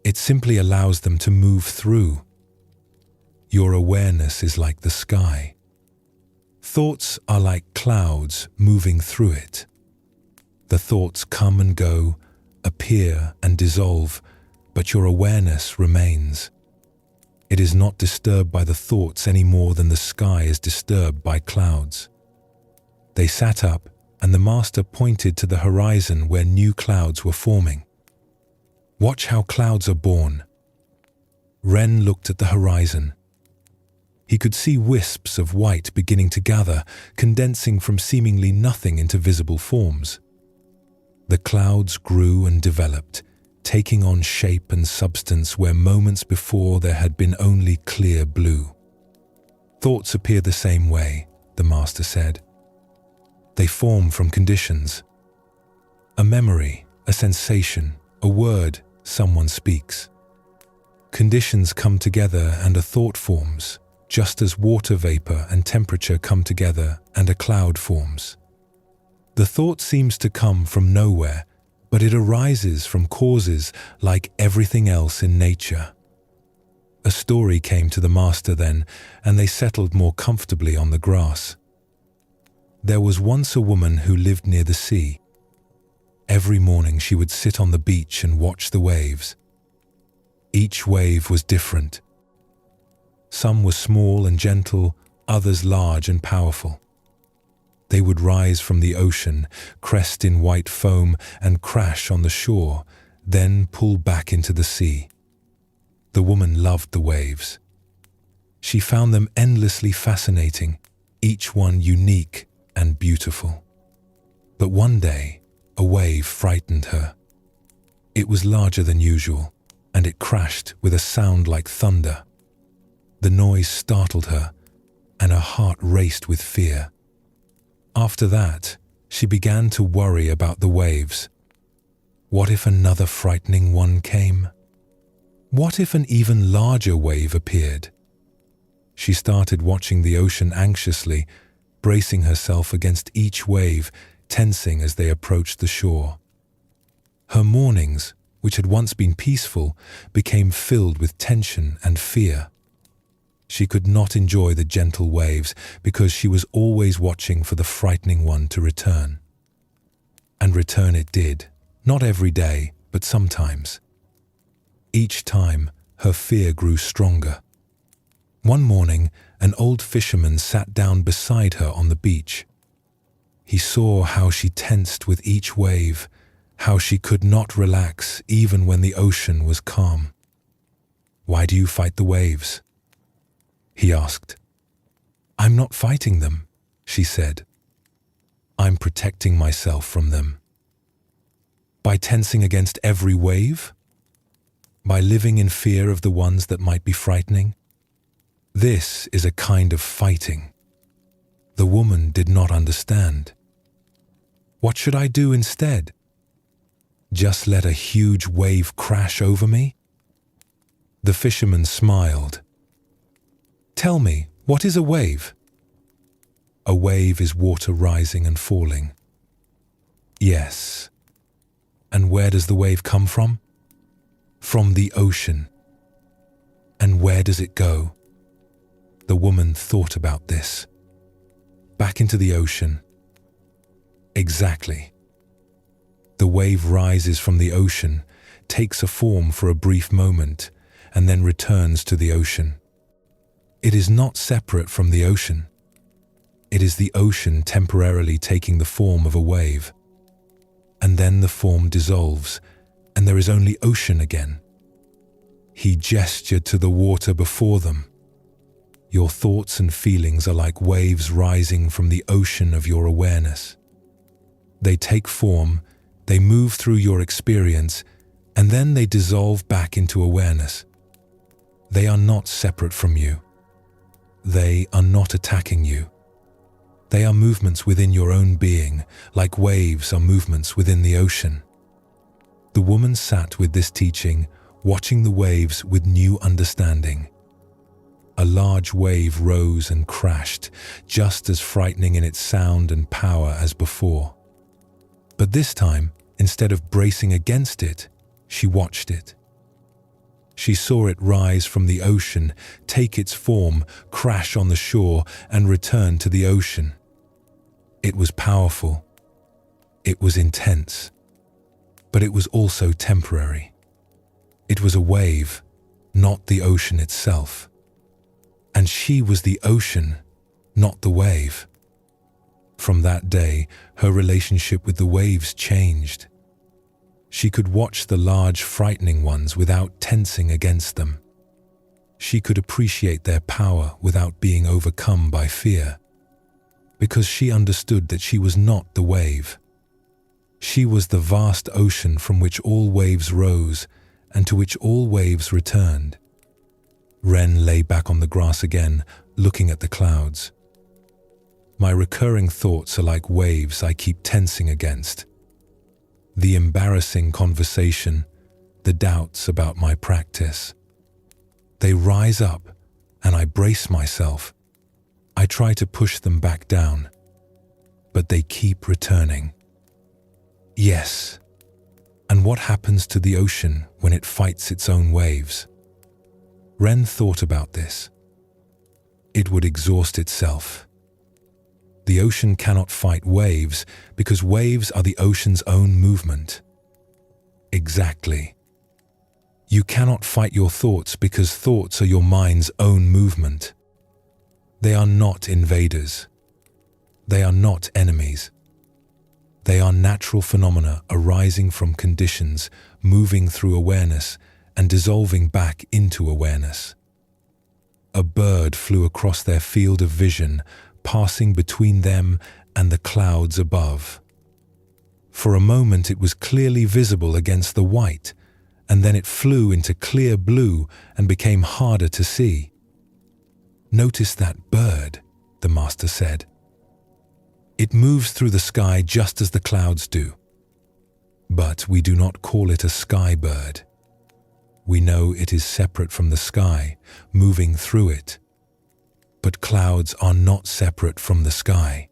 It simply allows them to move through. Your awareness is like the sky. Thoughts are like clouds moving through it. The thoughts come and go, appear and dissolve, but your awareness remains. It is not disturbed by the thoughts any more than the sky is disturbed by clouds. They sat up, and the master pointed to the horizon where new clouds were forming. Watch how clouds are born. Ren looked at the horizon. He could see wisps of white beginning to gather, condensing from seemingly nothing into visible forms. The clouds grew and developed, taking on shape and substance where moments before there had been only clear blue. Thoughts appear the same way, the master said. They form from conditions. A memory, a sensation, a word someone speaks. Conditions come together and a thought forms, just as water vapor and temperature come together and a cloud forms. The thought seems to come from nowhere, but it arises from causes like everything else in nature. A story came to the master then, and they settled more comfortably on the grass. There was once a woman who lived near the sea. Every morning she would sit on the beach and watch the waves. Each wave was different. Some were small and gentle, others large and powerful. They would rise from the ocean, crest in white foam, and crash on the shore, then pull back into the sea. The woman loved the waves. She found them endlessly fascinating, each one unique and beautiful. But one day, a wave frightened her. It was larger than usual, and it crashed with a sound like thunder. The noise startled her, and her heart raced with fear. After that, she began to worry about the waves. What if another frightening one came? What if an even larger wave appeared? She started watching the ocean anxiously, bracing herself against each wave, tensing as they approached the shore. Her mornings, which had once been peaceful, became filled with tension and fear. She could not enjoy the gentle waves because she was always watching for the frightening one to return. And return it did, not every day, but sometimes. Each time, her fear grew stronger. One morning, an old fisherman sat down beside her on the beach. He saw how she tensed with each wave, how she could not relax even when the ocean was calm. "Why do you fight the waves?" he asked. "I'm not fighting them," she said. "I'm protecting myself from them." By tensing against every wave? By living in fear of the ones that might be frightening? This is a kind of fighting. The woman did not understand. What should I do instead? Just let a huge wave crash over me? The fisherman smiled. "Tell me, what is a wave?" "A wave is water rising and falling." "Yes. And where does the wave come from?" "From the ocean." "And where does it go?" The woman thought about this. "Back into the ocean." "Exactly. The wave rises from the ocean, takes a form for a brief moment, and then returns to the ocean. It is not separate from the ocean. It is the ocean temporarily taking the form of a wave. And then the form dissolves, and there is only ocean again." He gestured to the water before them. "Your thoughts and feelings are like waves rising from the ocean of your awareness. They take form, they move through your experience, and then they dissolve back into awareness. They are not separate from you. They are not attacking you. They are movements within your own being, like waves are movements within the ocean." The woman sat with this teaching, watching the waves with new understanding. A large wave rose and crashed, just as frightening in its sound and power as before. But this time, instead of bracing against it, she watched it. She saw it rise from the ocean, take its form, crash on the shore, and return to the ocean. It was powerful. It was intense. But it was also temporary. It was a wave, not the ocean itself. And she was the ocean, not the wave. From that day, her relationship with the waves changed. She could watch the large, frightening ones without tensing against them. She could appreciate their power without being overcome by fear, because she understood that she was not the wave. She was the vast ocean from which all waves rose and to which all waves returned. Ren lay back on the grass again, looking at the clouds. My recurring thoughts are like waves I keep tensing against. The embarrassing conversation, the doubts about my practice. They rise up, and I brace myself. I try to push them back down, but they keep returning. Yes, and what happens to the ocean when it fights its own waves? Ren thought about this. It would exhaust itself. The ocean cannot fight waves because waves are the ocean's own movement. Exactly. You cannot fight your thoughts because thoughts are your mind's own movement. They are not invaders. They are not enemies. They are natural phenomena arising from conditions, moving through awareness and dissolving back into awareness. A bird flew across their field of vision, passing between them and the clouds above. For a moment it was clearly visible against the white, and then it flew into clear blue and became harder to see. "Notice that bird," the master said. "It moves through the sky just as the clouds do. But we do not call it a sky bird. We know it is separate from the sky, moving through it. But clouds are not separate from the sky.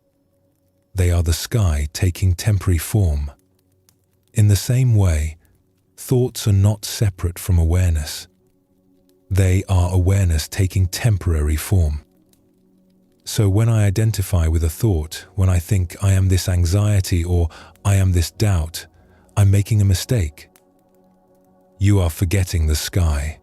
They are the sky taking temporary form. In the same way, thoughts are not separate from awareness. They are awareness taking temporary form. So when I identify with a thought, when I think I am this anxiety or I am this doubt, I'm making a mistake. You are forgetting the sky.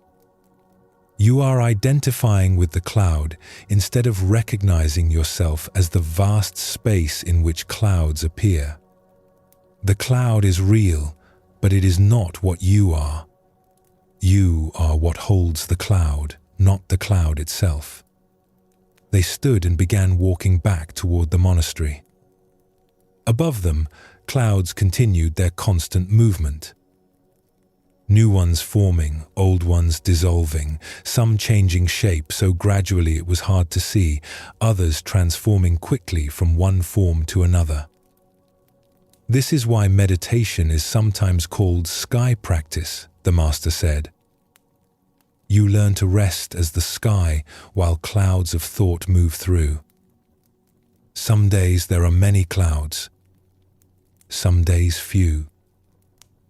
You are identifying with the cloud instead of recognizing yourself as the vast space in which clouds appear. The cloud is real, but it is not what you are. You are what holds the cloud, not the cloud itself. They stood and began walking back toward the monastery. Above them, clouds continued their constant movement. New ones forming, old ones dissolving, some changing shape so gradually it was hard to see, others transforming quickly from one form to another. This is why meditation is sometimes called sky practice, the master said. You learn to rest as the sky while clouds of thought move through. Some days there are many clouds, some days few.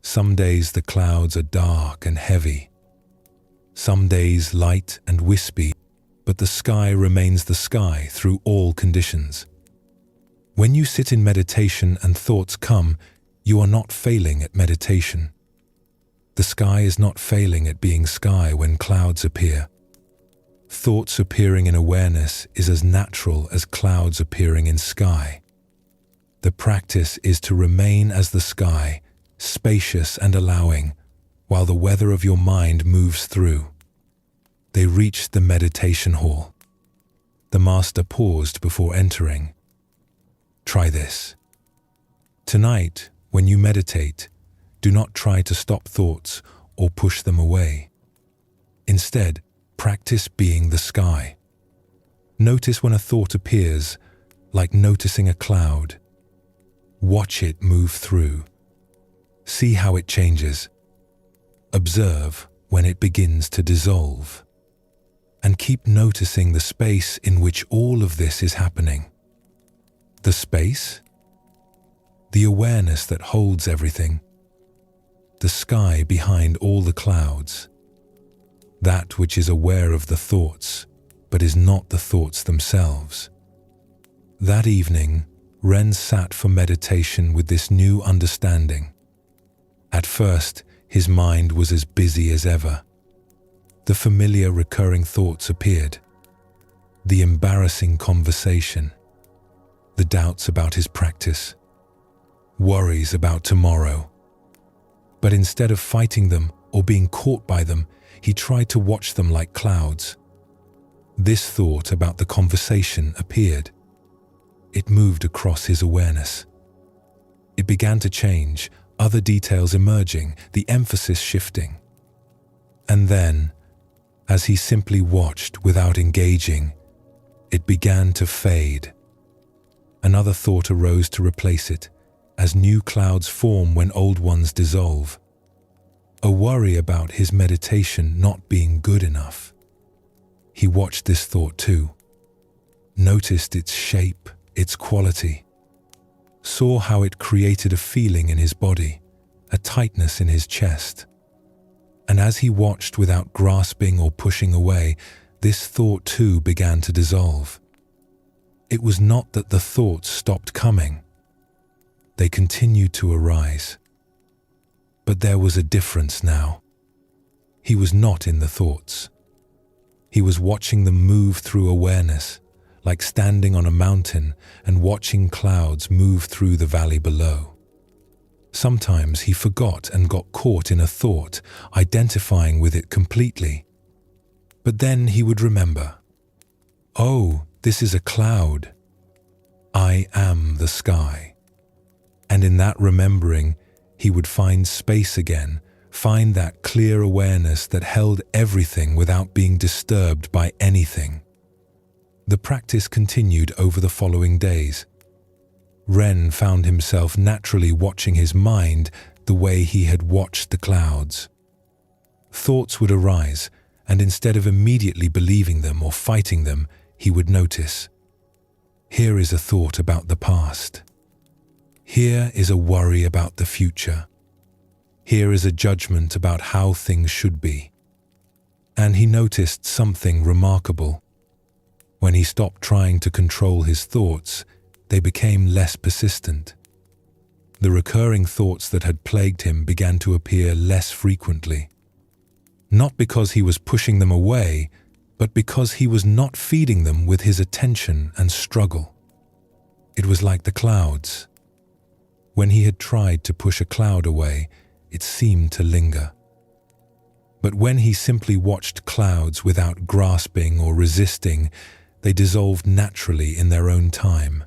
Some days the clouds are dark and heavy. Some days light and wispy, but the sky remains the sky through all conditions. When you sit in meditation and thoughts come, you are not failing at meditation. The sky is not failing at being sky when clouds appear. Thoughts appearing in awareness is as natural as clouds appearing in sky. The practice is to remain as the sky, spacious and allowing, while the weather of your mind moves through. They reached the meditation hall. The master paused before entering. Try this. Tonight, when you meditate, do not try to stop thoughts or push them away. Instead, practice being the sky. Notice when a thought appears, like noticing a cloud. Watch it move through. See how it changes. Observe when it begins to dissolve. And keep noticing the space in which all of this is happening. The space? The awareness that holds everything. The sky behind all the clouds. that which is aware of the thoughts, but is not the thoughts themselves. That evening, Ren sat for meditation with this new understanding. At first, his mind was as busy as ever. The familiar recurring thoughts appeared. The embarrassing conversation, the doubts about his practice, worries about tomorrow. But instead of fighting them or being caught by them, he tried to watch them like clouds. This thought about the conversation appeared. It moved across his awareness. It began to change, other details emerging, the emphasis shifting. And then, as he simply watched without engaging, it began to fade. Another thought arose to replace it, as new clouds form when old ones dissolve. A worry about his meditation not being good enough. He watched this thought too, noticed its shape, its quality, saw how it created a feeling in his body, a tightness in his chest. And as he watched without grasping or pushing away, this thought too began to dissolve. It was not that the thoughts stopped coming. They continued to arise. But there was a difference now. He was not in the thoughts. He was watching them move through awareness, like standing on a mountain and watching clouds move through the valley below. Sometimes he forgot and got caught in a thought, identifying with it completely. But then he would remember, "Oh, this is a cloud. I am the sky." And in that remembering, he would find space again, find that clear awareness that held everything without being disturbed by anything. The practice continued over the following days. Ren found himself naturally watching his mind the way he had watched the clouds. Thoughts would arise, and instead of immediately believing them or fighting them, he would notice, here is a thought about the past. Here is a worry about the future. Here is a judgment about how things should be. And he noticed something remarkable. When he stopped trying to control his thoughts, they became less persistent. The recurring thoughts that had plagued him began to appear less frequently. Not because he was pushing them away, but because he was not feeding them with his attention and struggle. It was like the clouds. When he had tried to push a cloud away, it seemed to linger. But when he simply watched clouds without grasping or resisting, they dissolved naturally in their own time.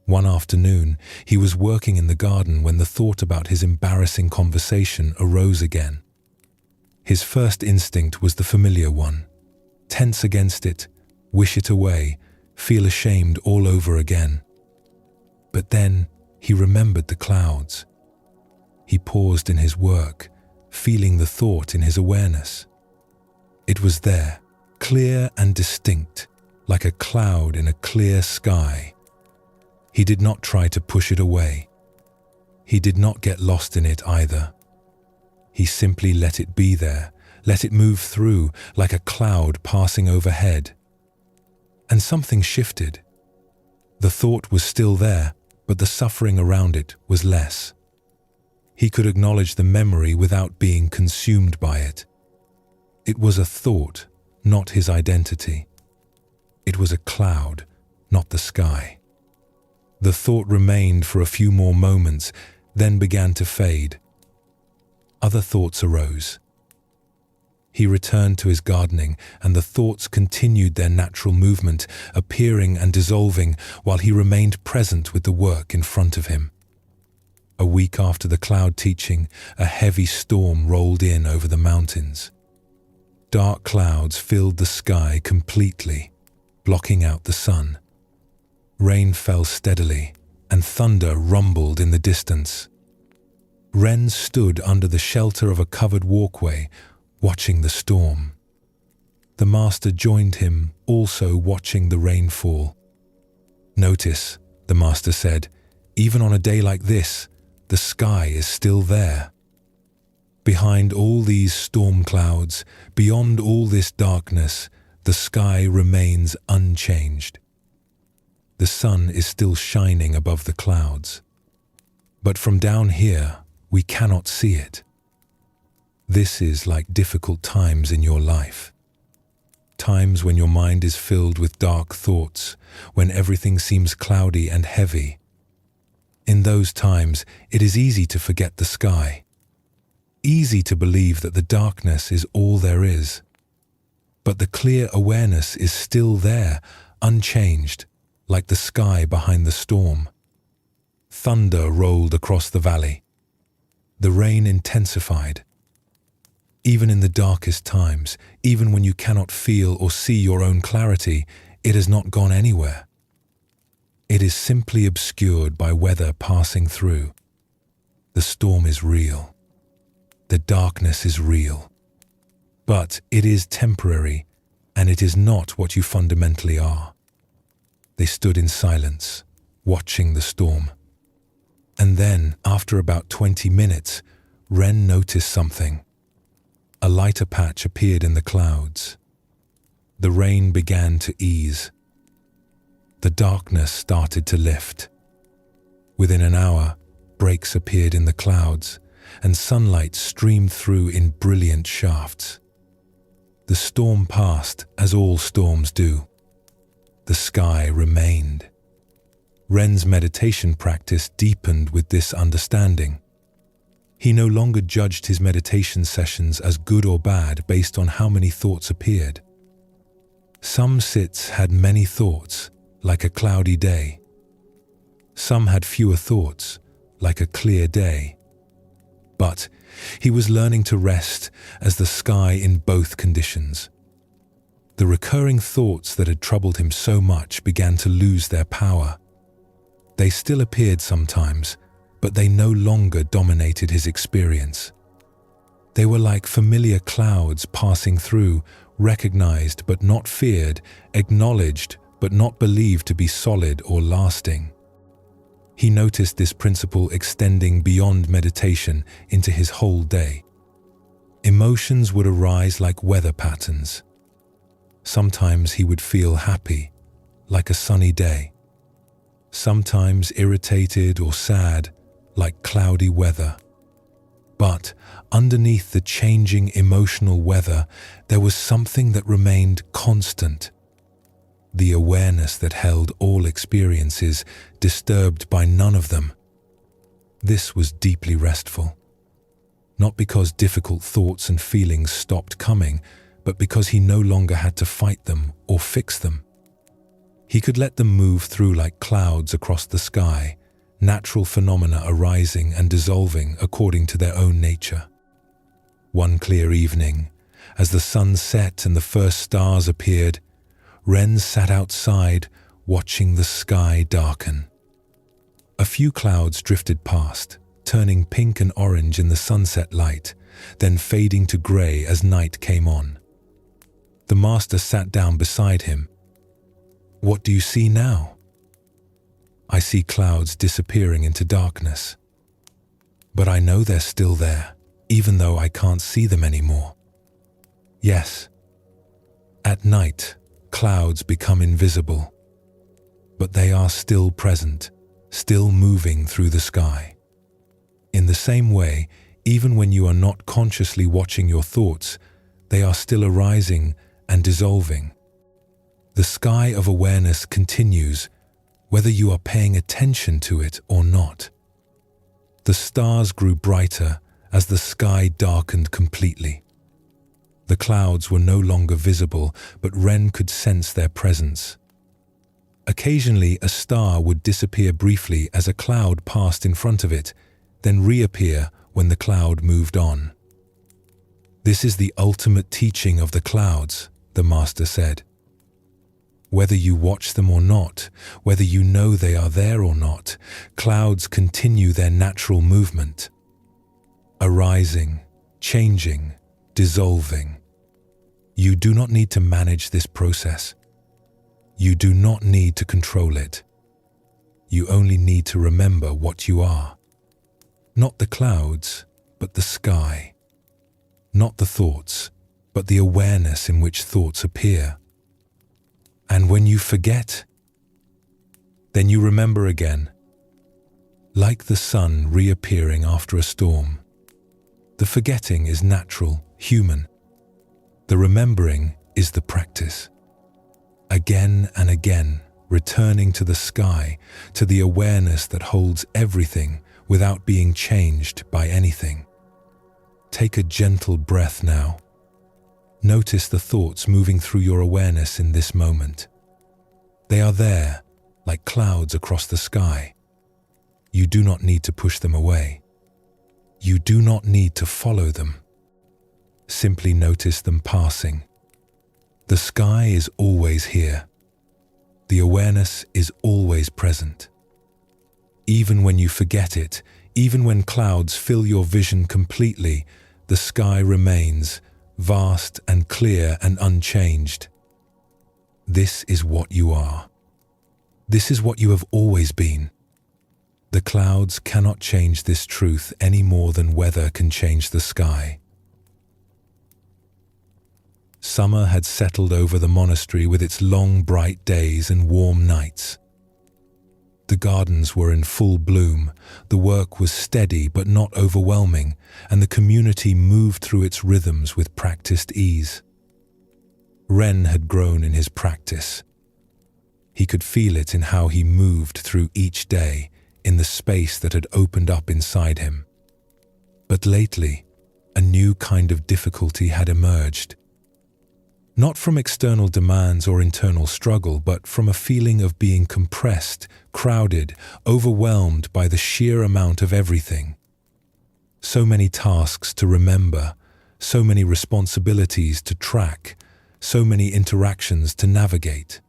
One afternoon, he was working in the garden when the thought about his embarrassing conversation arose again. His first instinct was the familiar one. Tense against it, wish it away, feel ashamed all over again. But then he remembered the clouds. He paused in his work, feeling the thought in his awareness. It was there, clear and distinct, like a cloud in a clear sky. He did not try to push it away. He did not get lost in it either. He simply let it be there, let it move through like a cloud passing overhead. And something shifted. The thought was still there, but the suffering around it was less. He could acknowledge the memory without being consumed by it. It was a thought, not his identity. It was a cloud, not the sky. The thought remained for a few more moments, then began to fade. Other thoughts arose. He returned to his gardening, and the thoughts continued their natural movement, appearing and dissolving while he remained present with the work in front of him. A week after the cloud teaching, a heavy storm rolled in over the mountains. Dark clouds filled the sky completely, blocking out the sun. Rain fell steadily, and thunder rumbled in the distance. Ren stood under the shelter of a covered walkway, watching the storm. The master joined him, also watching the rain fall. "Notice," the master said, "even on a day like this, the sky is still there." Behind all these storm clouds, beyond all this darkness, the sky remains unchanged. The sun is still shining above the clouds. But from down here, we cannot see it. This is like difficult times in your life. Times when your mind is filled with dark thoughts, when everything seems cloudy and heavy. In those times, it is easy to forget the sky. Easy to believe that the darkness is all there is. But the clear awareness is still there, unchanged, like the sky behind the storm. Thunder rolled across the valley. The rain intensified. Even in the darkest times, even when you cannot feel or see your own clarity, it has not gone anywhere. It is simply obscured by weather passing through. The storm is real. The darkness is real. But it is temporary, and it is not what you fundamentally are. They stood in silence, watching the storm. And then, after about 20 minutes, Ren noticed something. A lighter patch appeared in the clouds. The rain began to ease. The darkness started to lift. Within an hour, breaks appeared in the clouds, and sunlight streamed through in brilliant shafts. The storm passed, as all storms do. The sky remained. Ren's meditation practice deepened with this understanding. He no longer judged his meditation sessions as good or bad based on how many thoughts appeared. Some sits had many thoughts, like a cloudy day. Some had fewer thoughts, like a clear day. But he was learning to rest as the sky in both conditions. The recurring thoughts that had troubled him so much began to lose their power. They still appeared sometimes, but they no longer dominated his experience. They were like familiar clouds passing through, recognized but not feared, acknowledged but not believed to be solid or lasting. He noticed this principle extending beyond meditation into his whole day. Emotions would arise like weather patterns. Sometimes he would feel happy, like a sunny day. Sometimes irritated or sad, like cloudy weather. But underneath the changing emotional weather, there was something that remained constant. The awareness that held all experiences, disturbed by none of them. This was deeply restful. Not because difficult thoughts and feelings stopped coming, but because he no longer had to fight them or fix them. He could let them move through like clouds across the sky, natural phenomena arising and dissolving according to their own nature. One clear evening, as the sun set and the first stars appeared, Ren sat outside, watching the sky darken. A few clouds drifted past, turning pink and orange in the sunset light, then fading to grey as night came on. The master sat down beside him. "What do you see now?" "I see clouds disappearing into darkness. But I know they're still there, even though I can't see them anymore." "Yes. At night, clouds become invisible. But they are still present, still moving through the sky. In the same way, even when you are not consciously watching your thoughts, they are still arising and dissolving. The sky of awareness continues, whether you are paying attention to it or not." The stars grew brighter as the sky darkened completely. The clouds were no longer visible, but Ren could sense their presence. Occasionally, a star would disappear briefly as a cloud passed in front of it, then reappear when the cloud moved on. "This is the ultimate teaching of the clouds," the master said. "Whether you watch them or not, whether you know they are there or not, clouds continue their natural movement. Arising, changing, dissolving. You do not need to manage this process. You do not need to control it. You only need to remember what you are. Not the clouds, but the sky, not the thoughts, but the awareness in which thoughts appear. And when you forget, then you remember again, like the sun reappearing after a storm. The forgetting is natural, human. The remembering is the practice. Again and again, returning to the sky, to the awareness that holds everything without being changed by anything. Take a gentle breath now. Notice the thoughts moving through your awareness in this moment. They are there, like clouds across the sky. You do not need to push them away. You do not need to follow them. Simply notice them passing. The sky is always here. The awareness is always present. Even when you forget it, even when clouds fill your vision completely, the sky remains vast and clear and unchanged. This is what you are. This is what you have always been. The clouds cannot change this truth any more than weather can change the sky. Summer had settled over the monastery with its long, bright days and warm nights. The gardens were in full bloom, the work was steady but not overwhelming, and the community moved through its rhythms with practiced ease. Ren had grown in his practice. He could feel it in how he moved through each day, in the space that had opened up inside him. But lately, a new kind of difficulty had emerged. Not from external demands or internal struggle, but from a feeling of being compressed, crowded, overwhelmed by the sheer amount of everything. So many tasks to remember, so many responsibilities to track, so many interactions to navigate.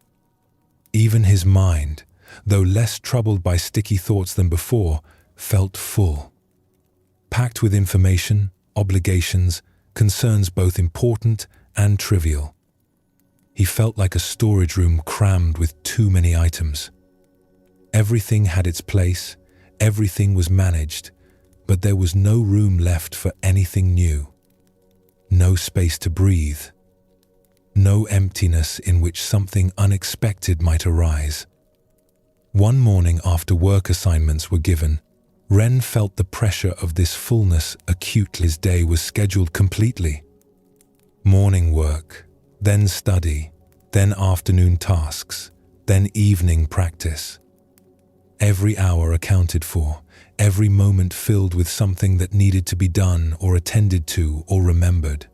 Even his mind, though less troubled by sticky thoughts than before, felt full. Packed with information, obligations, concerns both important and trivial. He felt like a storage room crammed with too many items. Everything had its place, everything was managed, but there was no room left for anything new. No space to breathe. No emptiness in which something unexpected might arise. One morning after work assignments were given, Ren felt the pressure of this fullness acutely. His day was scheduled completely. Morning work, then study, then afternoon tasks, then evening practice. Every hour accounted for, every moment filled with something that needed to be done or attended to or remembered.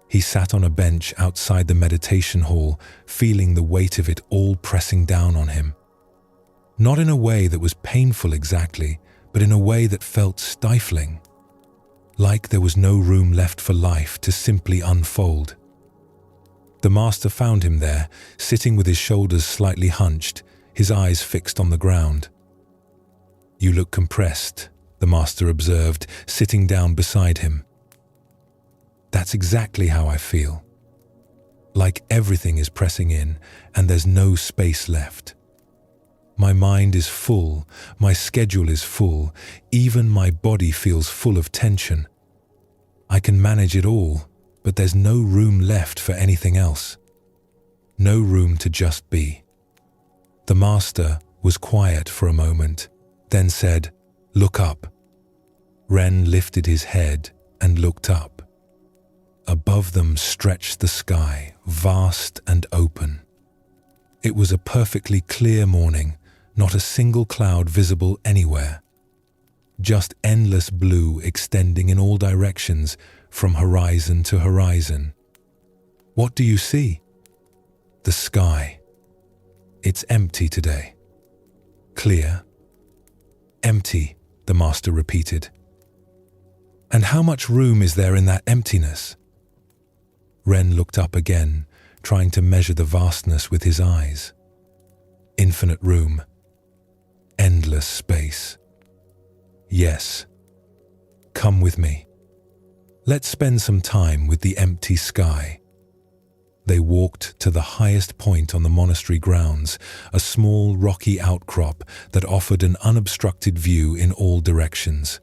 He sat on a bench outside the meditation hall, feeling the weight of it all pressing down on him. Not in a way that was painful exactly, but in a way that felt stifling. Like there was no room left for life to simply unfold. The master found him there, sitting with his shoulders slightly hunched, his eyes fixed on the ground. "You look compressed," the master observed, sitting down beside him. "That's exactly how I feel. Like everything is pressing in, and there's no space left. My mind is full, my schedule is full, even my body feels full of tension. I can manage it all, but there's no room left for anything else. No room to just be." The master was quiet for a moment, then said, "Look up." Ren lifted his head and looked up. Above them stretched the sky, vast and open. It was a perfectly clear morning, not a single cloud visible anywhere. Just endless blue extending in all directions, from horizon to horizon. "What do you see?" "The sky. It's empty today." "Clear." "Empty," the master repeated. "And how much room is there in that emptiness?" Ren looked up again, trying to measure the vastness with his eyes. Infinite room. Endless space. "Yes. Come with me. Let's spend some time with the empty sky." They walked to the highest point on the monastery grounds, a small rocky outcrop that offered an unobstructed view in all directions.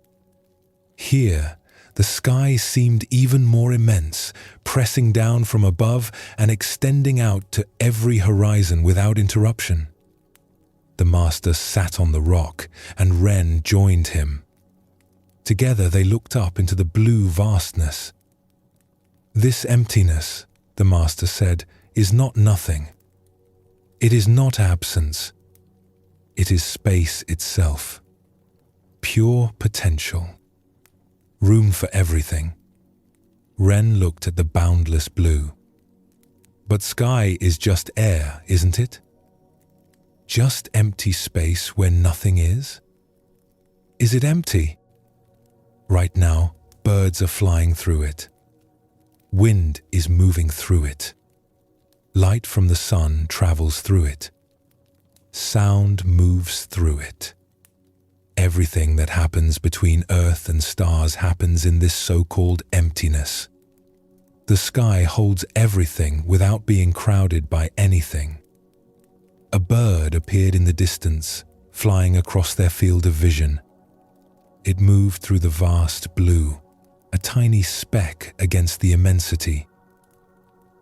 Here, The sky seemed even more immense, pressing down from above and extending out to every horizon without interruption. The master sat on the rock, and Ren joined him. Together they looked up into the blue vastness. "This emptiness," the master said, "is not nothing. It is not absence. It is space itself. Pure potential. Room for everything." Ren looked at the boundless blue. "But sky is just air, isn't it? Just empty space where nothing is? Is it empty? Right now, birds are flying through it. Wind is moving through it. Light from the sun travels through it. Sound moves through it. Everything that happens between Earth and stars happens in this so-called emptiness. The sky holds everything without being crowded by anything." A bird appeared in the distance, flying across their field of vision. It moved through the vast blue, a tiny speck against the immensity.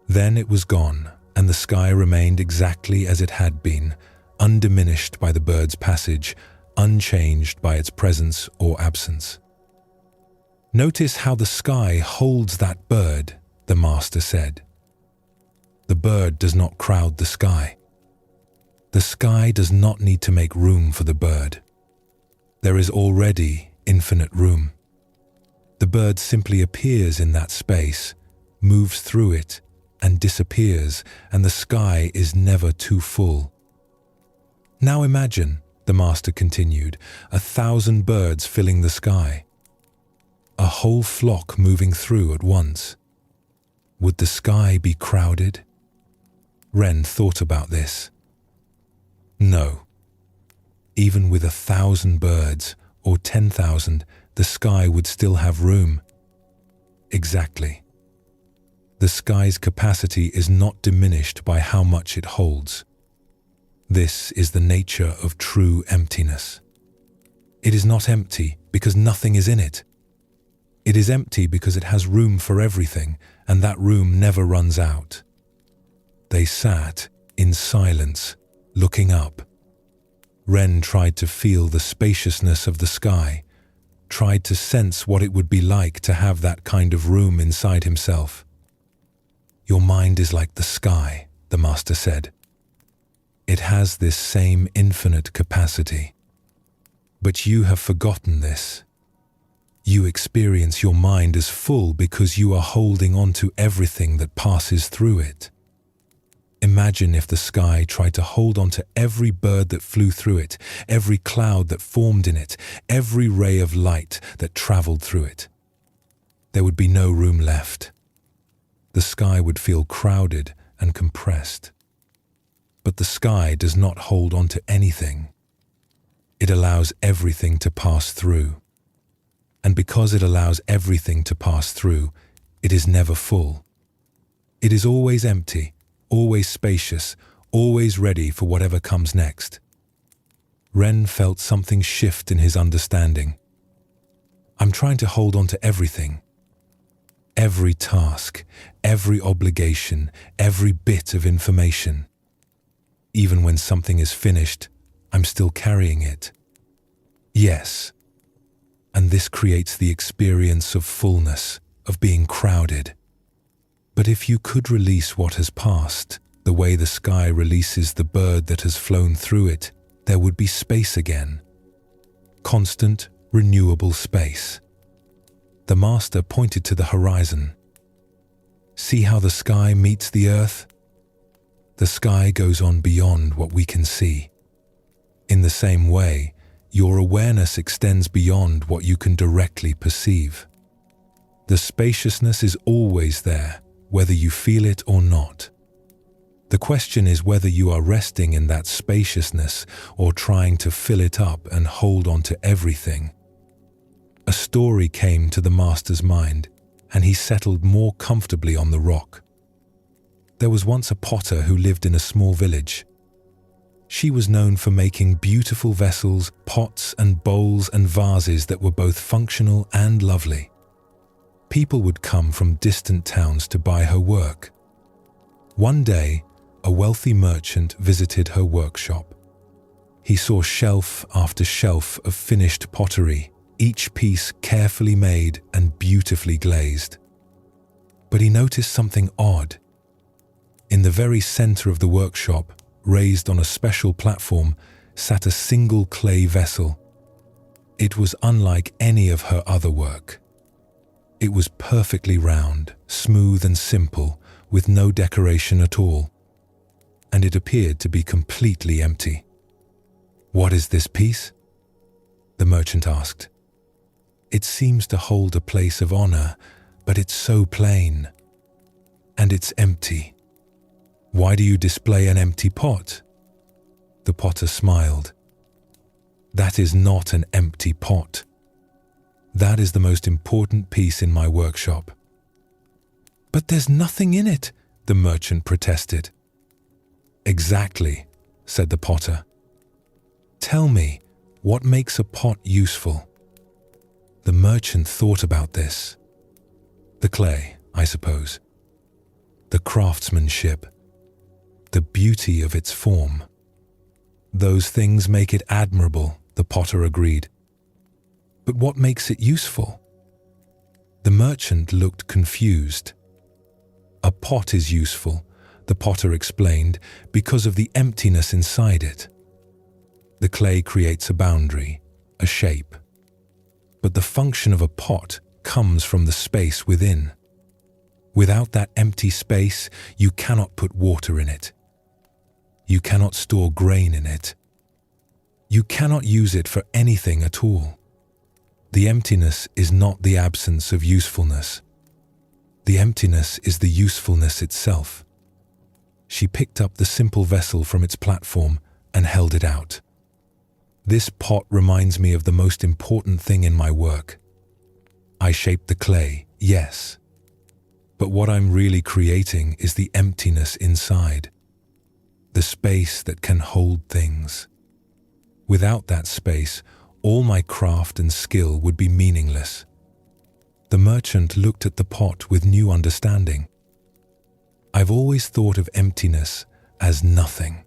Then it was gone, and the sky remained exactly as it had been, undiminished by the bird's passage, unchanged by its presence or absence. "Notice how the sky holds that bird," the master said. "The bird does not crowd the sky. The sky does not need to make room for the bird. There is already infinite room. The bird simply appears in that space, moves through it, and disappears, and the sky is never too full. Now imagine," the master continued, 1,000 birds filling the sky. A whole flock moving through at once. Would the sky be crowded? Ren thought about this. No. Even with 1,000 birds, or 10,000, the sky would still have room. Exactly. The sky's capacity is not diminished by how much it holds. This is the nature of true emptiness. It is not empty because nothing is in it. It is empty because it has room for everything, and that room never runs out. They sat in silence, looking up. Ren tried to feel the spaciousness of the sky, tried to sense what it would be like to have that kind of room inside himself. "Your mind is like the sky," the master said. "It has this same infinite capacity. But you have forgotten this. You experience your mind as full because you are holding on to everything that passes through it. Imagine if the sky tried to hold on to every bird that flew through it, every cloud that formed in it, every ray of light that traveled through it. There would be no room left. The sky would feel crowded and compressed. But the sky does not hold on to anything. It allows everything to pass through. And because it allows everything to pass through, it is never full. It is always empty, always spacious, always ready for whatever comes next." Ren felt something shift in his understanding. "I'm trying to hold on to everything. Every task, every obligation, every bit of information. Even when something is finished, I'm still carrying it. Yes. And this creates the experience of fullness, of being crowded. But if you could release what has passed, the way the sky releases the bird that has flown through it, there would be space again. Constant, renewable space." The master pointed to the horizon. "See how the sky meets the earth? The sky goes on beyond what we can see. In the same way, your awareness extends beyond what you can directly perceive. The spaciousness is always there, whether you feel it or not. The question is whether you are resting in that spaciousness or trying to fill it up and hold on to everything." A story came to the master's mind, and he settled more comfortably on the rock. There was once a potter who lived in a small village. She was known for making beautiful vessels, pots and bowls and vases that were both functional and lovely. People would come from distant towns to buy her work. One day, a wealthy merchant visited her workshop. He saw shelf after shelf of finished pottery, each piece carefully made and beautifully glazed. But he noticed something odd. In the very center of the workshop, raised on a special platform, sat a single clay vessel. It was unlike any of her other work. It was perfectly round, smooth and simple, with no decoration at all. And it appeared to be completely empty. "What is this piece?" the merchant asked. "It seems to hold a place of honor, but it's so plain. And it's empty. Why do you display an empty pot?" The potter smiled. "That is not an empty pot. That is the most important piece in my workshop." "But there's nothing in it," the merchant protested. "Exactly," said the potter. "Tell me, what makes a pot useful?" The merchant thought about this. "The clay, I suppose. The craftsmanship. The beauty of its form. Those things make it admirable," the potter agreed. "But what makes it useful?" The merchant looked confused. "A pot is useful," the potter explained, "because of the emptiness inside it. The clay creates a boundary, a shape. But the function of a pot comes from the space within. Without that empty space, you cannot put water in it. You cannot store grain in it. You cannot use it for anything at all. The emptiness is not the absence of usefulness. The emptiness is the usefulness itself." She picked up the simple vessel from its platform and held it out. "This pot reminds me of the most important thing in my work. I shaped the clay, yes. But what I'm really creating is the emptiness inside. The space that can hold things. Without that space, all my craft and skill would be meaningless." The merchant looked at the pot with new understanding. "I've always thought of emptiness as nothing,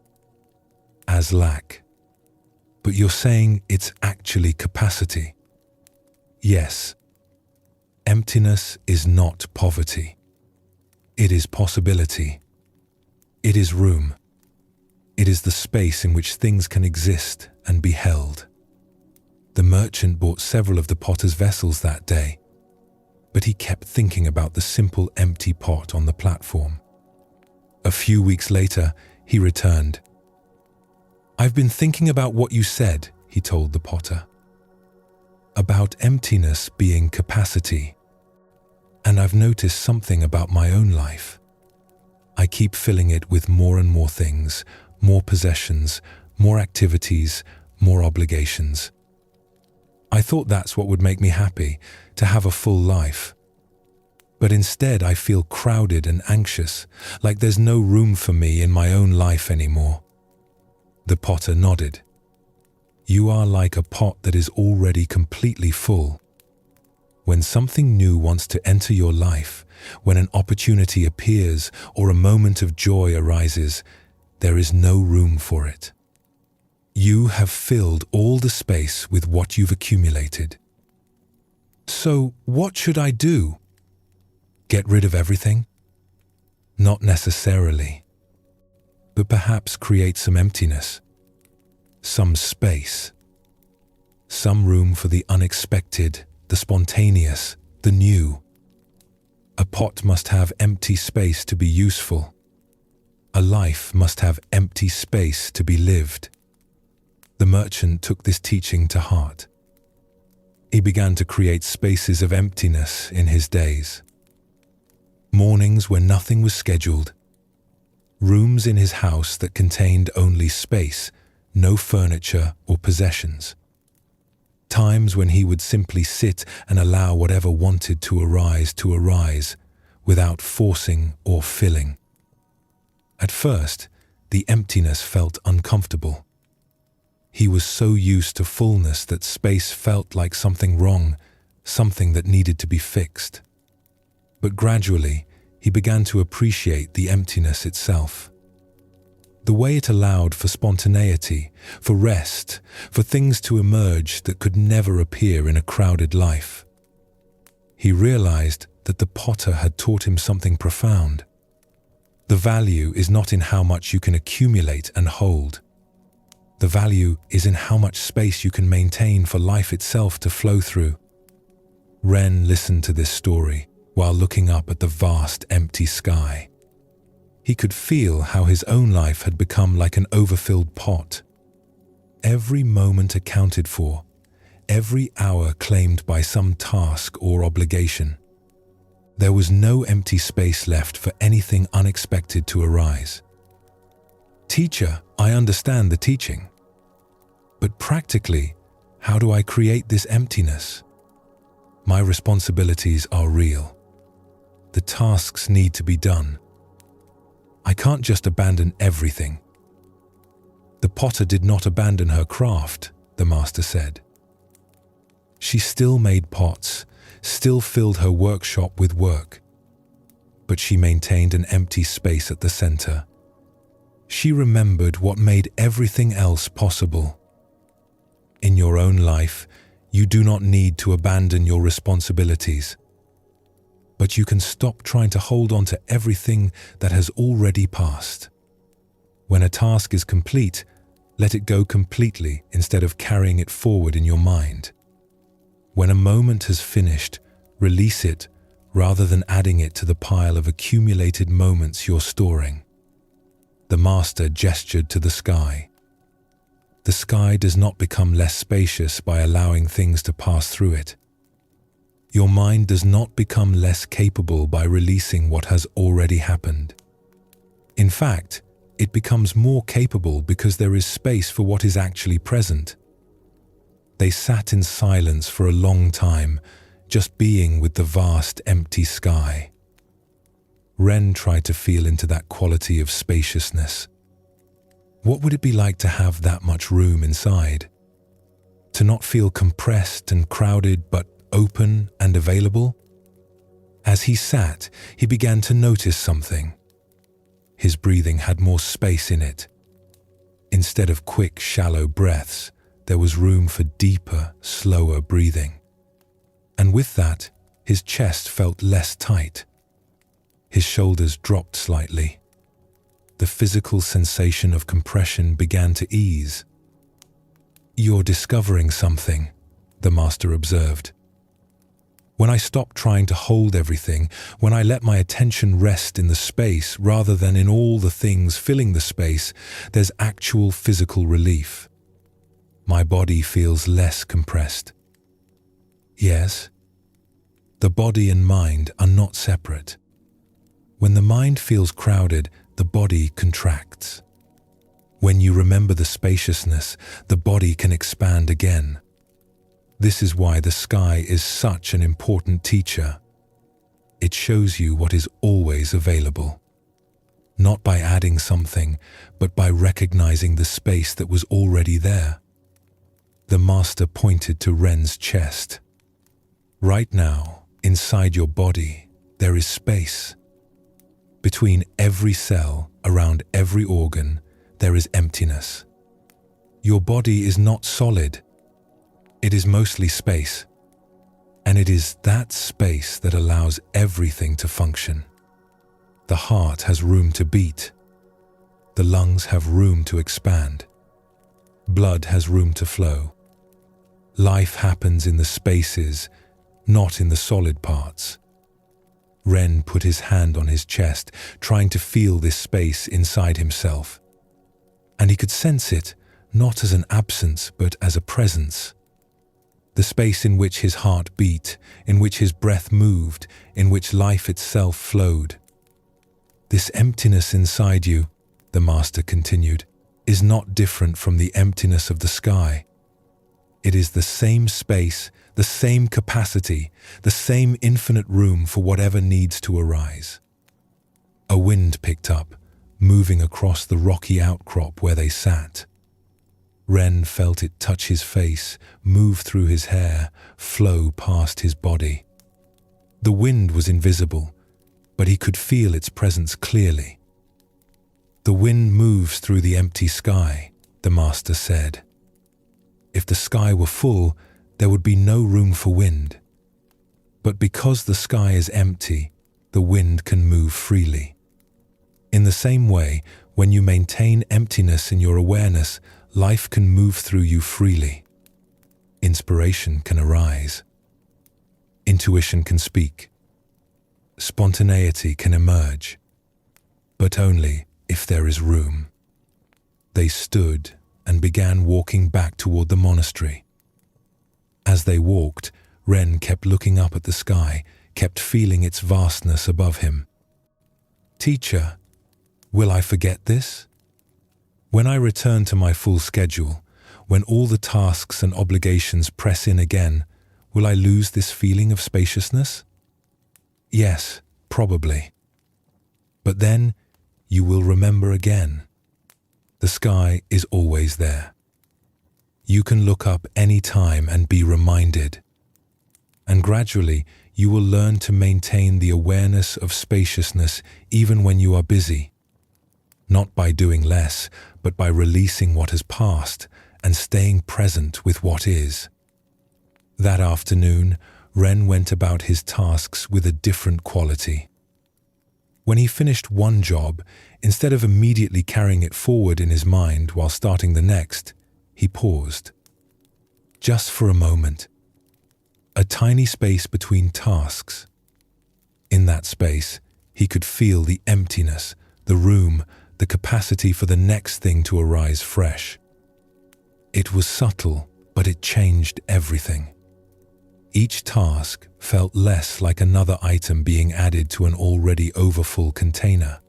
as lack. But you're saying it's actually capacity." "Yes. Emptiness is not poverty. It is possibility. It is room. It is the space in which things can exist and be held." The merchant bought several of the potter's vessels that day, but he kept thinking about the simple empty pot on the platform. A few weeks later, he returned. "I've been thinking about what you said," he told the potter. "About emptiness being capacity. And I've noticed something about my own life. I keep filling it with more and more things, more possessions, more activities, more obligations. I thought that's what would make me happy, to have a full life. But instead I feel crowded and anxious, like there's no room for me in my own life anymore." The potter nodded. "You are like a pot that is already completely full. When something new wants to enter your life, when an opportunity appears or a moment of joy arises, there is no room for it. You have filled all the space with what you've accumulated. So what should I do? Get rid of everything? Not necessarily. But perhaps create some emptiness, some space, some room for the unexpected, the spontaneous, the new. A pot must have empty space to be useful. A life must have empty space to be lived." The merchant took this teaching to heart. He began to create spaces of emptiness in his days. Mornings where nothing was scheduled. Rooms in his house that contained only space, no furniture or possessions. Times when he would simply sit and allow whatever wanted to arise, without forcing or filling. At first, the emptiness felt uncomfortable. He was so used to fullness that space felt like something wrong, something that needed to be fixed. but gradually he began to appreciate the emptiness itself. The way it allowed for spontaneity, for rest, for things to emerge that could never appear in a crowded life. He realized that the potter had taught him something profound. The value is not in how much you can accumulate and hold. The value is in how much space you can maintain for life itself to flow through. Ren listened to this story while looking up at the vast empty sky. He could feel how his own life had become like an overfilled pot. Every moment accounted for, every hour claimed by some task or obligation. There was no empty space left for anything unexpected to arise. Teacher, I understand the teaching. But practically, how do I create this emptiness? My responsibilities are real. The tasks need to be done. I can't just abandon everything. The potter did not abandon her craft, the master said. She still made pots, still filled her workshop with work. But she maintained an empty space at the center. She remembered what made everything else possible. In your own life, you do not need to abandon your responsibilities. But you can stop trying to hold on to everything that has already passed. When a task is complete, let it go completely instead of carrying it forward in your mind. When a moment has finished, release it rather than adding it to the pile of accumulated moments you're storing. The master gestured to the sky. The sky does not become less spacious by allowing things to pass through it. Your mind does not become less capable by releasing what has already happened. In fact, it becomes more capable because there is space for what is actually present. They sat in silence for a long time, just being with the vast empty sky. Ren tried to feel into that quality of spaciousness. What would it be like to have that much room inside? To not feel compressed and crowded, but open and available? As he sat, he began to notice something. His breathing had more space in it. Instead of quick, shallow breaths, there was room for deeper, slower breathing. And with that, his chest felt less tight. His shoulders dropped slightly. The physical sensation of compression began to ease. "You're discovering something," the master observed. "When I stop trying to hold everything, when I let my attention rest in the space rather than in all the things filling the space, there's actual physical relief. My body feels less compressed." Yes, the body and mind are not separate. When the mind feels crowded, the body contracts. When you remember the spaciousness, the body can expand again. This is why the sky is such an important teacher. It shows you what is always available. Not by adding something, but by recognizing the space that was already there. The master pointed to Ren's chest. Right now, inside your body, there is space. Between every cell, around every organ, there is emptiness. Your body is not solid. It is mostly space. And it is that space that allows everything to function. The heart has room to beat. The lungs have room to expand. Blood has room to flow. Life happens in the spaces, not in the solid parts. Ren put his hand on his chest, trying to feel this space inside himself. And he could sense it, not as an absence, but as a presence. The space in which his heart beat, in which his breath moved, in which life itself flowed. This emptiness inside you, the master continued, is not different from the emptiness of the sky. It is the same space, the same capacity, the same infinite room for whatever needs to arise. A wind picked up, moving across the rocky outcrop where they sat. Ren felt it touch his face, move through his hair, flow past his body. The wind was invisible, but he could feel its presence clearly. "The wind moves through the empty sky," the master said. "If the sky were full, there would be no room for wind. But because the sky is empty, the wind can move freely." In the same way, when you maintain emptiness in your awareness, life can move through you freely. Inspiration can arise. Intuition can speak. Spontaneity can emerge, but only if there is room. They stood and began walking back toward the monastery. As they walked, Ren kept looking up at the sky, kept feeling its vastness above him. "Teacher, will I forget this? When I return to my full schedule, when all the tasks and obligations press in again, will I lose this feeling of spaciousness?" "Yes, probably. But then you will remember again. The sky is always there. You can look up any time and be reminded. And gradually you will learn to maintain the awareness of spaciousness even when you are busy. Not by doing less, but by releasing what has passed and staying present with what is." That afternoon, Ren went about his tasks with a different quality. When he finished one job, instead of immediately carrying it forward in his mind while starting the next, he paused. Just for a moment. A tiny space between tasks. In that space, he could feel the emptiness, the room, the capacity for the next thing to arise fresh. It was subtle, but it changed everything. Each task felt less like another item being added to an already overfull container.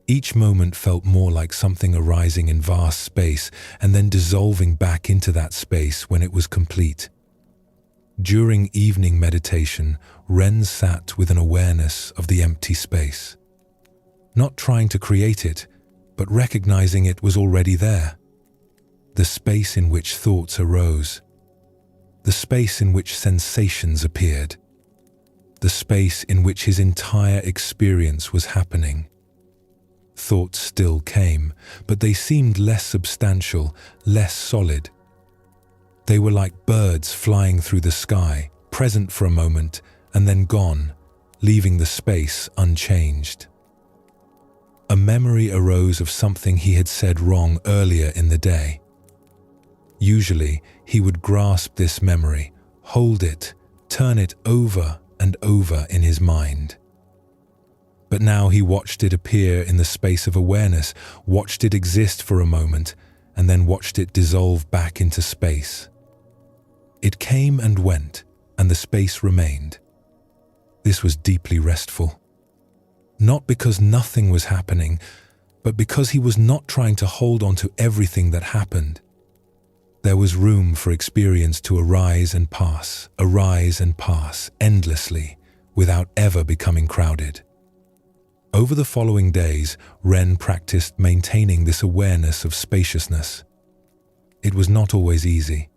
Each moment felt more like something arising in vast space and then dissolving back into that space when it was complete. During evening meditation, Ren sat with an awareness of the empty space. Not trying to create it, but recognizing it was already there. The space in which thoughts arose. The space in which sensations appeared. The space in which his entire experience was happening. Thoughts still came, but they seemed less substantial, less solid. They were like birds flying through the sky, present for a moment and then gone, leaving the space unchanged. A memory arose of something he had said wrong earlier in the day. Usually, he would grasp this memory, hold it, turn it over and over in his mind. But now he watched it appear in the space of awareness, watched it exist for a moment, and then watched it dissolve back into space. It came and went, and the space remained. This was deeply restful. Not because nothing was happening, but because he was not trying to hold on to everything that happened. There was room for experience to arise and pass, endlessly, without ever becoming crowded. Over the following days, Ren practiced maintaining this awareness of spaciousness. It was not always easy.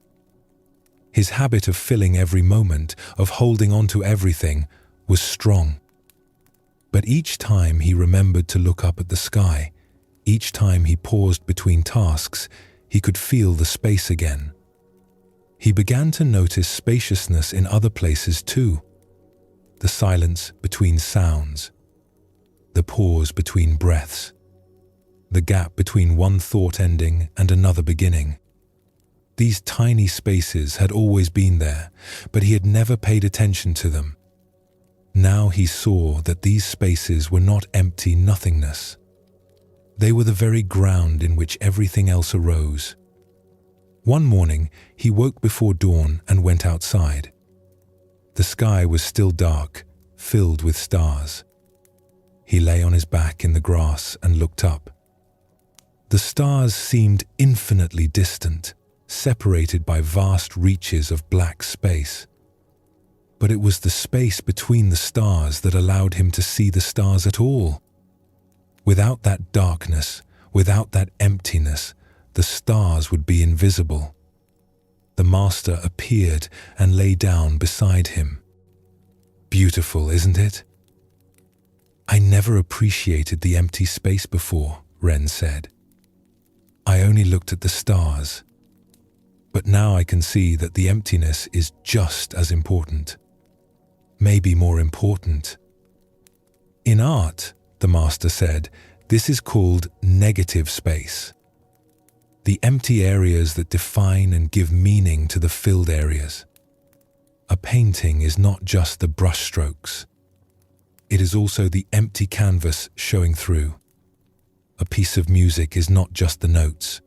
His habit of filling every moment, of holding on to everything, was strong. But each time he remembered to look up at the sky, each time he paused between tasks, he could feel the space again. He began to notice spaciousness in other places too. The silence between sounds, the pause between breaths, the gap between one thought ending and another beginning. These tiny spaces had always been there, but he had never paid attention to them. Now he saw that these spaces were not empty nothingness. They were the very ground in which everything else arose. One morning, he woke before dawn and went outside. The sky was still dark, filled with stars. He lay on his back in the grass and looked up. The stars seemed infinitely distant, separated by vast reaches of black space. But it was the space between the stars that allowed him to see the stars at all. Without that darkness, without that emptiness, the stars would be invisible. The master appeared and lay down beside him. beautiful, isn't it? I never appreciated the empty space before, Ren said. I only looked at the stars. But now I can see that the emptiness is just as important. Maybe more important. In art, the master said, this is called negative space. The empty areas that define and give meaning to the filled areas. A painting is not just the brushstrokes. It is also the empty canvas showing through. A piece of music is not just the notes.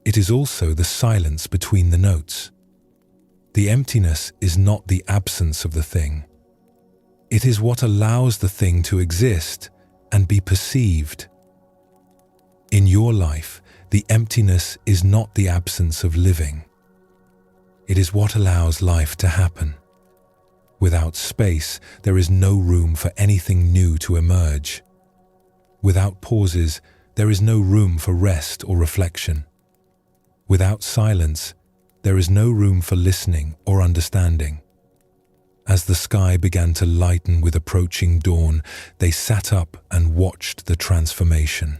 It is also the silence between the notes. The emptiness is not the absence of the thing. It is what allows the thing to exist and be perceived. In your life, the emptiness is not the absence of living. It is what allows life to happen. Without space, there is no room for anything new to emerge. Without pauses, there is no room for rest or reflection. Without silence, there is no room for listening or understanding. As the sky began to lighten with approaching dawn, they sat up and watched the transformation.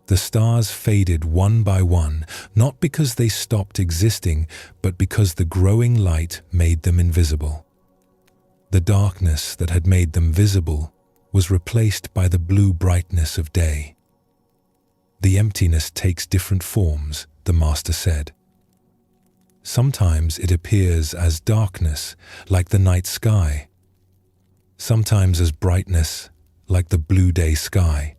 The stars faded one by one, not because they stopped existing, but because the growing light made them invisible. The darkness that had made them visible was replaced by the blue brightness of day. The emptiness takes different forms, the master said. Sometimes it appears as darkness, like the night sky. Sometimes as brightness, like the blue day sky.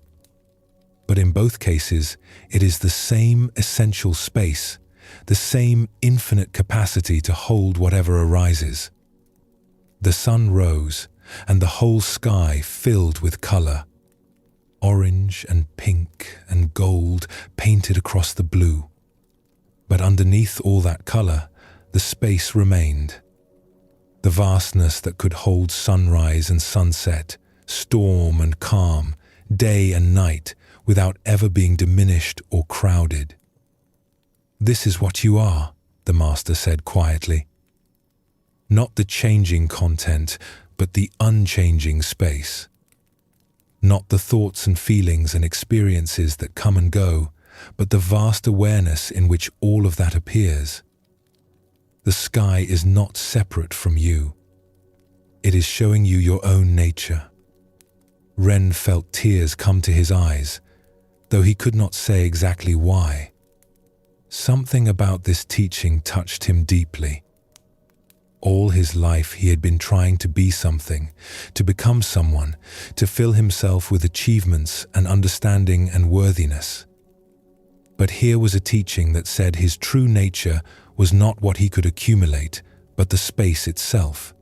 But in both cases, it is the same essential space, the same infinite capacity to hold whatever arises. The sun rose, and the whole sky filled with color. Orange and pink and gold painted across the blue. But underneath all that color, the space remained. The vastness that could hold sunrise and sunset, storm and calm, day and night, without ever being diminished or crowded. This is what you are, the master said quietly. Not the changing content, but the unchanging space. Not the thoughts and feelings and experiences that come and go, but the vast awareness in which all of that appears. The sky is not separate from you. It is showing you your own nature. Ren felt tears come to his eyes, though he could not say exactly why. Something about this teaching touched him deeply. All his life he had been trying to be something, to become someone, to fill himself with achievements and understanding and worthiness. But here was a teaching that said his true nature was not what he could accumulate, but the space itself.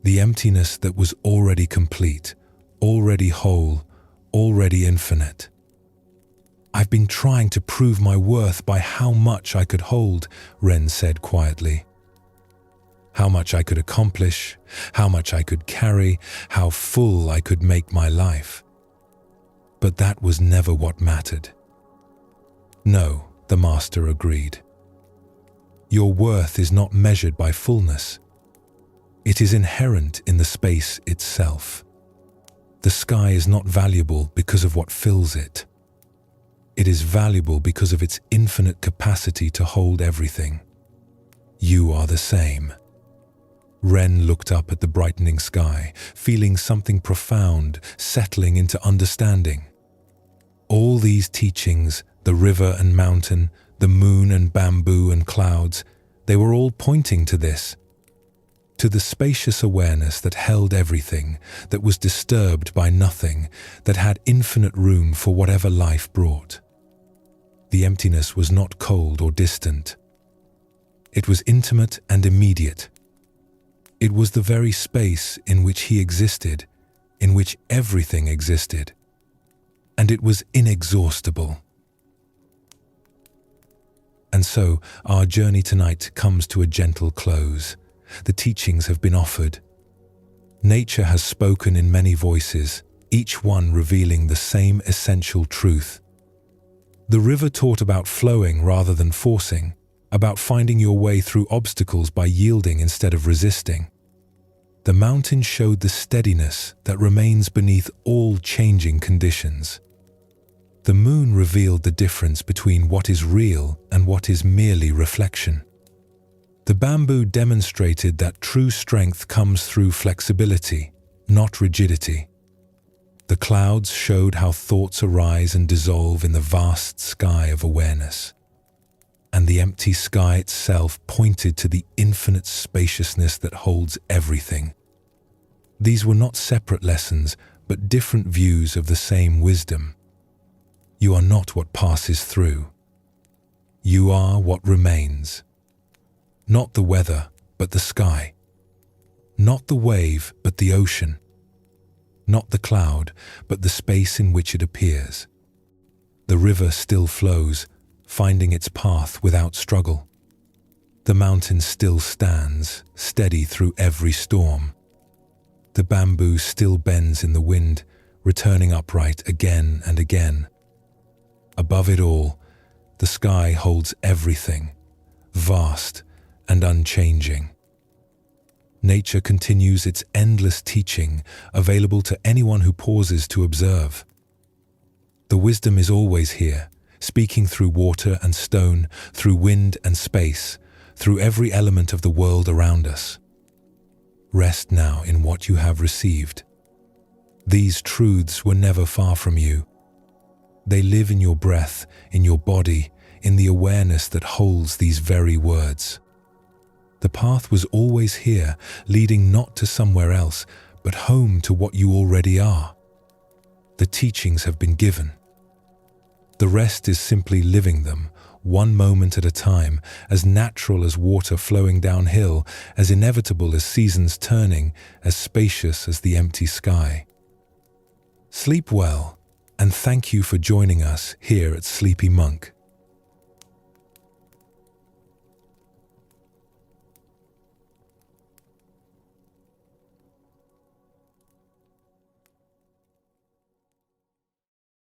The emptiness that was already complete, already whole, already infinite. I've been trying to prove my worth by how much I could hold, Ren said quietly. How much I could accomplish, how much I could carry, how full I could make my life. But that was never what mattered. No, the master agreed. Your worth is not measured by fullness. It is inherent in the space itself. The sky is not valuable because of what fills it. It is valuable because of its infinite capacity to hold everything. You are the same. Ren looked up at the brightening sky, feeling something profound settling into understanding. All these teachings, the river and mountain, the moon and bamboo and clouds, they were all pointing to this, to the spacious awareness that held everything, that was disturbed by nothing, that had infinite room for whatever life brought. The emptiness was not cold or distant. It was intimate and immediate. It was the very space in which he existed, in which everything existed, and it was inexhaustible. And so, our journey tonight comes to a gentle close. The teachings have been offered. Nature has spoken in many voices, each one revealing the same essential truth. The river taught about flowing rather than forcing, about finding your way through obstacles by yielding instead of resisting. The mountain showed the steadiness that remains beneath all changing conditions. The moon revealed the difference between what is real and what is merely reflection. The bamboo demonstrated that true strength comes through flexibility, not rigidity. The clouds showed how thoughts arise and dissolve in the vast sky of awareness. And the empty sky itself pointed to the infinite spaciousness that holds everything. These were not separate lessons, but different views of the same wisdom. You are not what passes through. You are what remains. Not the weather, but the sky. Not the wave, but the ocean. Not the cloud, but the space in which it appears. The river still flows, finding its path without struggle. The mountain still stands, steady through every storm. The bamboo still bends in the wind, returning upright again and again. Above it all, the sky holds everything, vast and unchanging. Nature continues its endless teaching, available to anyone who pauses to observe. The wisdom is always here, speaking through water and stone, through wind and space, through every element of the world around us. Rest now in what you have received. These truths were never far from you. They live in your breath, in your body, in the awareness that holds these very words. The path was always here, leading not to somewhere else, but home to what you already are. The teachings have been given. The rest is simply living them, one moment at a time, as natural as water flowing downhill, as inevitable as seasons turning, as spacious as the empty sky. Sleep well, and thank you for joining us here at Sleepy Monk.